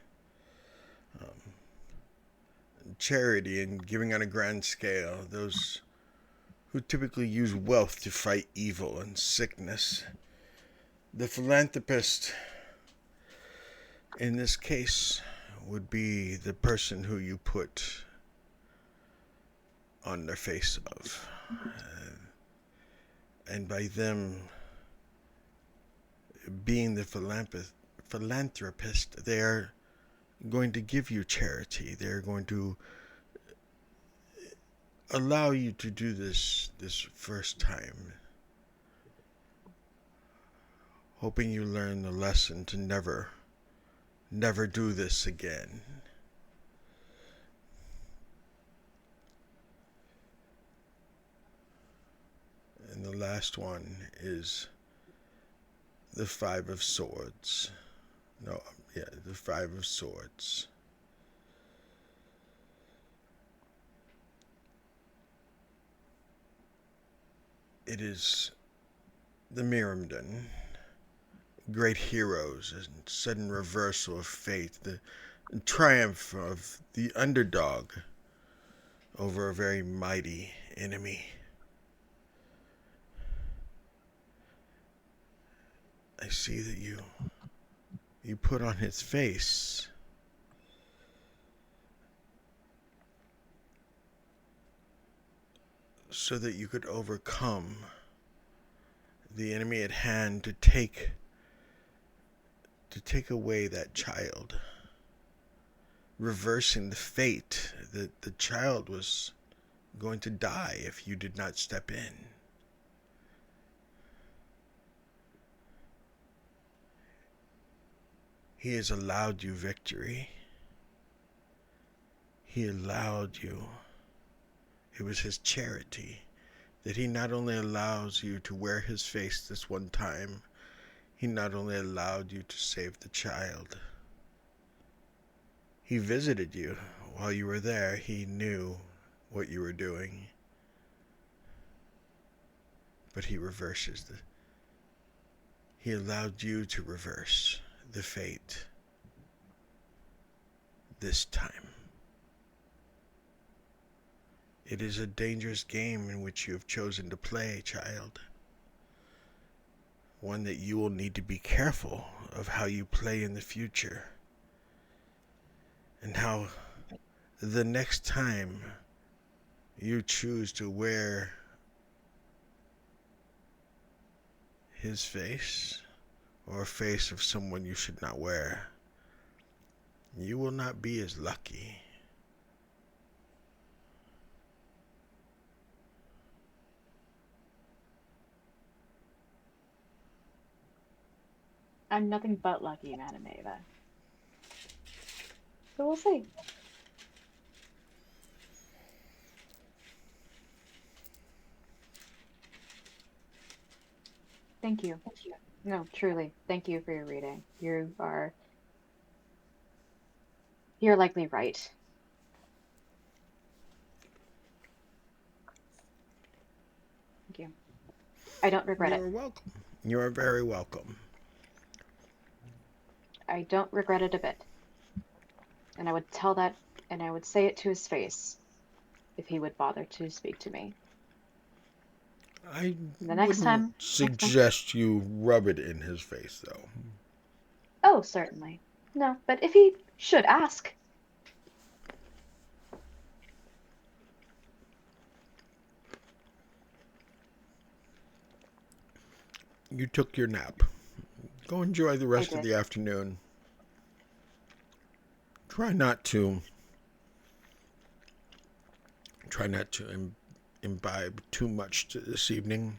Charity and giving on a grand scale. Those who typically use wealth to fight evil and sickness. The philanthropist, in this case, would be the person who you put on the face of. And by them being the philanthropist, they're going to give you charity. They're going to allow you to do this first time, hoping you learn the lesson to never do this again. And the last one is the Five of Swords. The Five of Swords. It is the Mirrodin, great heroes, and sudden reversal of fate, the triumph of the underdog over a very mighty enemy. I see that you put on his face so that you could overcome the enemy at hand to take away that child, reversing the fate that the child was going to die if you did not step in. He has allowed you victory. He allowed you. It was his charity that he not only allows you to wear his face this one time, he not only allowed you to save the child. He visited you while you were there. He knew what you were doing. But he reverses he allowed you to reverse the fate this time. It is a dangerous game in which you have chosen to play, child. One that you will need to be careful of how you play in the future. And how the next time you choose to wear his face, or a face of someone you should not wear, you will not be as lucky. I'm nothing but lucky, Madam Ava. So we'll see. Thank you. No, truly, thank you for your reading. You're likely right. Thank you. I don't regret it. You're welcome. You are very welcome. I don't regret it a bit. And I would tell that, and I would say it to his face if he would bother to speak to me. I The next time, suggest you rub it in his face, though. Oh, certainly. No, but if he should ask. You took your nap. Go enjoy the rest of the afternoon. Try not to imbibe too much this evening.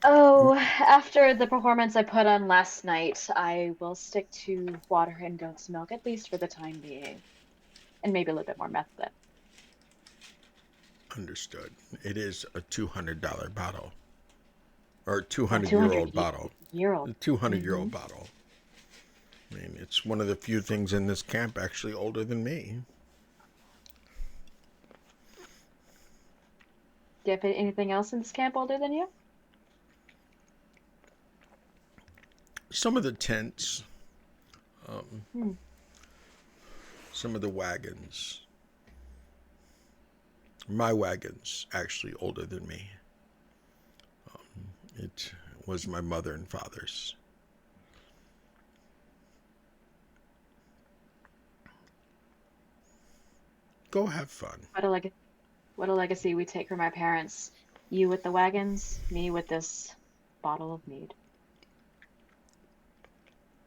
Oh, after the performance I put on last night, I will stick to water and goat's milk, at least for the time being. And maybe a little bit more meth then. Understood. It is a $200 bottle. Or 200-year-old bottle. 200-year-old bottle. I mean, it's one of the few things in this camp actually older than me. Do you have anything else in this camp older than you? Some of the tents, Hmm. some of the wagons. My wagon's actually older than me. It was my mother and father's. Go have fun. What a legacy we take from our parents. You with the wagons, me with this bottle of mead.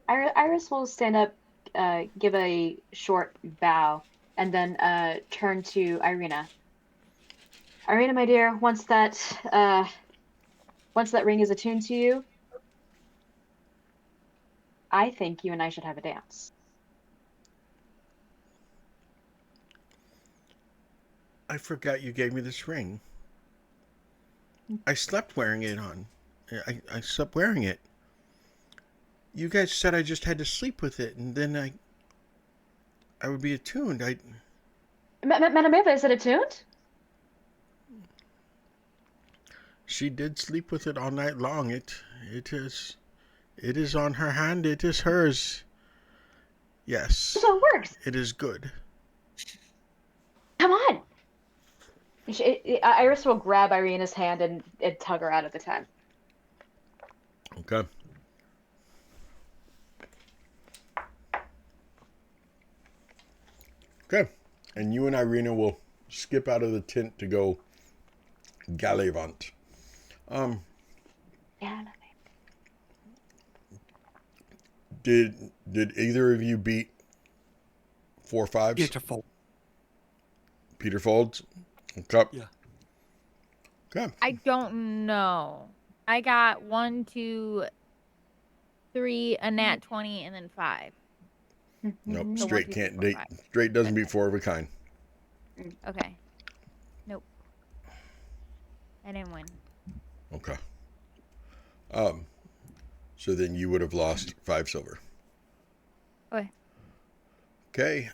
Iris will stand up, give a short bow, and then turn to Irina. Irina, my dear, once that ring is attuned to you, I think you and I should have a dance. I forgot you gave me this ring. I slept wearing it on. I slept wearing it. You guys said I just had to sleep with it, and then I would be attuned. Madame Eva, is it attuned? She did sleep with it all night long. It is on her hand. It is hers. Yes. So it works. It is good. Come on. Iris will grab Irina's hand and tug her out of the tent. Okay. Okay. And you and Irina will skip out of the tent to go gallivant. Did either of you beat 4 5s? Peter Fold. Peter Folds? Okay. Yeah. Okay. I don't know. I got 1, 2, 3, a nat 20, and then 5. Nope. So Straight 1, 2, 3, can't 4, date. 5. Straight doesn't beat 4 of a kind. Okay. Nope. I didn't win. Okay. So then you would have lost 5 silver. Okay. Okay.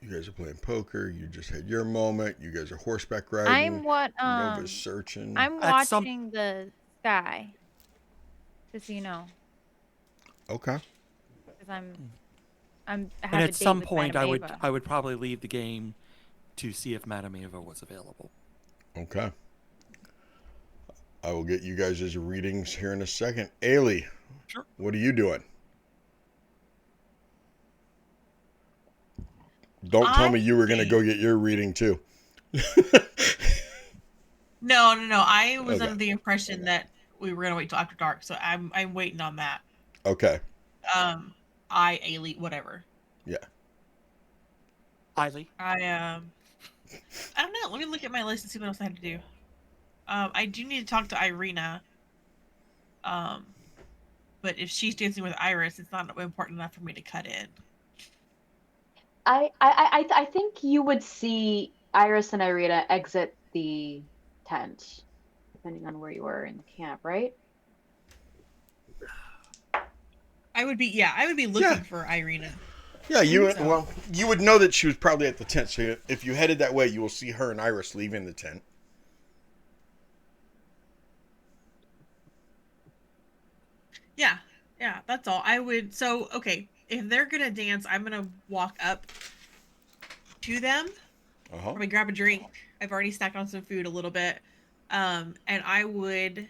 You guys are playing poker. You just had your moment. You guys are horseback riding. Nova's searching. I'm watching the sky. Just so you know. Okay. Because I have And a at date some with point, Madame Eva. I would probably leave the game to see if Madame Eva was available. Okay. I will get you guys' readings here in a second. Ailey, Sure. What are you doing? Don't tell me you were going to go get your reading too. No. I was under the impression that we were gonna wait till after dark, so I'm waiting on that. Okay. Ailey, whatever. Yeah. Eiley. I don't know. Let me look at my list and see what else I had to do. I do need to talk to Irina. But if she's dancing with Iris, it's not important enough for me to cut in. I think you would see Iris and Irina exit the tent, depending on where you were in the camp, right? I would be looking for Irina. Yeah, you would know that she was probably at the tent. So if you headed that way, you will see her and Iris leaving the tent. Yeah, that's all. Okay, if they're gonna dance, I'm gonna walk up to them. Probably grab a drink. I've already snacked on some food a little bit. And I would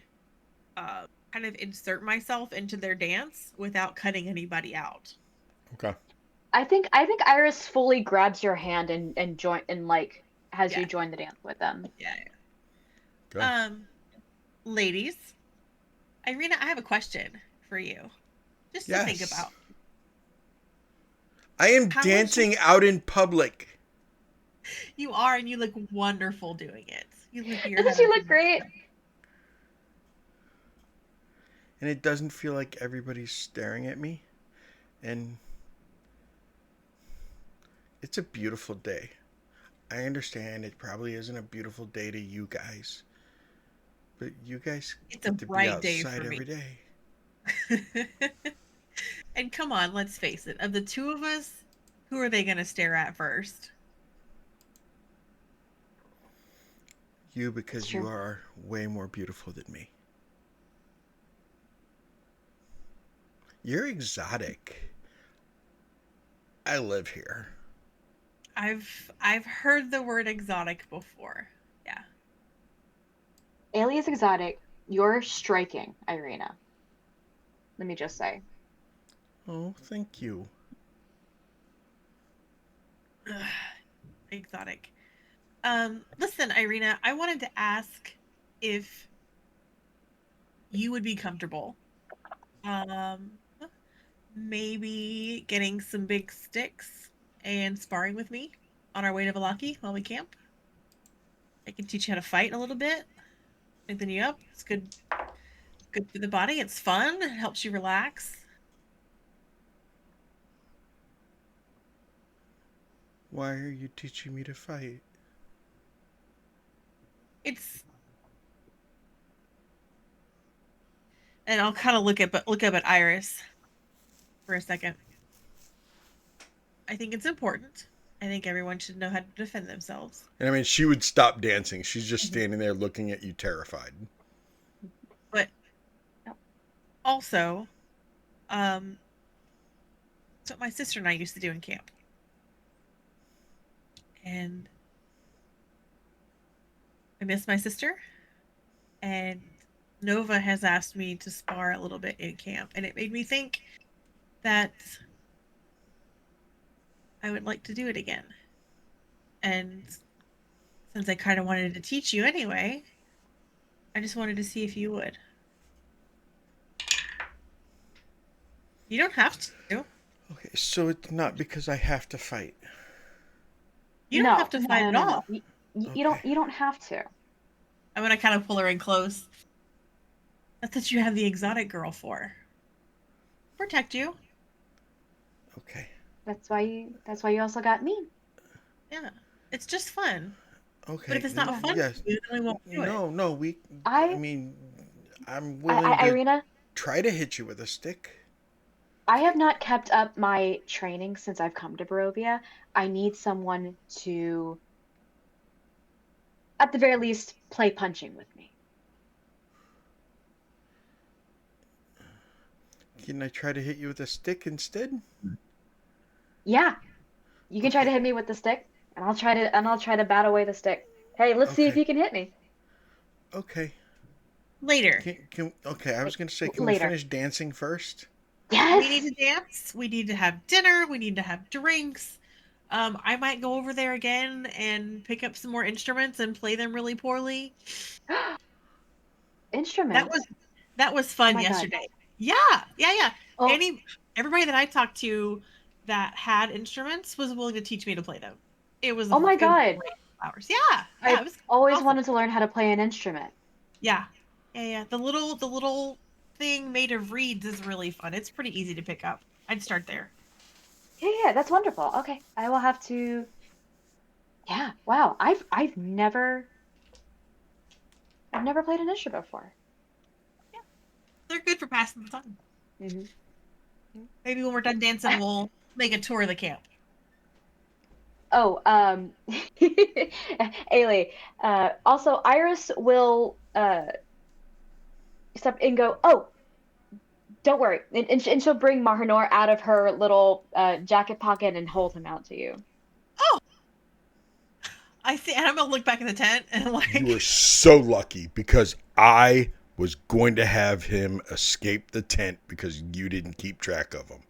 kind of insert myself into their dance without cutting anybody out. Okay. I think Iris fully grabs your hand and join and like has you join the dance with them. Yeah. Okay. Ladies, Irina, I have a question for you. Just to think about. I am dancing out in public. You are, and you look wonderful doing it. Doesn't she look great? And it doesn't feel like everybody's staring at me. And it's a beautiful day. I understand it probably isn't a beautiful day to you guys. But you guys get to be outside every day. And come on, let's face it. Of the two of us, who are they going to stare at first? You, because It's you true. are way more beautiful than me. You're exotic. I live here. I've heard the word exotic before. Yeah. Ailey is exotic. You're striking, Irina. Let me just say. Oh, thank you. Ugh, exotic. Listen, Irina, I wanted to ask if you would be comfortable. Um, maybe getting some big sticks and sparring with me on our way to Valaki while we camp. I can teach you how to fight a little bit, strengthen you up. It's good for the body. It's fun. It helps you relax. Why are you teaching me to fight? It's and I'll kind of look up at Iris for a second. I think it's important. I think everyone should know how to defend themselves. And I mean, she would stop dancing. She's just standing there looking at you terrified. But also, that's what my sister and I used to do in camp. And I miss my sister. And Nova has asked me to spar a little bit in camp. And it made me think that I would like to do it again. And since I kind of wanted to teach you anyway, I just wanted to see if you would. You don't have to. Okay, so it's not because I have to fight. You don't have to fight at all. You don't have to. I'm gonna kind of pull her in close. That's what you have the exotic girl for. Protect you. Okay. That's why you also got me. Yeah. It's just fun. Okay. But if it's not fun, yes. then we won't do it. No, I mean, I'm willing to Irina, try to hit you with a stick. I have not kept up my training since I've come to Barovia. I need someone to, at the very least, play punching with me. Can I try to hit you with a stick instead? Yeah, you can try to hit me with the stick, and I'll try to bat away the stick. Hey, let's see if you can hit me. Okay. Later. Okay, I was gonna say, can Later. we finish dancing first? Yes. We need to dance. We need to have dinner. We need to have drinks. I might go over there again and pick up some more instruments and play them really poorly. Instruments. That was fun my God. yesterday. Yeah. Oh. Everybody that I talked to that had instruments was willing to teach me to play them. It was Oh my it was God. great hours. Yeah, I've it was always awesome. wanted to learn how to play an instrument. Yeah. The little thing made of reeds is really fun. It's pretty easy to pick up. I'd start there. Yeah, that's wonderful. Okay, I will have to. Yeah, wow. I've never played an instrument before. Yeah, they're good for passing the time. Mm-hmm. Maybe when we're done dancing, we'll make a tour of the camp. Oh, Ailey. Also, Iris will stop and go. Oh, don't worry, and she'll bring Mahanor out of her little jacket pocket and hold him out to you. Oh, I see. And I'm gonna look back in the tent and like. You were so lucky because I was going to have him escape the tent because you didn't keep track of him.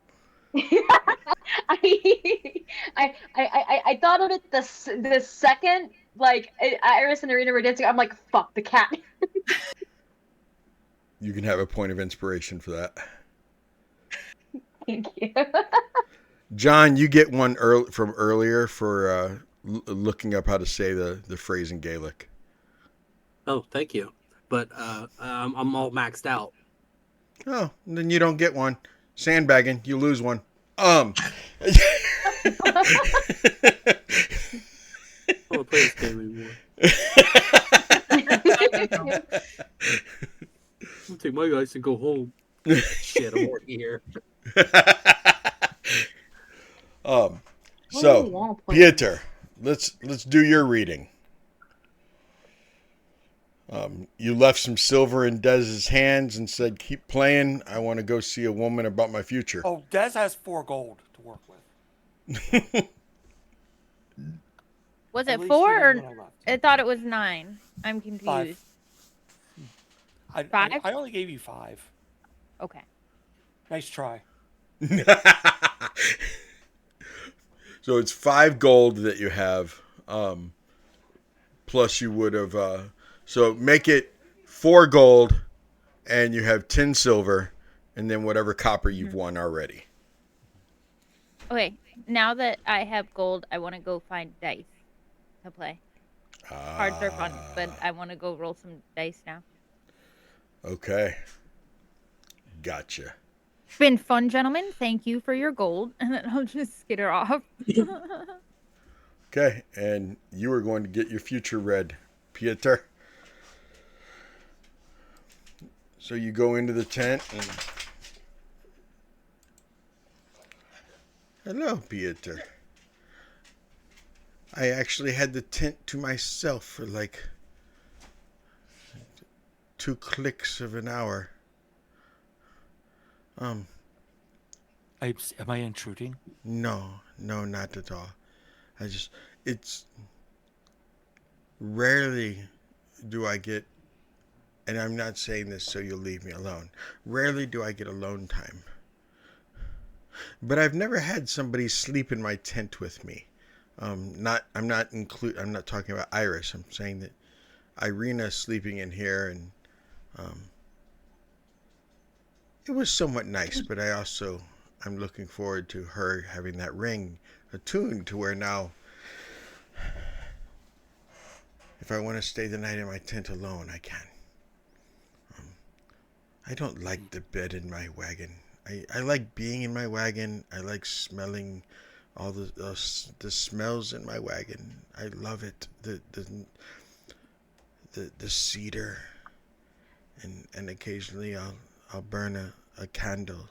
I thought of it the second like Iris and Irina were dancing. I'm like, fuck the cat. You can have a point of inspiration for that. Thank you. John, you get one from earlier for looking up how to say the phrase in Gaelic. Oh, thank you. But I'm all maxed out. Oh, then you don't get one. Sandbagging, you lose one. I don't play this game anymore. I'll take my guys and go home. Shit, I'm already here. So Pieter, let's do your reading. You left some silver in Dez's hands and said, keep playing. I want to go see a woman about my future. Oh, Dez has 4 gold to work with. Was At it least 4 he did or when I left. I thought it was 9? I'm confused. 5. 5? I only gave you 5. Okay. Nice try. So it's 5 gold that you have. Plus you would have... so make it 4 gold, and you have 10 silver, and then whatever copper you've won already. Okay. Now that I have gold, I want to go find dice to play. Cards are fun, but I want to go roll some dice now. Okay. Gotcha. It's been fun, gentlemen. Thank you for your gold. And then I'll just skitter off. Okay, and you are going to get your future read, Pieter. So you go into the tent and... Hello, Pieter. I actually had the tent to myself for like 2 clicks of an hour. Am I intruding? No, not at all. It's rarely do I get, and I'm not saying this so you'll leave me alone. Rarely do I get alone time. But I've never had somebody sleep in my tent with me. I'm not talking about Iris. I'm saying that Irina sleeping in here, and it was somewhat nice, but I'm looking forward to her having that ring attuned to where now, if I want to stay the night in my tent alone, I can. I don't like the bed in my wagon. I like being in my wagon. I like smelling all the smells in my wagon. I love it. The cedar, and occasionally I'll burn a candle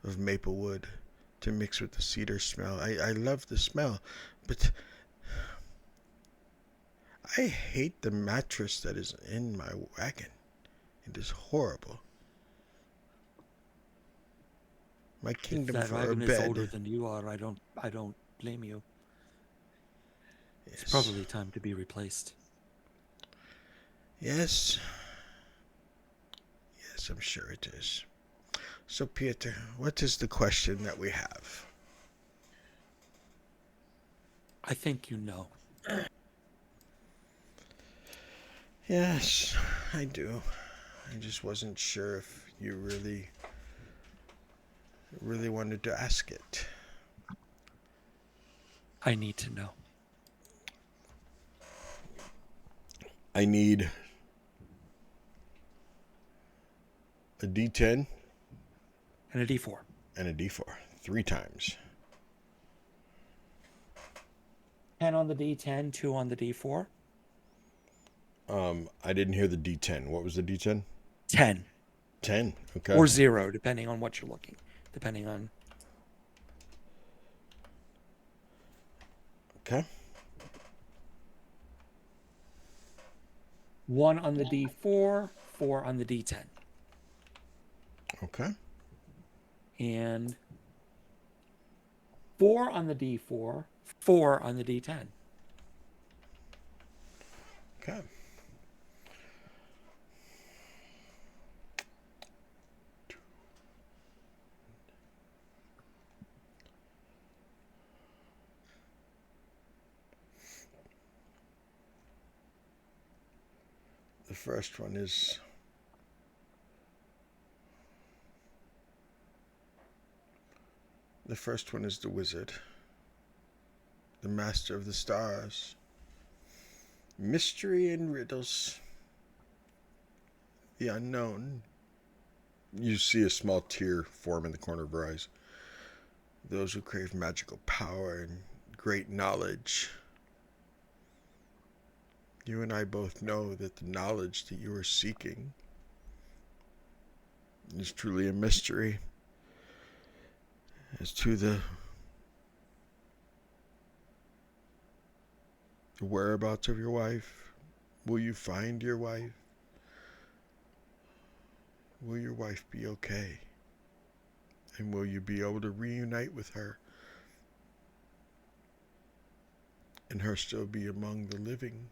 of maple wood to mix with the cedar smell. I love the smell, but I hate the mattress that is in my wagon. It is horrible. My kingdom If that for a wagon is bed. older than you are, I don't blame you. Yes. It's probably time to be replaced. Yes. Yes, I'm sure it is. So, Peter, what is the question that we have? I think you know. Yes, I do. I just wasn't sure if you really wanted to ask it. I need to know. I need a D10 And a D4. and a D4 3 times. 10 on the D10, 2 on the D4. I didn't hear the D10. What was the D10? 10. 10. Okay. Or 0, depending on what you're looking. Depending on... Okay. 1 on the D4, 4 on the D10. Okay. And 4 on the D4, 4 on the D10. Okay. The first one is the wizard, the master of the stars, mystery and riddles, the unknown. You see a small tear form in the corner of her eyes. Those who crave magical power and great knowledge. You and I both know that the knowledge that you are seeking is truly a mystery as to the whereabouts of your wife, Will you find your wife? Will your wife be okay? And will you be able to reunite with her? And her still be among the living?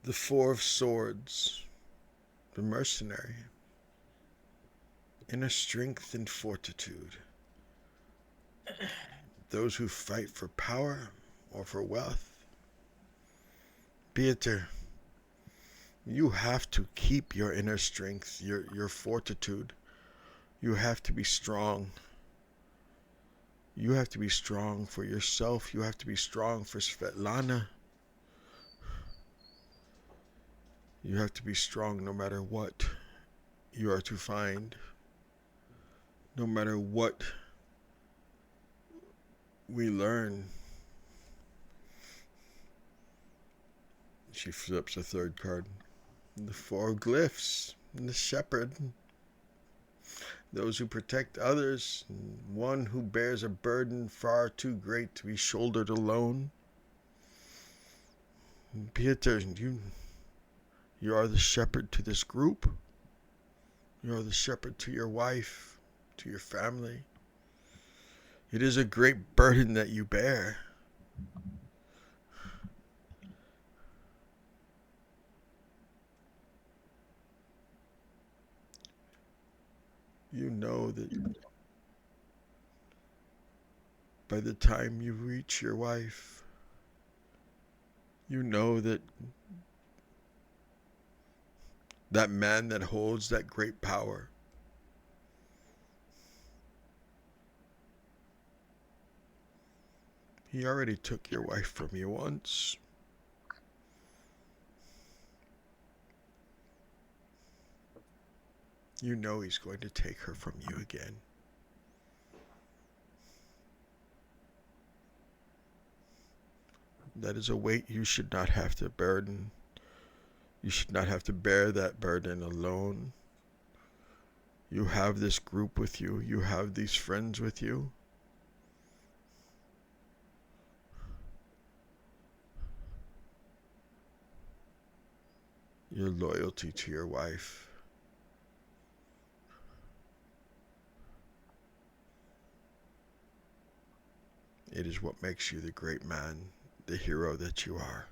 The Four of Swords, the mercenary, inner strength and fortitude. Those who fight for power or for wealth. Pieter, you have to keep your inner strength, your fortitude. You have to be strong. You have to be strong for yourself. You have to be strong for Svetlana. You have to be strong no matter what you are to find. No matter what we learn. She flips a third card. The Four Glyphs. The Shepherd. Those who protect others. One who bears a burden far too great to be shouldered alone. Pieter, you are the shepherd to this group. You are the shepherd to your wife, to your family. It is a great burden that you bear. You know that by the time you reach your wife, you know that that man that holds that great power he already took your wife from you once. You know he's going to take her from you again. That is a weight you should not have to burden. You should not have to bear that burden alone. You have this group with you. You have these friends with you. Your loyalty to your wife. It is what makes you the great man, the hero that you are.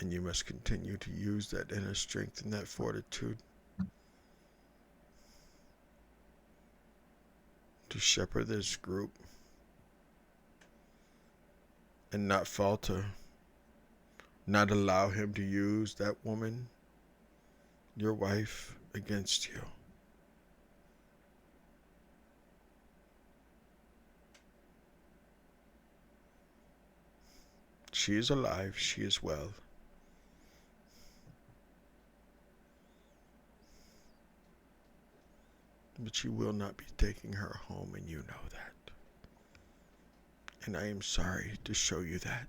And you must continue to use that inner strength and that fortitude to shepherd this group and not falter, not allow him to use that woman, your wife, against you. She is alive, she is well. But you will not be taking her home, and you know that. And I am sorry to show you that.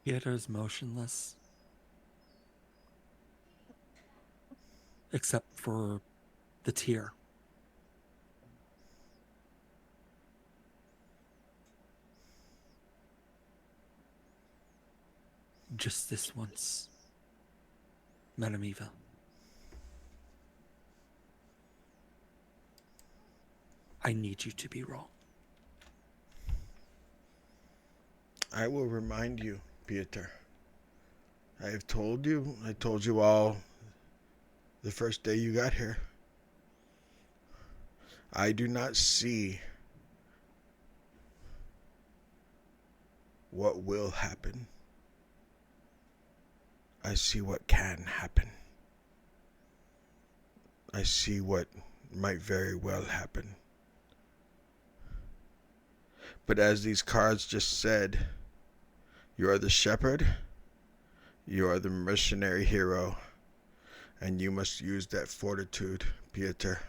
Pieter is motionless, except for the tear. Just this once, Madame Eva. I need you to be wrong. I will remind you, Pieter. I told you all the first day you got here. I do not see what will happen. I see what can happen. I see what might very well happen. But as these cards just said, you are the shepherd, You are the mercenary hero, and you must use that fortitude, Pieter.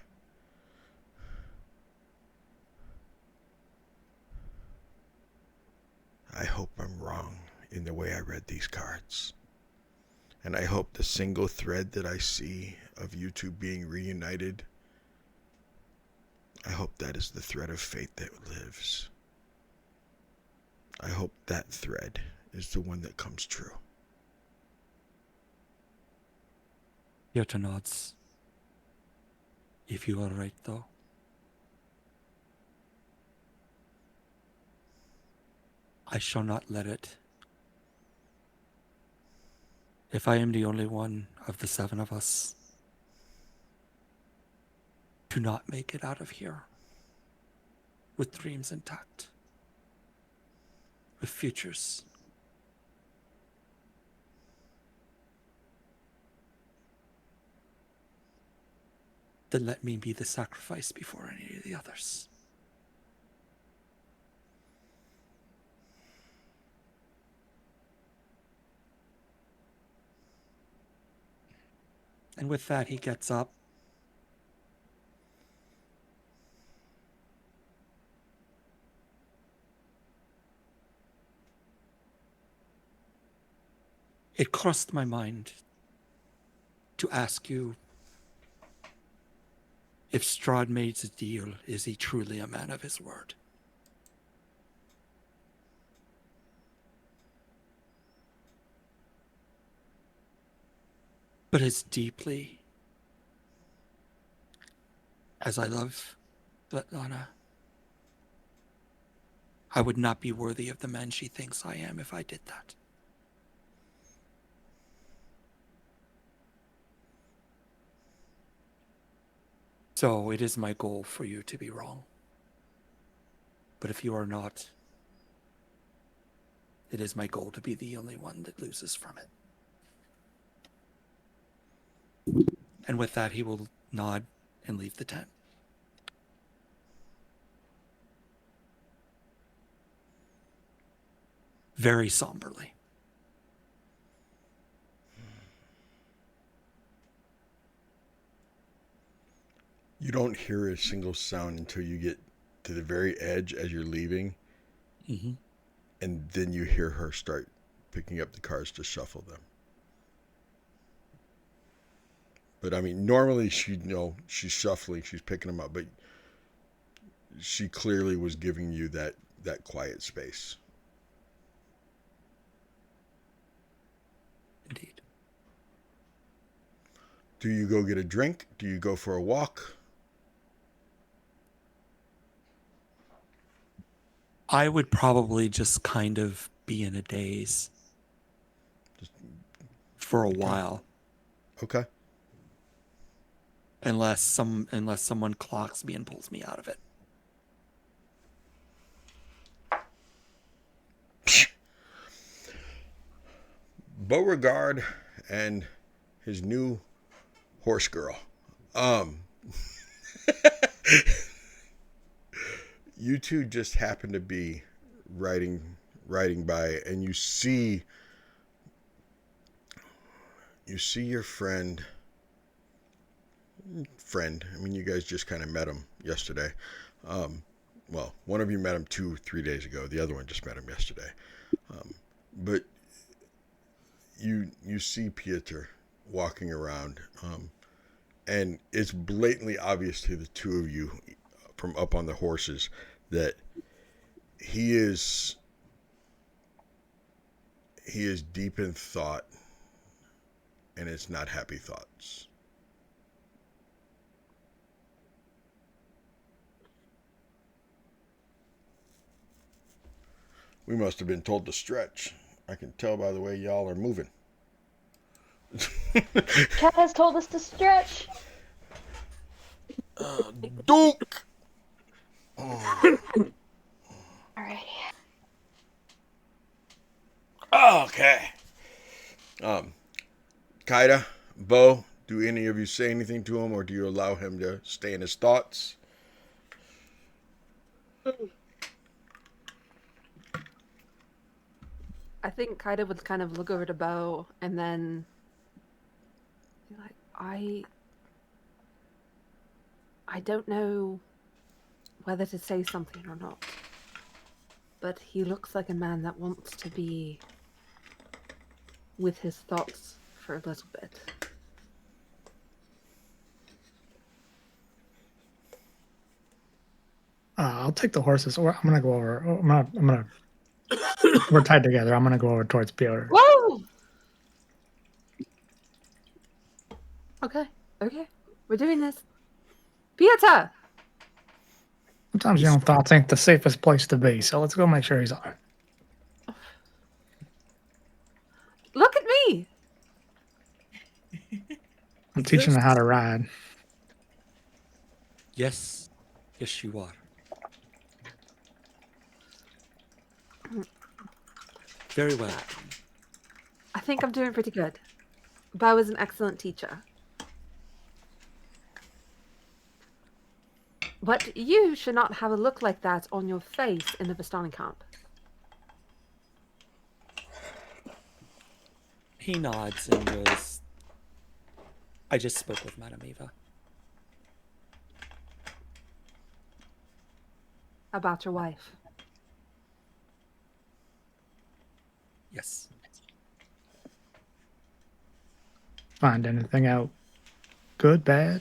I hope I'm wrong in the way I read these cards. And I hope the single thread that I see of you two being reunited, I hope that is the thread of fate that lives. I hope that thread is the one that comes true. Pieter nods. If you are right, though. I shall not let it. If I am the only one of the 7 of us to not make it out of here with dreams intact, with futures, then let me be the sacrifice before any of the others. And with that, he gets up. It crossed my mind to ask you, if Strahd made the deal, is he truly a man of his word? But as deeply as I love Svetlana, I would not be worthy of the man she thinks I am if I did that. So it is my goal for you to be wrong. But if you are not, it is my goal to be the only one that loses from it. And with that, he will nod and leave the tent. Very somberly. You don't hear a single sound until you get to the very edge as you're leaving. Mm-hmm. And then you hear her start picking up the cards to shuffle them. But I mean, normally she's shuffling, she's picking them up, but she clearly was giving you that quiet space. Indeed. Do you go get a drink? Do you go for a walk? I would probably just kind of be in a daze for a while. Okay. Unless someone clocks me and pulls me out of it. Beauregard and his new horse girl. You two just happen to be riding by, and you see your friend. I mean, you guys just kind of met him yesterday. Well, one of you met him 2-3 days ago. The other one just met him yesterday. But you see Pieter walking around, and it's blatantly obvious to the two of you from up on the horses that he is deep in thought, and it's not happy thoughts. We must have been told to stretch. I can tell by the way y'all are moving. Cat has told us to stretch. Duke! Alrighty. Okay. Kaida, Bo, do any of you say anything to him, or do you allow him to stay in his thoughts? I think Kaida would kind of look over to Bo and then be like, I don't know whether to say something or not, but he looks like a man that wants to be with his thoughts for a little bit. I'll take the horses. Or I'm gonna go over. I'm gonna. We're tied together. I'm gonna go over towards Piotr. Whoa! Okay. We're doing this. Pieta! Sometimes thoughts ain't the safest place to be, so let's go make sure he's all right. Look at me! I'm teaching him how to ride. Yes, you are. Very well. I think I'm doing pretty good. Bo is an excellent teacher. But you should not have a look like that on your face in the Vistani camp. He nods and goes, I just spoke with Madame Eva. About your wife. Yes. Find anything out good, bad?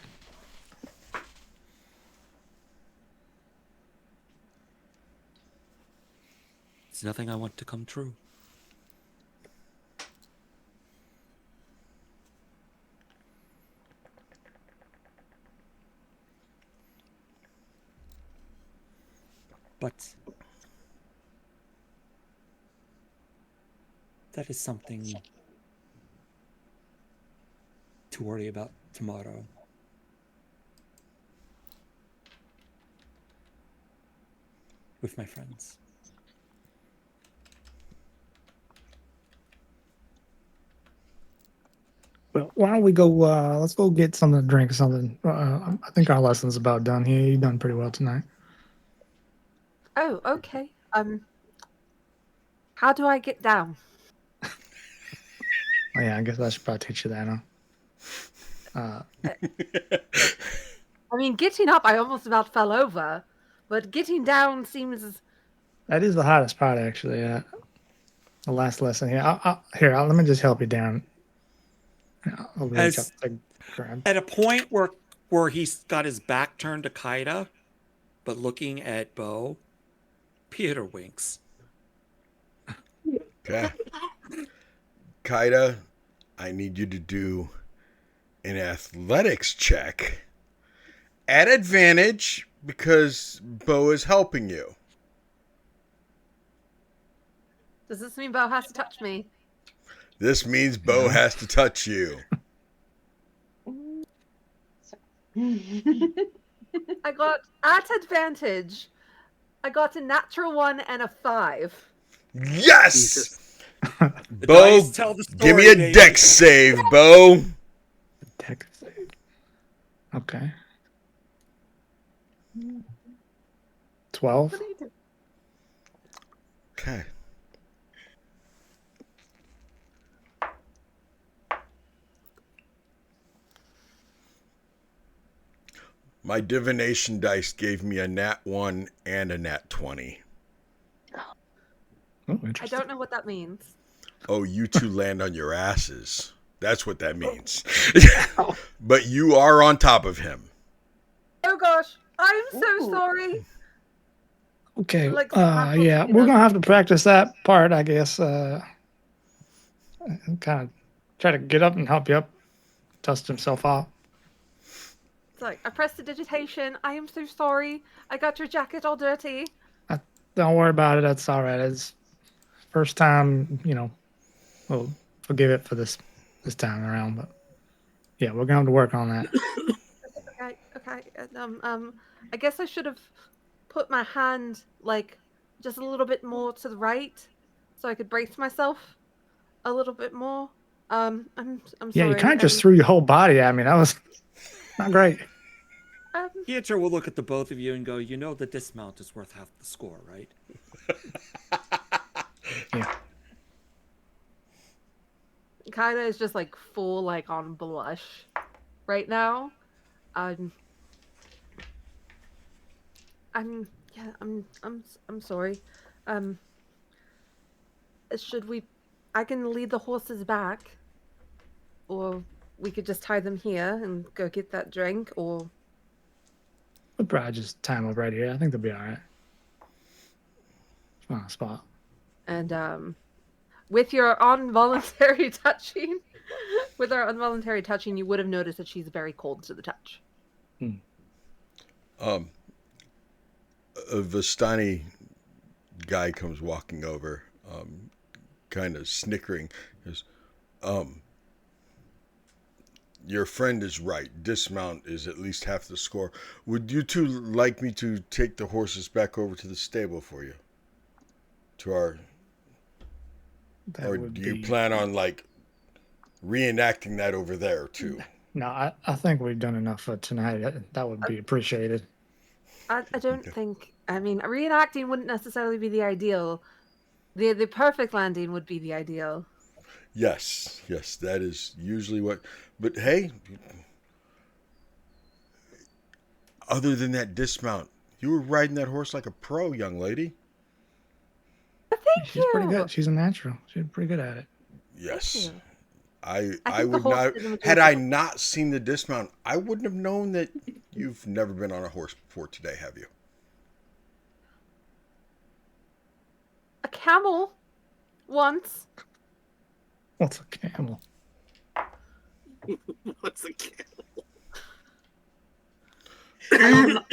It's nothing I want to come true. But that is something to worry about tomorrow. With my friends. Well, why don't we go? Let's go get something to drink or something. I think our lesson's about done here. You've done pretty well tonight. Oh, okay. How do I get down? Oh, yeah, I guess I should probably teach you that, huh? I mean, getting up, I almost about fell over, but getting down seems... That is the hardest part, actually. The last lesson here. Let me just help you down. I'll reach up to grab. At a point where he's got his back turned to Kaida, but looking at Bo, Peter winks. Okay. Kaida, I need you to do an athletics check at advantage because Bo is helping you. Does this mean Bo has to touch me? This means Bo has to touch you. I got at advantage. I got a natural 1 and a 5. Yes! Bo, give me a dex save, Bo. Dex save. Okay. 12. Okay. My divination dice gave me a nat 1 and a nat 20. Oh, I don't know what that means. Oh, you two land on your asses. That's what that means. But you are on top of him. Oh gosh, I'm so sorry. Okay. Like, yeah, we're gonna have to practice that part, I guess. And kind of try to get up and help you up. Dust himself off. It's like, I pressed the digitation. I am so sorry. I got your jacket all dirty. Don't worry about it. That's all right. It's first time, we'll forgive it for this time around. But yeah, we're gonna have to work on that. Okay. I guess I should have put my hand like just a little bit more to the right, so I could brace myself a little bit more. I'm sorry. Yeah, you kind of just threw your whole body at me. That was not great. Pietro will look at the both of you and go, you know the dismount is worth half the score, right? Yeah. Kaida is just like full like on blush right now. I'm I'm sorry. Um should we I can lead the horses back, or we could just tie them here and go get that drink, or We'll probably just tie them up right here. I think they'll be all right. Find a spot. and with your involuntary touching, with our involuntary touching, you would have noticed that she's very cold to the touch. A Vistani guy comes walking over, kind of snickering. He goes, your friend is right. Dismount is at least half the score. Would you two like me to take the horses back over to the stable for you? To our... That or would do you be- plan on, like, reenacting that over there, too? No, I think we've done enough for tonight. That would be appreciated. I don't think. I mean, reenacting wouldn't necessarily be the ideal. The perfect landing would be the ideal. Yes, that is usually what... But hey, other than that dismount, you were riding that horse like a pro, young lady. She's pretty good. She's a natural. She's pretty good at it. Yes. you. I think the would horse not... did him a Had good I job. not seen the dismount, I wouldn't have known that you've never been on a horse before today, have you? A camel, once. What's a camel? What's a camel?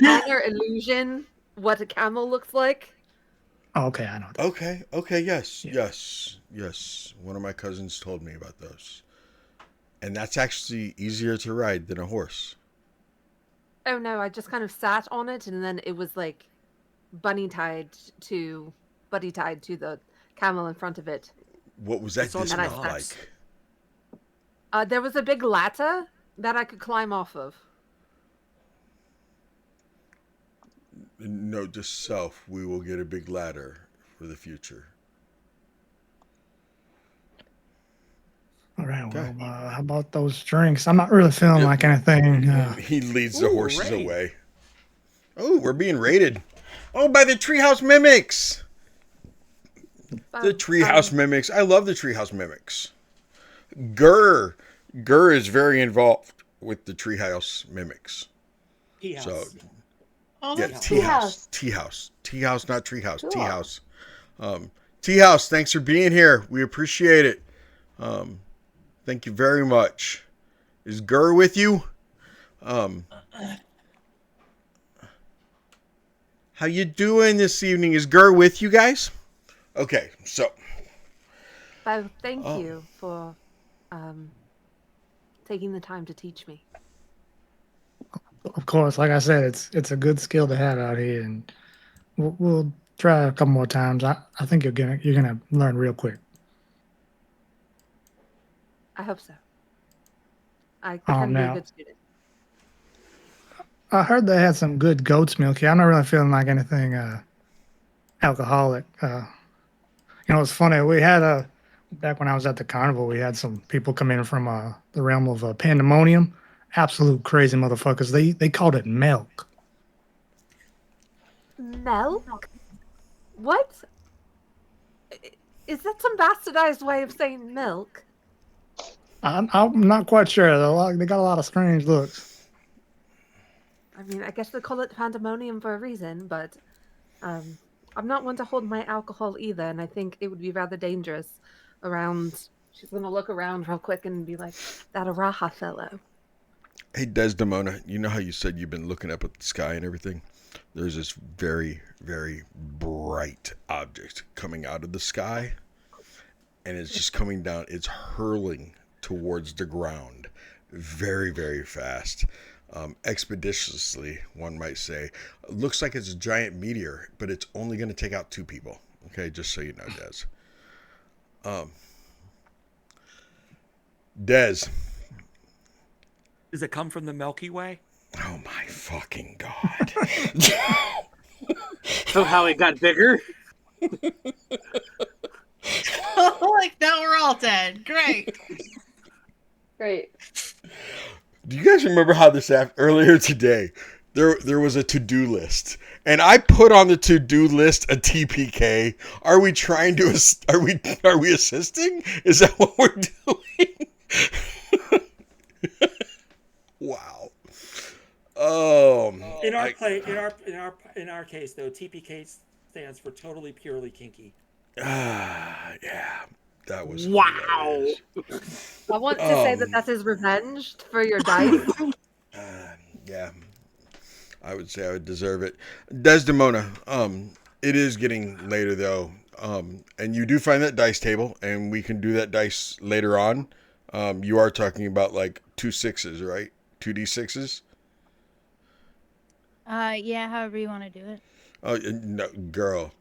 Minor illusion. What a camel looks like. Oh, okay, I know. Okay, yes. One of my cousins told me about those. And that's actually easier to ride than a horse. Oh no, I just kind of sat on it, and then it was like buddy tied to the camel in front of it. What was that It's on the dismount hops. like? There was a big ladder that I could climb off of. Note to self, we will get a big ladder for the future. All right, Okay. well, how about those drinks? I'm not really feeling like anything. And he leads the Ooh, horses raid. away. Oh, we're being raided. Oh, by the treehouse mimics. The treehouse mimics. I love the treehouse mimics. Gurr is very involved with the treehouse mimics. He So, Oh, yeah, that's tea house, not treehouse. Tea house. Tea house. Thanks for being here. We appreciate it. Thank you very much. Is Gurr with you? How you doing this evening? Is Gurr with you guys? Okay, so Thank you for taking the time to teach me. Of course, like I said, it's a good skill to have out here, and we'll try a couple more times. I think you're gonna learn real quick. I hope so. I can be a now. good student. I heard they had some good goat's milk here. I'm not really feeling like anything alcoholic. It's funny. We had back when I was at the carnival, we had some people come in from the realm of pandemonium. Absolute crazy motherfuckers. They called it milk. Milk? What? Is that some bastardized way of saying milk? I'm not quite sure. They got a lot of strange looks. I mean, I guess they call it pandemonium for a reason, but I'm not one to hold my alcohol either, and I think it would be rather dangerous around. She's going to look around real quick and be like, that Araha fellow. hey Desdemona, you know how you said you've been looking up at the sky and everything? There's this very, very bright object coming out of the sky, and it's just coming down. It's hurling towards the ground very, very fast. Expeditiously, one might say. Looks like it's a giant meteor, but it's only going to take out 2 people. Okay, just so you know, Des. Des. Does it come from the Milky Way? Oh my fucking god. So how it got bigger? like now we're all dead. Great. Great. Do you guys remember how earlier today there was a to-do list, and I put on the to-do list a TPK? Are we trying to are we assisting? Is that what we're doing? Wow. In our case though, TPK stands for totally purely kinky. Yeah. That was Wow. hilarious. I want to say that that's his revenge for your dice. Yeah. I would say I would deserve it. Desdemona, it is getting later though. And you do find that dice table, and we can do that dice later on. You are talking about like 2 6s, right? 2d6s? Yeah, however you want to do it. Oh, no, girl.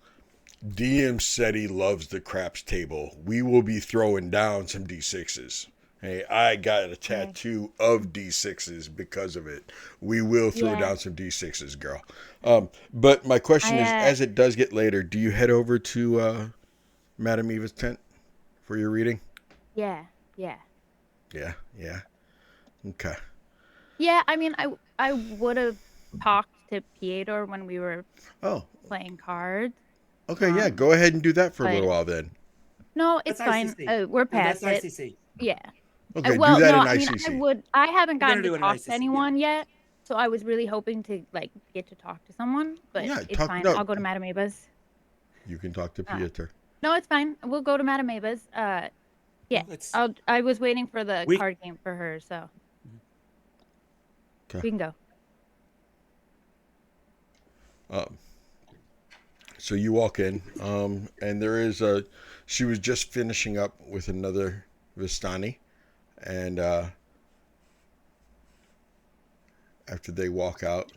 dmsetti loves the craps table. We will be throwing down some d6s. Hey, I got a tattoo of d6s because of it. We will throw down some d6s, girl. But my question is, as it does get later, do you head over to Madame Eva's tent for your reading? Yeah. Yeah. Okay. Yeah, I mean, I would have talked to Piedor when we were playing cards. Okay, yeah, go ahead and do that for a but- little while then. No, it's That's fine. ICC. We're past That's it. ICC. Yeah. Okay, Well, do that no, in I mean, ICC. I haven't gotten do to it in talk ICC, to anyone yet, so I was really hoping to like get to talk to someone, but it's fine. no. I'll go to Madame Eva's. You can talk to Pieter. No, it's fine. We'll go to Madame Eva's. Yeah. I was waiting for the card game for her, so we can go. So you walk in, and there is she was just finishing up with another Vistani, and after they walk out,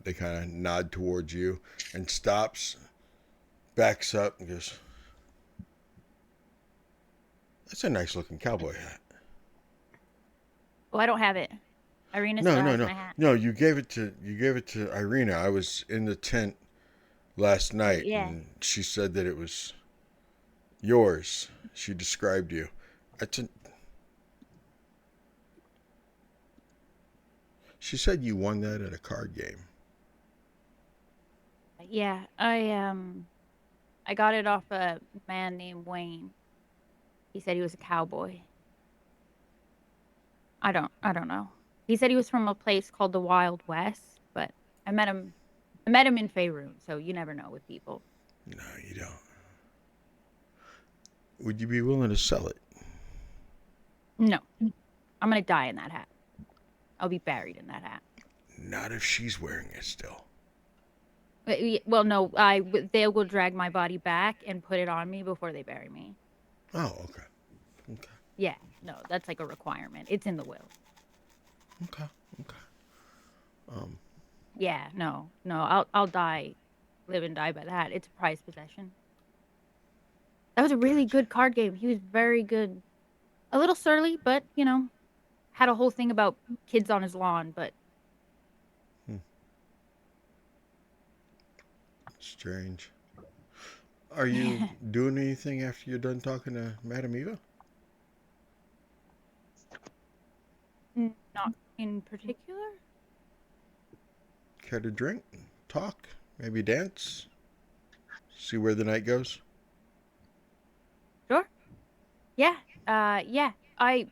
they kind of nod towards you and stops, backs up, and goes, "That's a nice looking cowboy hat." Oh, I don't have it. Irina still has my hat. No, you gave it to Irina. I was in the tent last night, and she said that it was yours. She described you. She said you won that at a card game. Yeah, I got it off a man named Wayne. He said he was a cowboy. I don't know. He said he was from a place called the Wild West, but I met him in Faerun, so you never know with people. No, you don't. Would you be willing to sell it? No. I'm going to die in that hat. I'll be buried in that hat. Not if she's wearing it still. Well, no, they will drag my body back and put it on me before they bury me. Oh, okay. Yeah, no, that's like a requirement. It's in the will. Okay. Yeah, no, I'll die, live and die by that. It's a prized possession. That was a really good card game. He was very good. A little surly, but had a whole thing about kids on his lawn. But strange. Are you doing anything after you're done talking to Madame Eva? Not in particular. Care to drink, talk, maybe dance, see where the night goes? Sure. Yeah. Yeah. I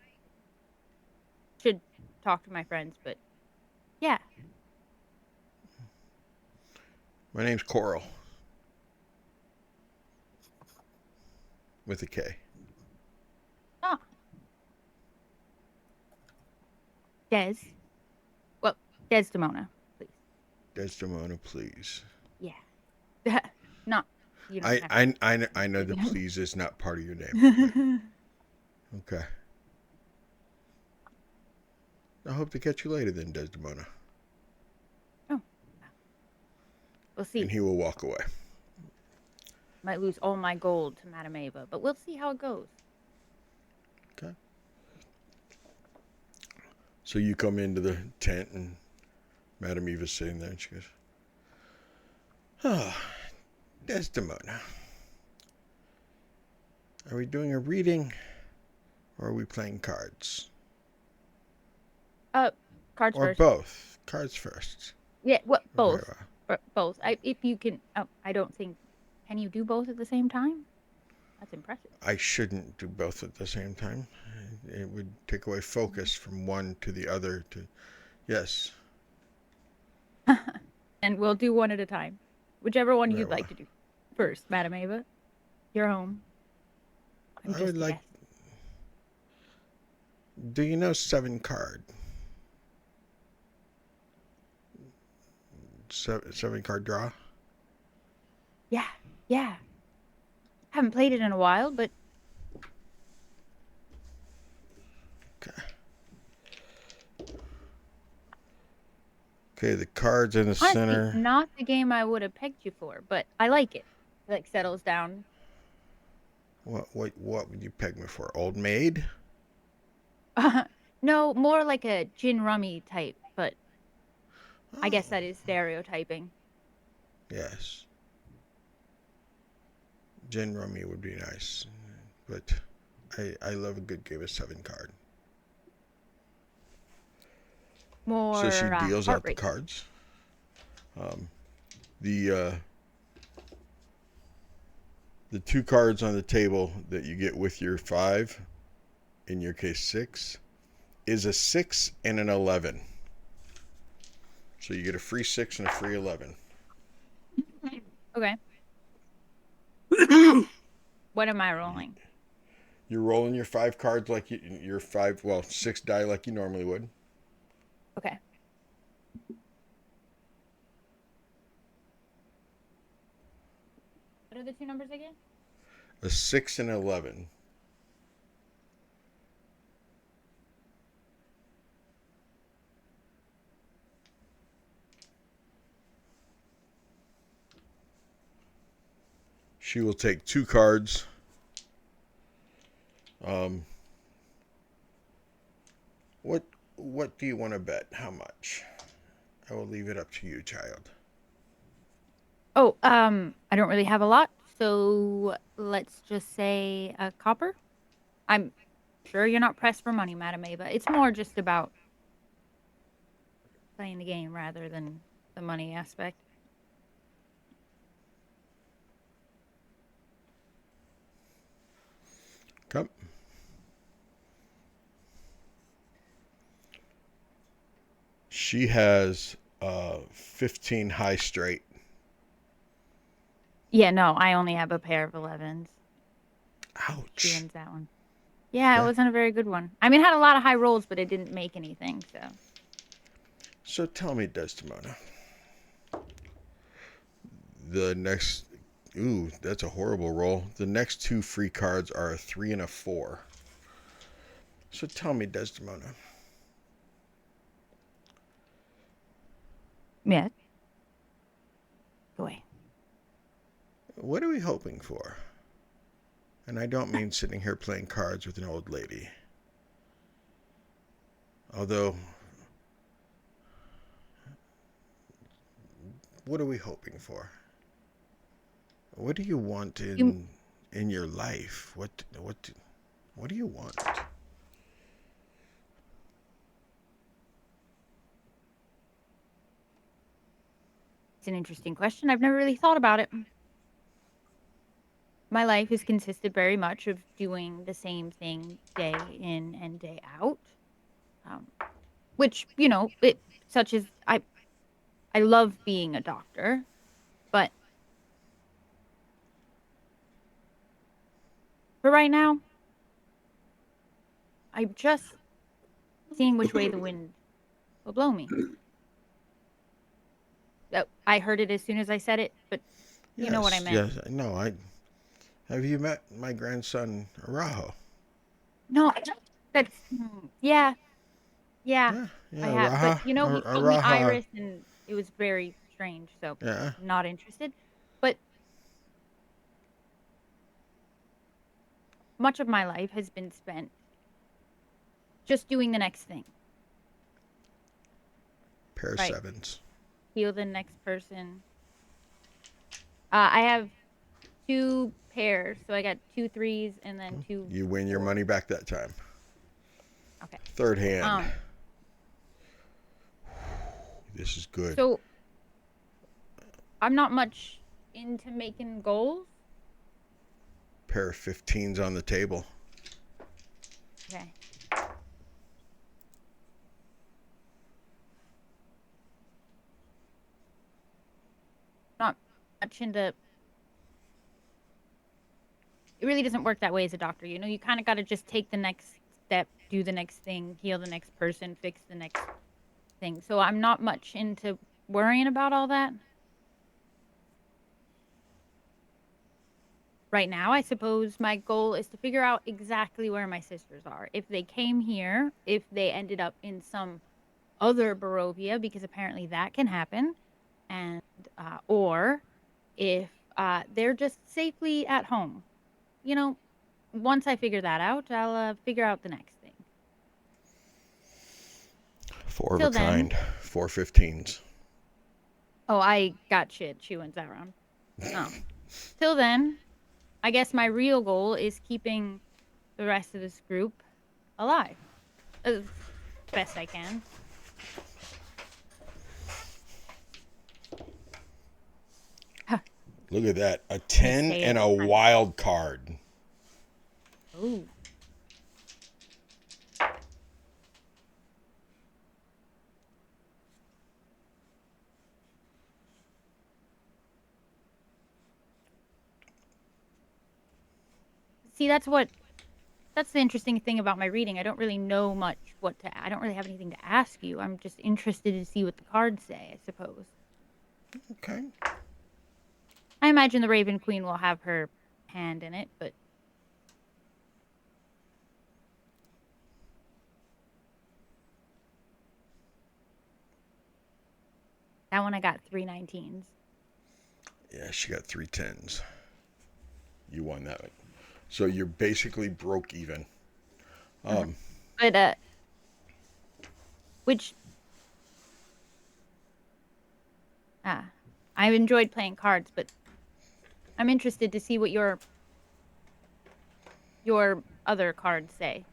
should talk to my friends, but yeah. My name's Coral. With a K. Oh. Desdemona, please. Desdemona, please. Yeah. Not. You don't have to. I know the please is not part of your name. Okay. I hope to catch you later then, Desdemona. Oh. We'll see. And he will walk away. Might lose all my gold to Madame Eva, but we'll see how it goes. Okay. So you come into the tent and Madame Eva's sitting there and she goes, "Oh, Desdemona. Are we doing a reading or are we playing cards?" Cards Or first. both? Cards first. Yeah, what Very both? well. Both. If you can. I don't think. Can you do both at the same time? That's impressive. I shouldn't do both at the same time. It would take away focus from one to the other. Yes. And we'll do one at a time. Whichever one Very you'd like to do first, Madam Ava. You're home. I'm I just would a like. guest. Do you know 7 card? 7 card draw? Yeah. Haven't played it in a while, but Okay, the cards in the honestly, center. not the game I would have pegged you for, but I like it. It like settles down. What would you peg me for? Old maid? No, more like a gin rummy type, but I guess that is stereotyping. Yes. Gin rummy would be nice, but I love a good game of 7 card. More So she deals out the heart-rate. cards. The 2 cards on the table that you get with your 5, in your case 6, is a 6 and an 11. So you get a free 6 and a free 11. Okay. What am I rolling? You're rolling your 5 cards like your 6 die like you normally would. Okay. What are the 2 numbers again? A 6 and 11. She will take 2 cards. What do you want to bet? How much? I will leave it up to you, child. Oh, I don't really have a lot, so let's just say a copper. I'm sure you're not pressed for money, Madam Ava. It's more just about playing the game rather than the money aspect. Come. She has 15 high straight. Yeah, no, I only have a pair of 11s. Ouch. She wins that one. Yeah, Okay. it wasn't a very good one. I mean, it had a lot of high rolls, but it didn't make anything, so. So tell me, Desdemona. The next... Ooh, that's a horrible roll. The next 2 free cards are a 3 and a 4. So tell me, Desdemona. Yeah. Go away. What are we hoping for? And I don't mean sitting here playing cards with an old lady. Although, what are we hoping for? What do you want in your life? What do you want? It's an interesting question. I've never really thought about it. My life has consisted very much of doing the same thing day in and day out. Which, such as I love being a doctor, but for right now, I'm just seeing which way the wind will blow me. I heard it as soon as I said it, but you know what I meant. Yes, no, have you met my grandson, Arajo? No, that's, yeah, Yeah, I have. Araja. But, he called me Araja. Iris, and it was very strange, so Yeah. not interested. But much of my life has been spent just doing the next thing. Pair of Right. 7s. Heal the next person. I have 2 pairs, so I got 2 3s and then 2. You win your money back that time. Okay. Third hand. This is good. So I'm not much into making goals. Pair of 15s on the table. Okay. Not much into. It really doesn't work that way as a doctor. You know, you kind of got to just take the next step, do the next thing, heal the next person, fix the next thing. So I'm not much into worrying about all that. Right now, I suppose my goal is to figure out exactly where my sisters are. If they came here, if they ended up in some other Barovia, because apparently that can happen, and or if they're just safely at home. You know, once I figure that out, I'll figure out the next thing. 4 of Till a then- kind. 4 15s. Oh, I got shit chewing that around. Oh. Till then, I guess my real goal is keeping the rest of this group alive. As best I can. Look at that. A 10 say and it. a wild card. Ooh. See, that's the interesting thing about my reading. I don't really know much I don't really have anything to ask you. I'm just interested to see what the cards say, I suppose. Okay. I imagine the Raven Queen will have her hand in it, but that one I got 3 19s. Yeah, she got 3 10s. You won that one. So you're basically broke even. But which I've enjoyed playing cards, but I'm interested to see what your other cards say.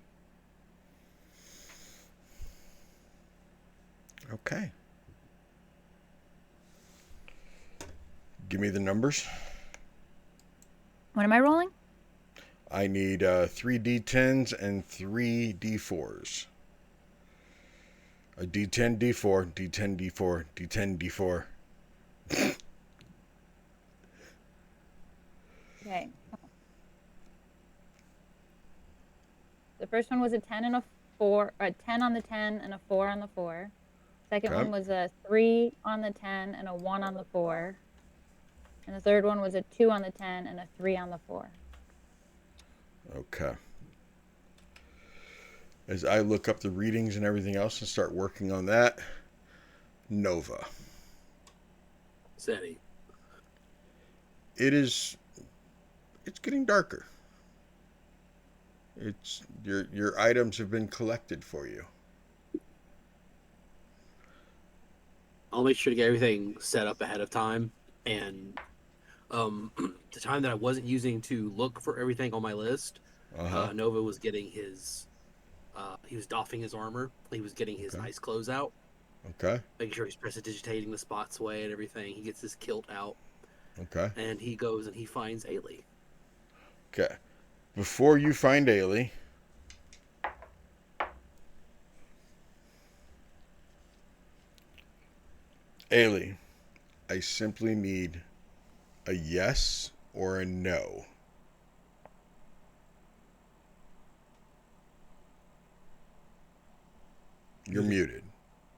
Okay. Give me the numbers. What am I rolling? I need 3 D10s and 3 D4s. A D10, D4, D10, D4, D10, D4. Okay. The first one was a 10 and a 4, a 10 on the 10 and a 4 on the 4. Second Okay. one was a 3 on the 10 and a 1 on the 4. And the third one was a 2 on the 10 and a 3 on the 4. Okay. As I look up the readings and everything else and start working on that, Nova. Seti. It's getting darker. It's your items have been collected for you. I'll make sure to get everything set up ahead of time, and the time that I wasn't using to look for everything on my list, Nova was getting his he was doffing his armor. He was getting his nice clothes out. Okay. Making sure he's prestidigitating the spots away and everything. He gets his kilt out. Okay. And he goes and he finds Ailey. Okay. Before you find Ailey, I simply need a yes or a no. You're muted.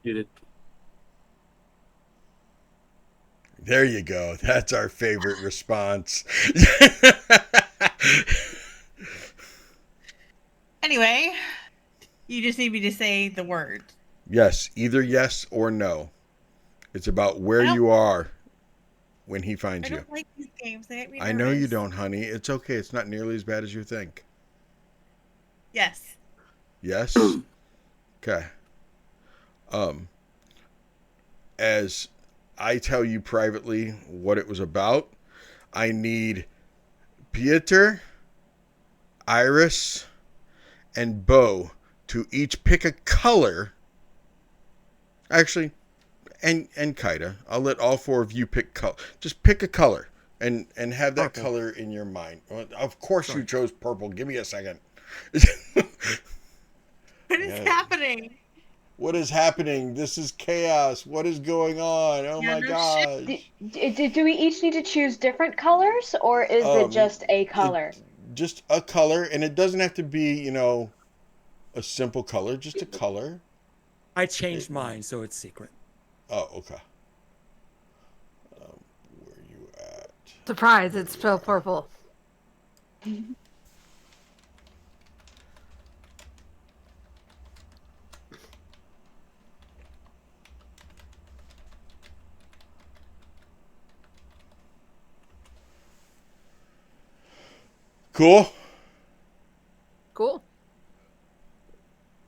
Muted. There you go. That's our favorite response. Anyway, you just need me to say the word. Yes, either yes or no. It's about where you are when he finds I you. don't like these games. They make me I know you nervous. don't, honey. It's okay. It's not nearly as bad as you think. Yes. Yes? Okay. As I tell you privately what it was about, I need Pieter, Iris, and Bo to each pick a color. Actually, and Kaida. I'll let all four of you pick color. Just pick a color and have that Purple. color in your mind. Well, of course Sorry. you chose purple. Give me a second. What is happening? What is happening? This is chaos. What is going on? Oh Yeah, my no gosh. Do we each need to choose different colors, or is it just a color? Just a color, and it doesn't have to be, a simple color, just a color. I changed mine, so it's secret. Oh, okay. Where are you at? Surprise, it's still purple. Cool. Cool.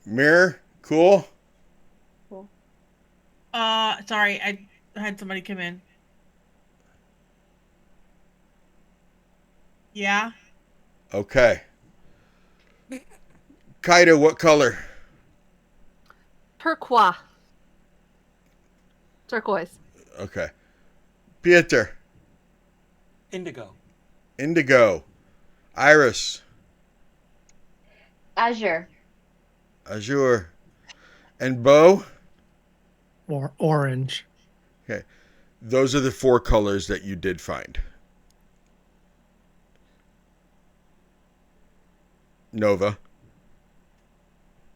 Mirror, cool. Sorry, I had somebody come in. Yeah. Okay. Kaida, what color? Turquoise. Turquoise. Okay. Pieter. Indigo. Indigo. Iris. Azure. Azure. And Bo? Or orange. Okay. Those are the four colors that you did find. Nova.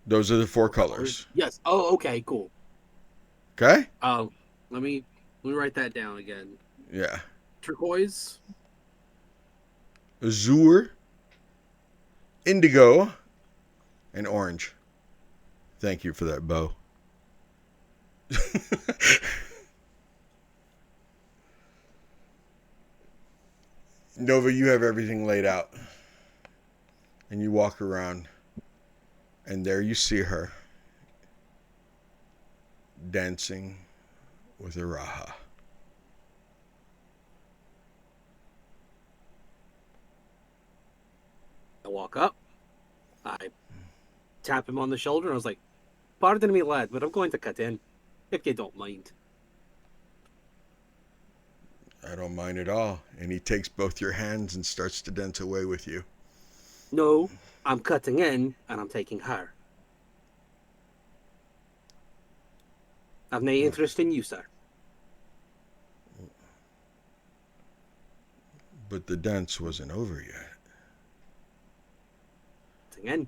Those are the four colors. Yes. Oh, okay, cool. Okay? Let me write that down again. Yeah. Turquoise. Azure. Indigo. And orange. Thank you for that, Bo. Nova, you have everything laid out. And you walk around. And there you see her. Dancing with Araha. I walk up. I tap him on the shoulder, and I was like, "Pardon me, lad, but I'm going to cut in, if you don't mind." I don't mind at all. And he takes both your hands and starts to dance away with you. No, I'm cutting in, and I'm taking her. I've no interest in you, sir. But the dance wasn't over yet. Cutting in.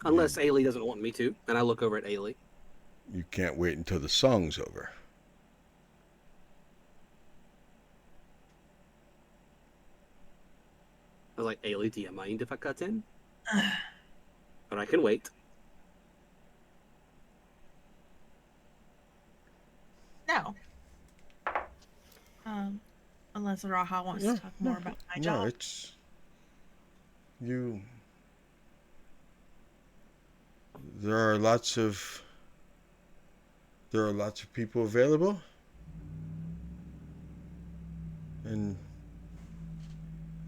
Unless Ailey doesn't want me to, and I look over at Ailey. You can't wait until the song's over. I was like, "Ailey, do you mind if I cut in?" But I can wait. No. Unless Raha wants to talk more about my job. No, it's you. There are lots of people available, and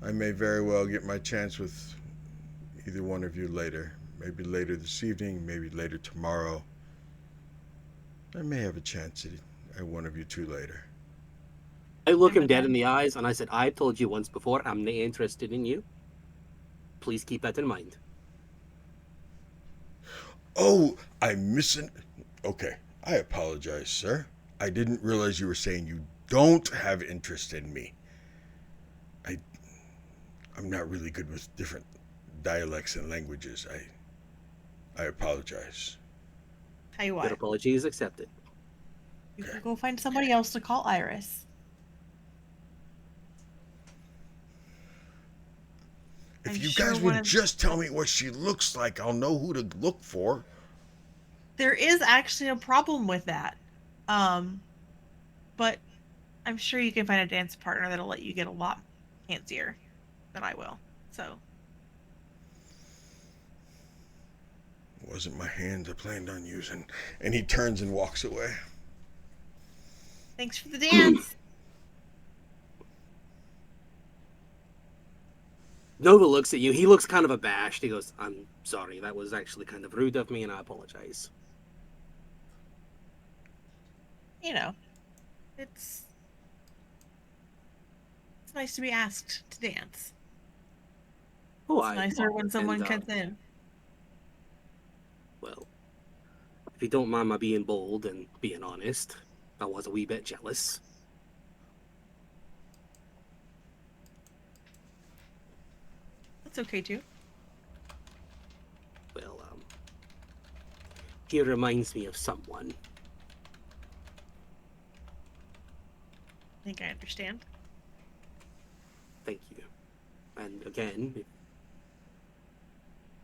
I may very well get my chance with either one of you later. Maybe later this evening, maybe later tomorrow. I may have a chance at one of you two later. I look him dead in the eyes, and I said, "I've told you once before, I'm not interested in you. Please keep that in mind." Oh, I'm missing. Okay, I apologize, sir. I didn't realize you were saying you don't have interest in me. I'm not really good with different dialects and languages. I apologize. Tell you Your what, apology is accepted. you can go find somebody else to call Iris. If I'm you sure guys one would of- just tell me what she looks like, I'll know who to look for. There is actually a problem with that. But I'm sure you can find a dance partner that'll let you get a lot fancier than I will. So It wasn't my hands I planned on using. And he turns and walks away. thanks for the dance. Nova looks at you. He looks kind of abashed. He goes, "I'm sorry. That was actually kind of rude of me, and I apologize." you know, it's nice to be asked to dance. Oh, It's nicer when someone and, cuts in. well, if you don't mind my being bold and being honest, I was a wee bit jealous. That's okay too. Well, he reminds me of someone. I think I understand. Thank you. And again,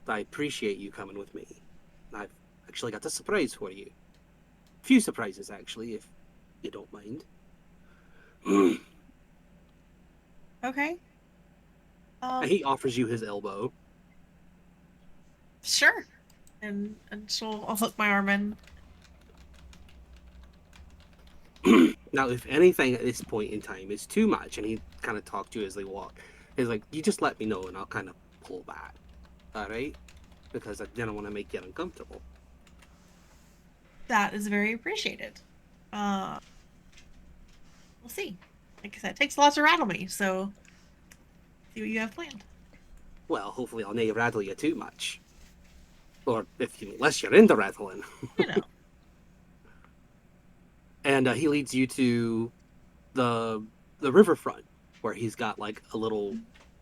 I appreciate you coming with me. I've actually got a surprise for you. A few surprises, actually, if you don't mind. Okay. And he offers you his elbow. Sure. And I'll hook my arm in. Now, if anything at this point in time is too much, and he kind of talked to you as they walk, he's like, you just let me know and I'll kind of pull back. Alright? Because I didn't want to make you uncomfortable. That is very appreciated. We'll see. Like I said, it takes a lot to rattle me, so see what you have planned. Well, hopefully I'll not rattle you too much. Or unless you're into rattling. You know. And he leads you to the riverfront, where he's got like a little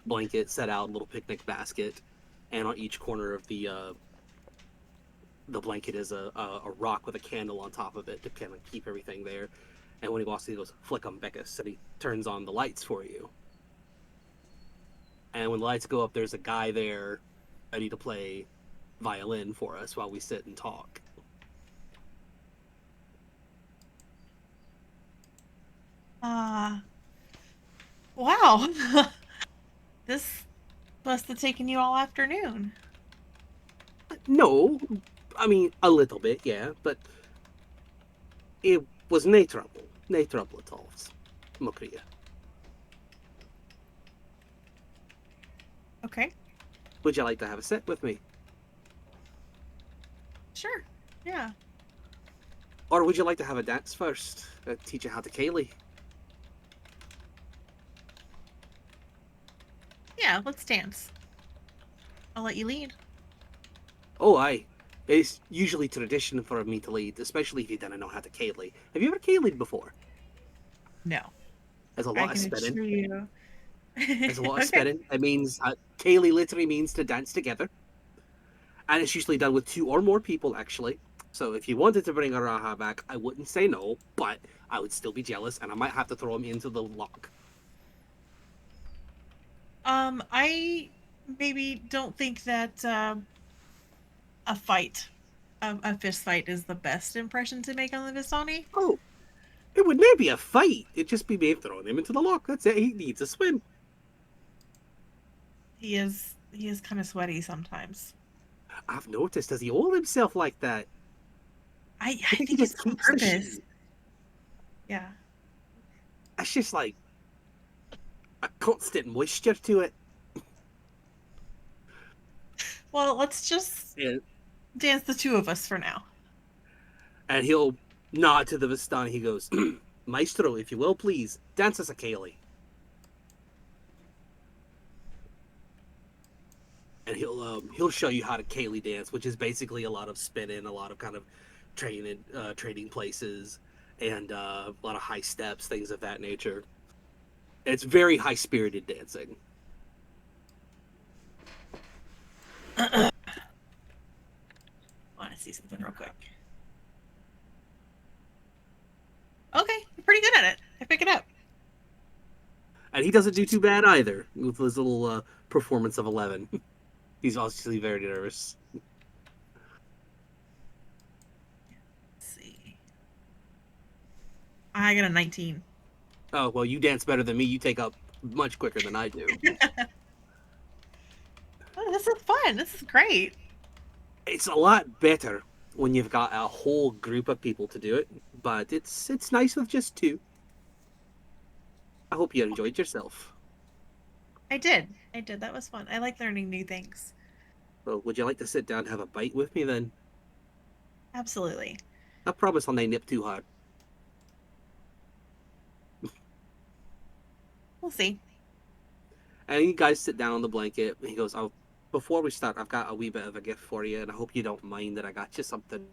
blanket set out, a little picnic basket, and on each corner of the blanket is a rock with a candle on top of it to kind of keep everything there. And when he walks in, he goes, "Flick 'em, Beckus," and he turns on the lights for you. And when the lights go up, there's a guy there ready to play violin for us while we sit and talk. Wow. This must have taken you all afternoon. No, I mean, a little bit, yeah, but it was nae trouble. Nae trouble at all, Mokria. Okay. Would you like to have a sit with me? Sure. Yeah. Or would you like to have a dance first? Teach you how to Kaylee? Yeah, let's dance. I'll let you lead. Oh, aye. It's usually tradition for me to lead, especially if you didn't know how to Kaylee. Have you ever Kaylee'd before? No. There's a I lot of can assure spinning. you. There's a lot of Okay. spinning. It means Kaylee literally means to dance together. And it's usually done with 2 or more people, actually. So if you wanted to bring a Raha back, I wouldn't say no, but I would still be jealous, and I might have to throw him into the lock. I maybe don't think that a fist fight is the best impression to make on the Vistani. Oh, it would not be a fight. It'd just be me throwing him into the lock. That's it. He needs a swim. He is kind of sweaty sometimes. I've noticed. Does he oil himself like that? I think think he it's just on keeps the purpose. sheet. Yeah. That's just like a constant moisture to it. Well, let's just dance the 2 of us for now. And he'll nod to the Vistani. He goes, "Maestro, if you will, please, dance us a Kaylee." And he'll show you how to Kaylee dance, which is basically a lot of spinning, a lot of kind of trading places, and a lot of high steps, things of that nature. It's very high-spirited dancing. I want to see something real quick. Okay, you're pretty good at it. I pick it up. And he doesn't do too bad either, with his little performance of 11. He's obviously very nervous. Let's see. I got a 19. Oh, well, you dance better than me. You take up much quicker than I do. Oh, this is fun. This is great. It's a lot better when you've got a whole group of people to do it, but it's nice with just 2. I hope you enjoyed yourself. I did. That was fun. I like learning new things. Well, would you like to sit down and have a bite with me then? Absolutely. I promise I'll not nip too hard. We'll see. And you guys sit down on the blanket. And he goes, "Oh, before we start, I've got a wee bit of a gift for you, and I hope you don't mind that I got you something."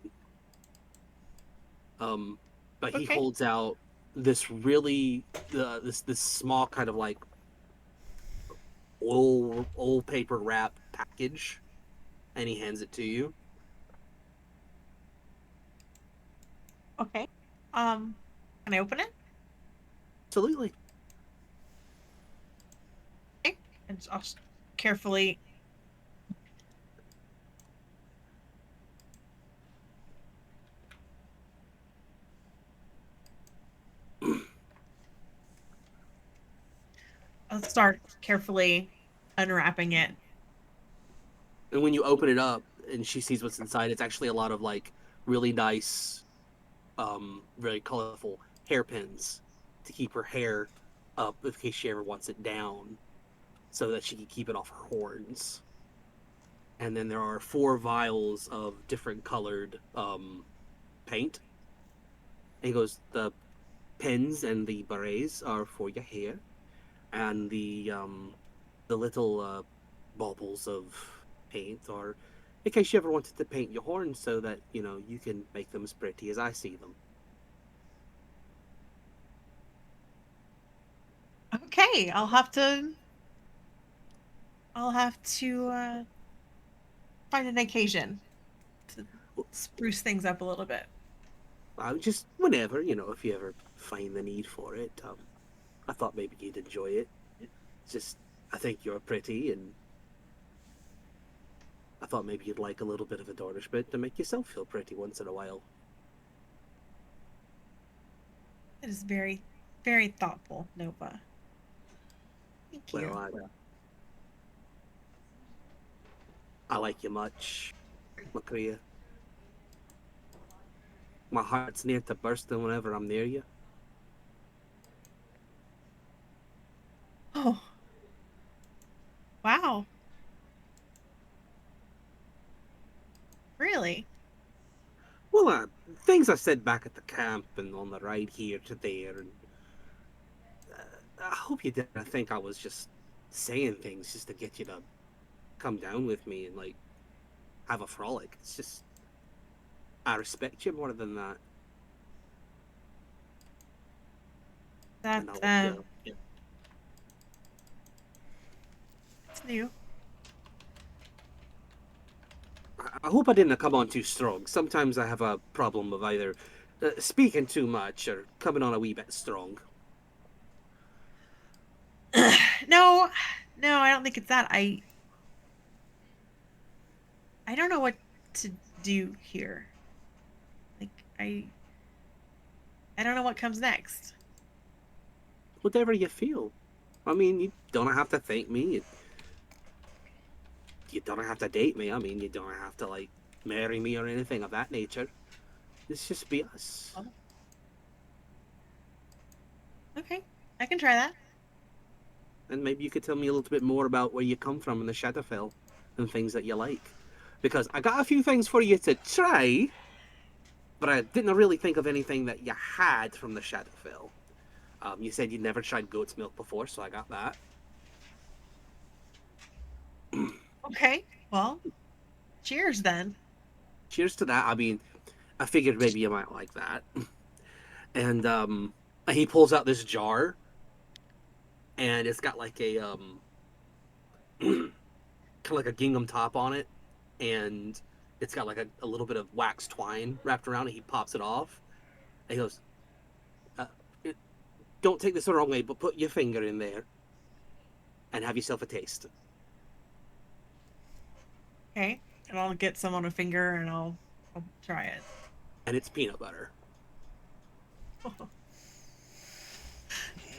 But he Okay. holds out this really this small kind of like old paper wrap package, and he hands it to you. Okay. Can I open it? Absolutely. Okay. And I'll carefully. I'll start carefully unwrapping it. And when you open it up and she sees what's inside, it's actually a lot of like really nice, very colorful hairpins to keep her hair up in case she ever wants it down, so that she can keep it off her horns. And then there are 4 vials of different colored paint. And he goes, the pins and the berets are for your hair, and the little baubles of paint are in case you ever wanted to paint your horns so that you can make them as pretty as I see them. Okay, I'll have to find an occasion to spruce things up a little bit. Just whenever, if you ever find the need for it. I thought maybe you'd enjoy it. Just, I think you're pretty, and I thought maybe you'd like a little bit of adornment to make yourself feel pretty once in a while. It is very, very thoughtful, Nova. Thank you. Well, I like you much, Macria. My heart's near to bursting whenever I'm near you. Oh. Wow. Really? Well, things I said back at the camp and on the ride here to there, and I hope you didn't think I was just saying things just to get you to come down with me and like have a frolic. It's just I respect you more than that. That it's new. I hope I didn't come on too strong. Sometimes I have a problem of either speaking too much or coming on a wee bit strong. No, I don't think it's that. I don't know what to do here. Like I don't know what comes next. Whatever you feel. I mean, you don't have to thank me. You don't have to date me. I mean, you don't have to like marry me or anything of that nature. Let's just be us. Oh. Okay, I can try that. And maybe you could tell me a little bit more about where you come from in the Shadowfell and things that you like. Because I got a few things for you to try, but I didn't really think of anything that you had from the Shadowfell. You said you'd never tried goat's milk before, so I got that. Okay, well, cheers then. Cheers to that. I mean, I figured maybe you might like that. And he pulls out this jar, and it's got like a kind of like a gingham top on it, and it's got like a little bit of wax twine wrapped around it. He pops it off, and he goes, "Don't take this the wrong way, but put your finger in there, and have yourself a taste." Okay, and I'll get some on a finger and I'll try it. And it's peanut butter.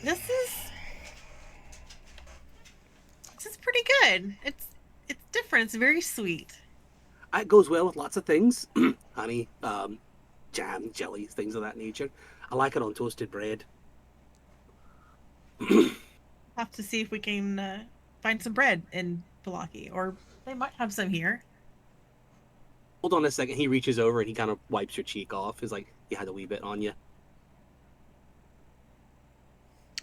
This is pretty good. It's different. It's very sweet. It goes well with lots of things. Honey, jam, jelly, things of that nature. I like it on toasted bread. Have to see if we can find some bread in Palaki, or they might have some here. Hold on a second. He reaches over and he kind of wipes your cheek off. He's like, "You had a wee bit on you."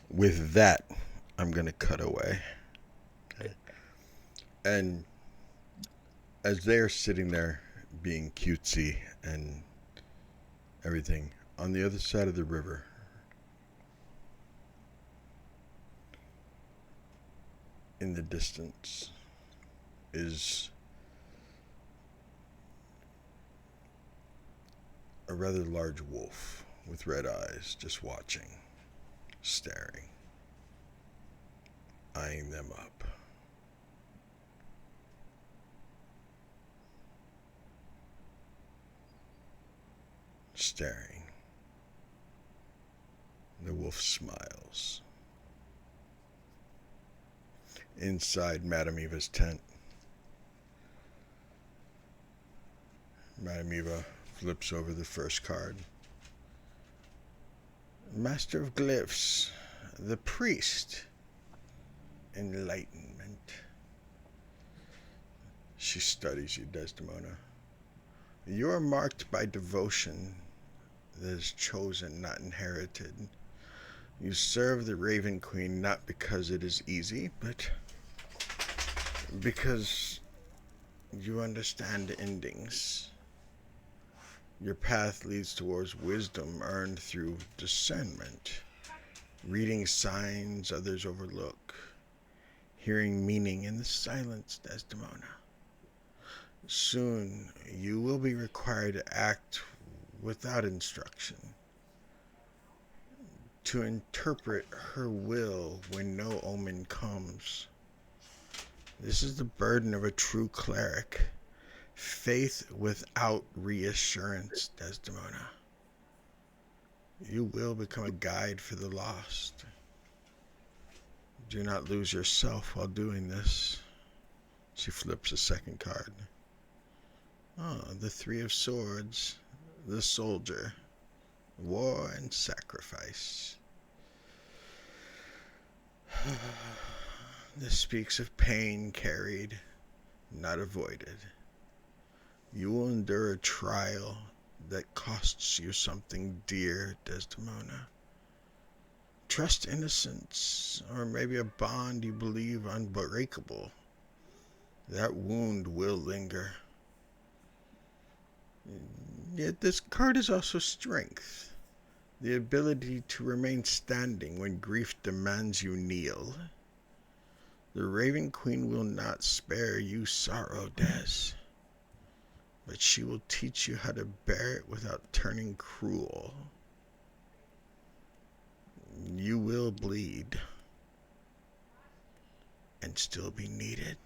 With that, I'm going to cut away. Okay. And as they're sitting there being cutesy and everything, on the other side of the river, in the distance, is a rather large wolf with red eyes, just watching, staring, eyeing them up. Staring. The wolf smiles. Inside Madame Eva's tent, Madame Eva flips over the first card. Master of Glyphs, the priest, enlightenment. She studies you, Desdemona. You are marked by devotion that is chosen, not inherited. You serve the Raven Queen not because it is easy, but because you understand endings. Your path leads towards wisdom earned through discernment, reading signs others overlook, hearing meaning in the silence, Desdemona. Soon you will be required to act without instruction, to interpret her will when no omen comes. This is the burden of a true cleric. Faith without reassurance, Desdemona. You will become a guide for the lost. Do not lose yourself while doing this. She flips a second card. Oh, the Three of Swords, the soldier, war and sacrifice. This speaks of pain carried, not avoided. You will endure a trial that costs you something dear, Desdemona. Trust innocence, or maybe a bond you believe unbreakable. That wound will linger. Yet this card is also strength, the ability to remain standing when grief demands you kneel. The Raven Queen will not spare you sorrow, Des, but she will teach you how to bear it without turning cruel. You will bleed and still be needed.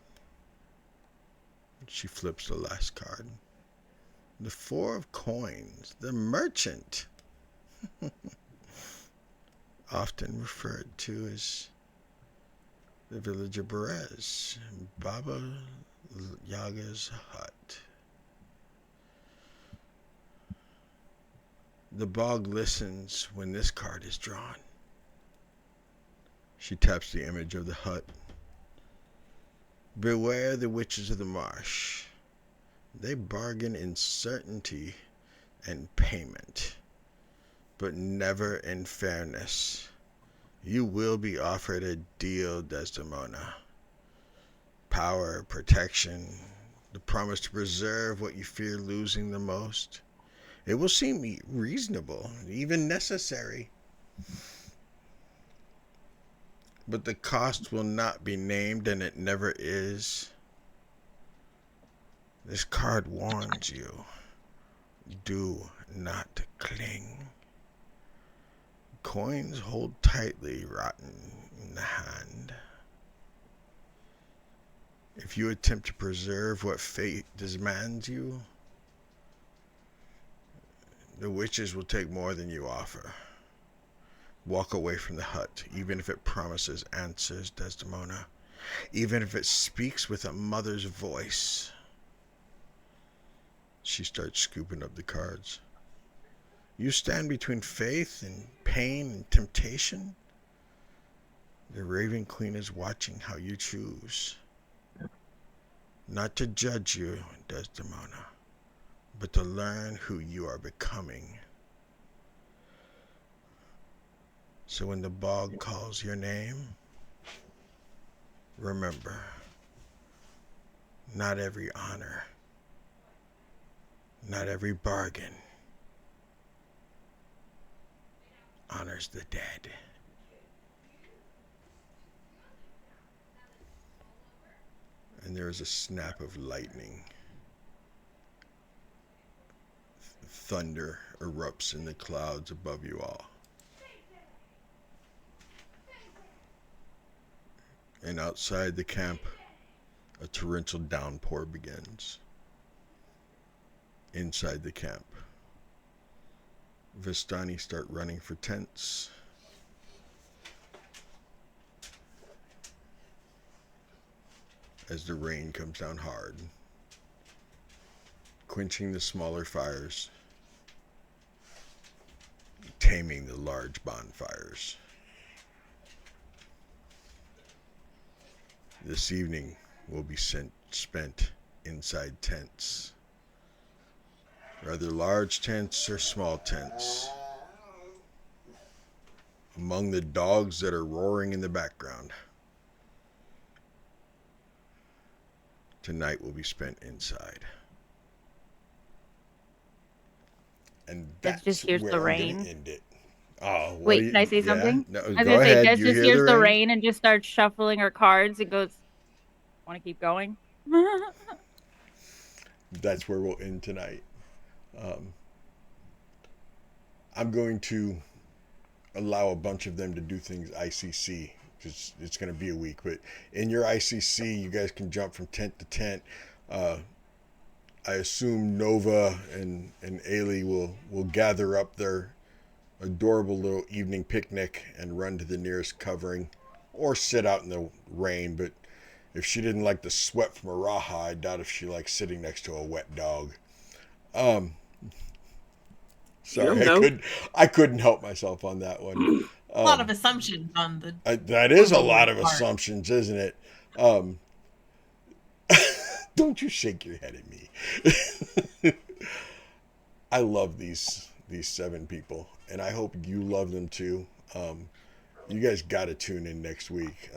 She flips the last card. The Four of Coins, the merchant, often referred to as the village of Berez, Baba Yaga's hut. The bog listens when this card is drawn. She taps the image of the hut. Beware the witches of the marsh. They bargain in certainty and payment, but never in fairness. You will be offered a deal, Desdemona. Power, protection, the promise to preserve what you fear losing the most. It will seem reasonable, even necessary. But the cost will not be named, and it never is. This card warns you. Do not cling. Coins hold tightly, rotten in the hand. If you attempt to preserve what fate demands you, the witches will take more than you offer. Walk away from the hut, even if it promises answers, Desdemona. Even if it speaks with a mother's voice. She starts scooping up the cards. You stand between faith and pain and temptation. The Raven Queen is watching how you choose. Not to judge you, Desdemona, but to learn who you are becoming. So when the bog calls your name, Remember, not every honor, not every bargain honors the dead. And there is a snap of lightning. Thunder erupts in the clouds above you all. And outside the camp, a torrential downpour begins. Inside the camp, Vistani start running for tents. As the rain comes down hard, quenching the smaller fires, taming the large bonfires. This evening will be spent inside tents. Rather large tents or small tents. Among the dogs that are roaring in the background. Tonight will be spent inside. And that's just hears where the I'm rain. Gonna end it. Oh, Wait, can I say something? No, I was go gonna say, ahead. Des You just hear hears the rain? rain and just starts shuffling her cards and goes, "Want to keep going?" That's where we'll end tonight. I'm going to allow a bunch of them to do things ICC because it's going to be a week. But in your ICC, you guys can jump from tent to tent. I assume Nova and Ailey will gather up their adorable little evening picnic and run to the nearest covering or sit out in the rain. But if she didn't like the sweat from a raha, I doubt if she likes sitting next to a wet dog. Sorry, I couldn't help myself on that one. A lot of assumptions on the. That is a lot of assumptions, isn't it? Don't you shake your head at me. I love these 7 people, and I hope you love them too. You guys got to tune in next week,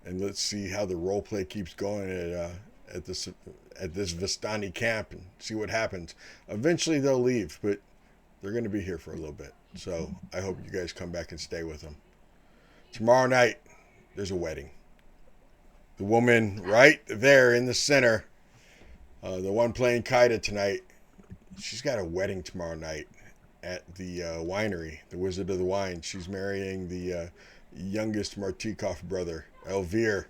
and let's see how the role play keeps going at this Vistani camp and see what happens. Eventually they'll leave, but they're going to be here for a little bit. So I hope you guys come back and stay with them. Tomorrow night, there's a wedding. The woman right there in the center, the one playing Kaida tonight, she's got a wedding tomorrow night at the winery, the Wizard of the Wine. She's marrying the youngest Martikov brother, Elvir.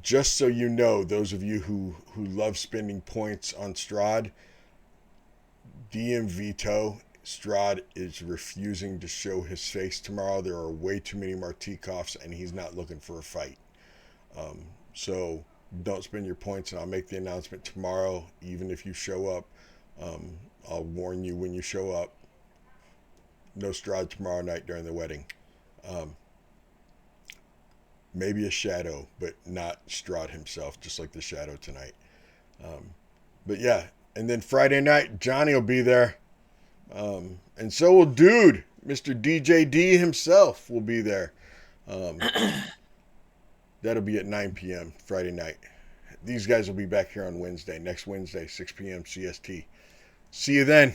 Just so you know, those of you who love spending points on Strahd, DM veto, Strahd is refusing to show his face tomorrow. There are way too many Martikovs, and he's not looking for a fight. So don't spend your points, and I'll make the announcement tomorrow, even if you show up. I'll warn you when you show up. No Strahd tomorrow night during the wedding. Maybe a shadow, but not Strahd himself, just like the shadow tonight. But yeah, and then Friday night, Johnny will be there. And so will Dude, Mr. DJD himself will be there. That'll be at 9 p.m. Friday night. These guys will be back here on Wednesday, next Wednesday, 6 p.m. CST. See you then.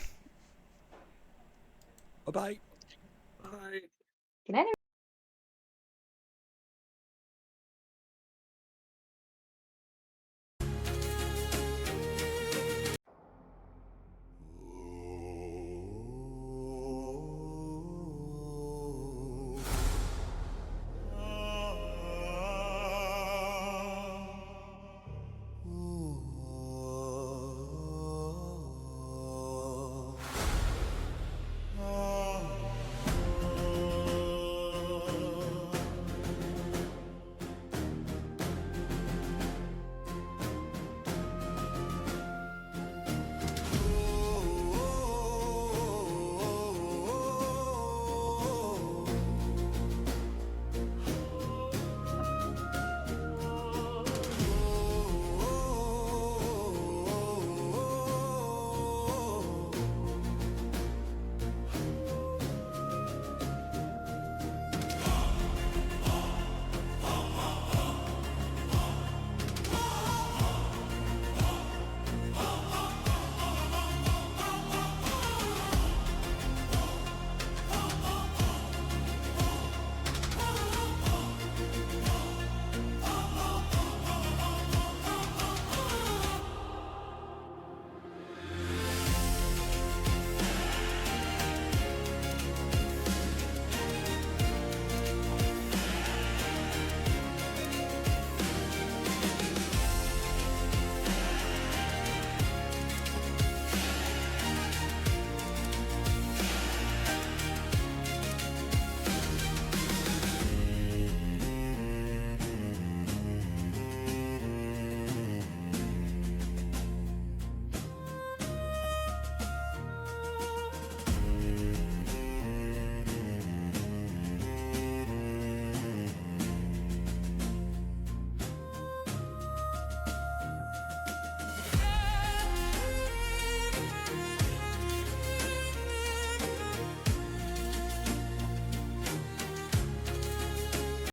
Bye-bye. Bye. Good night,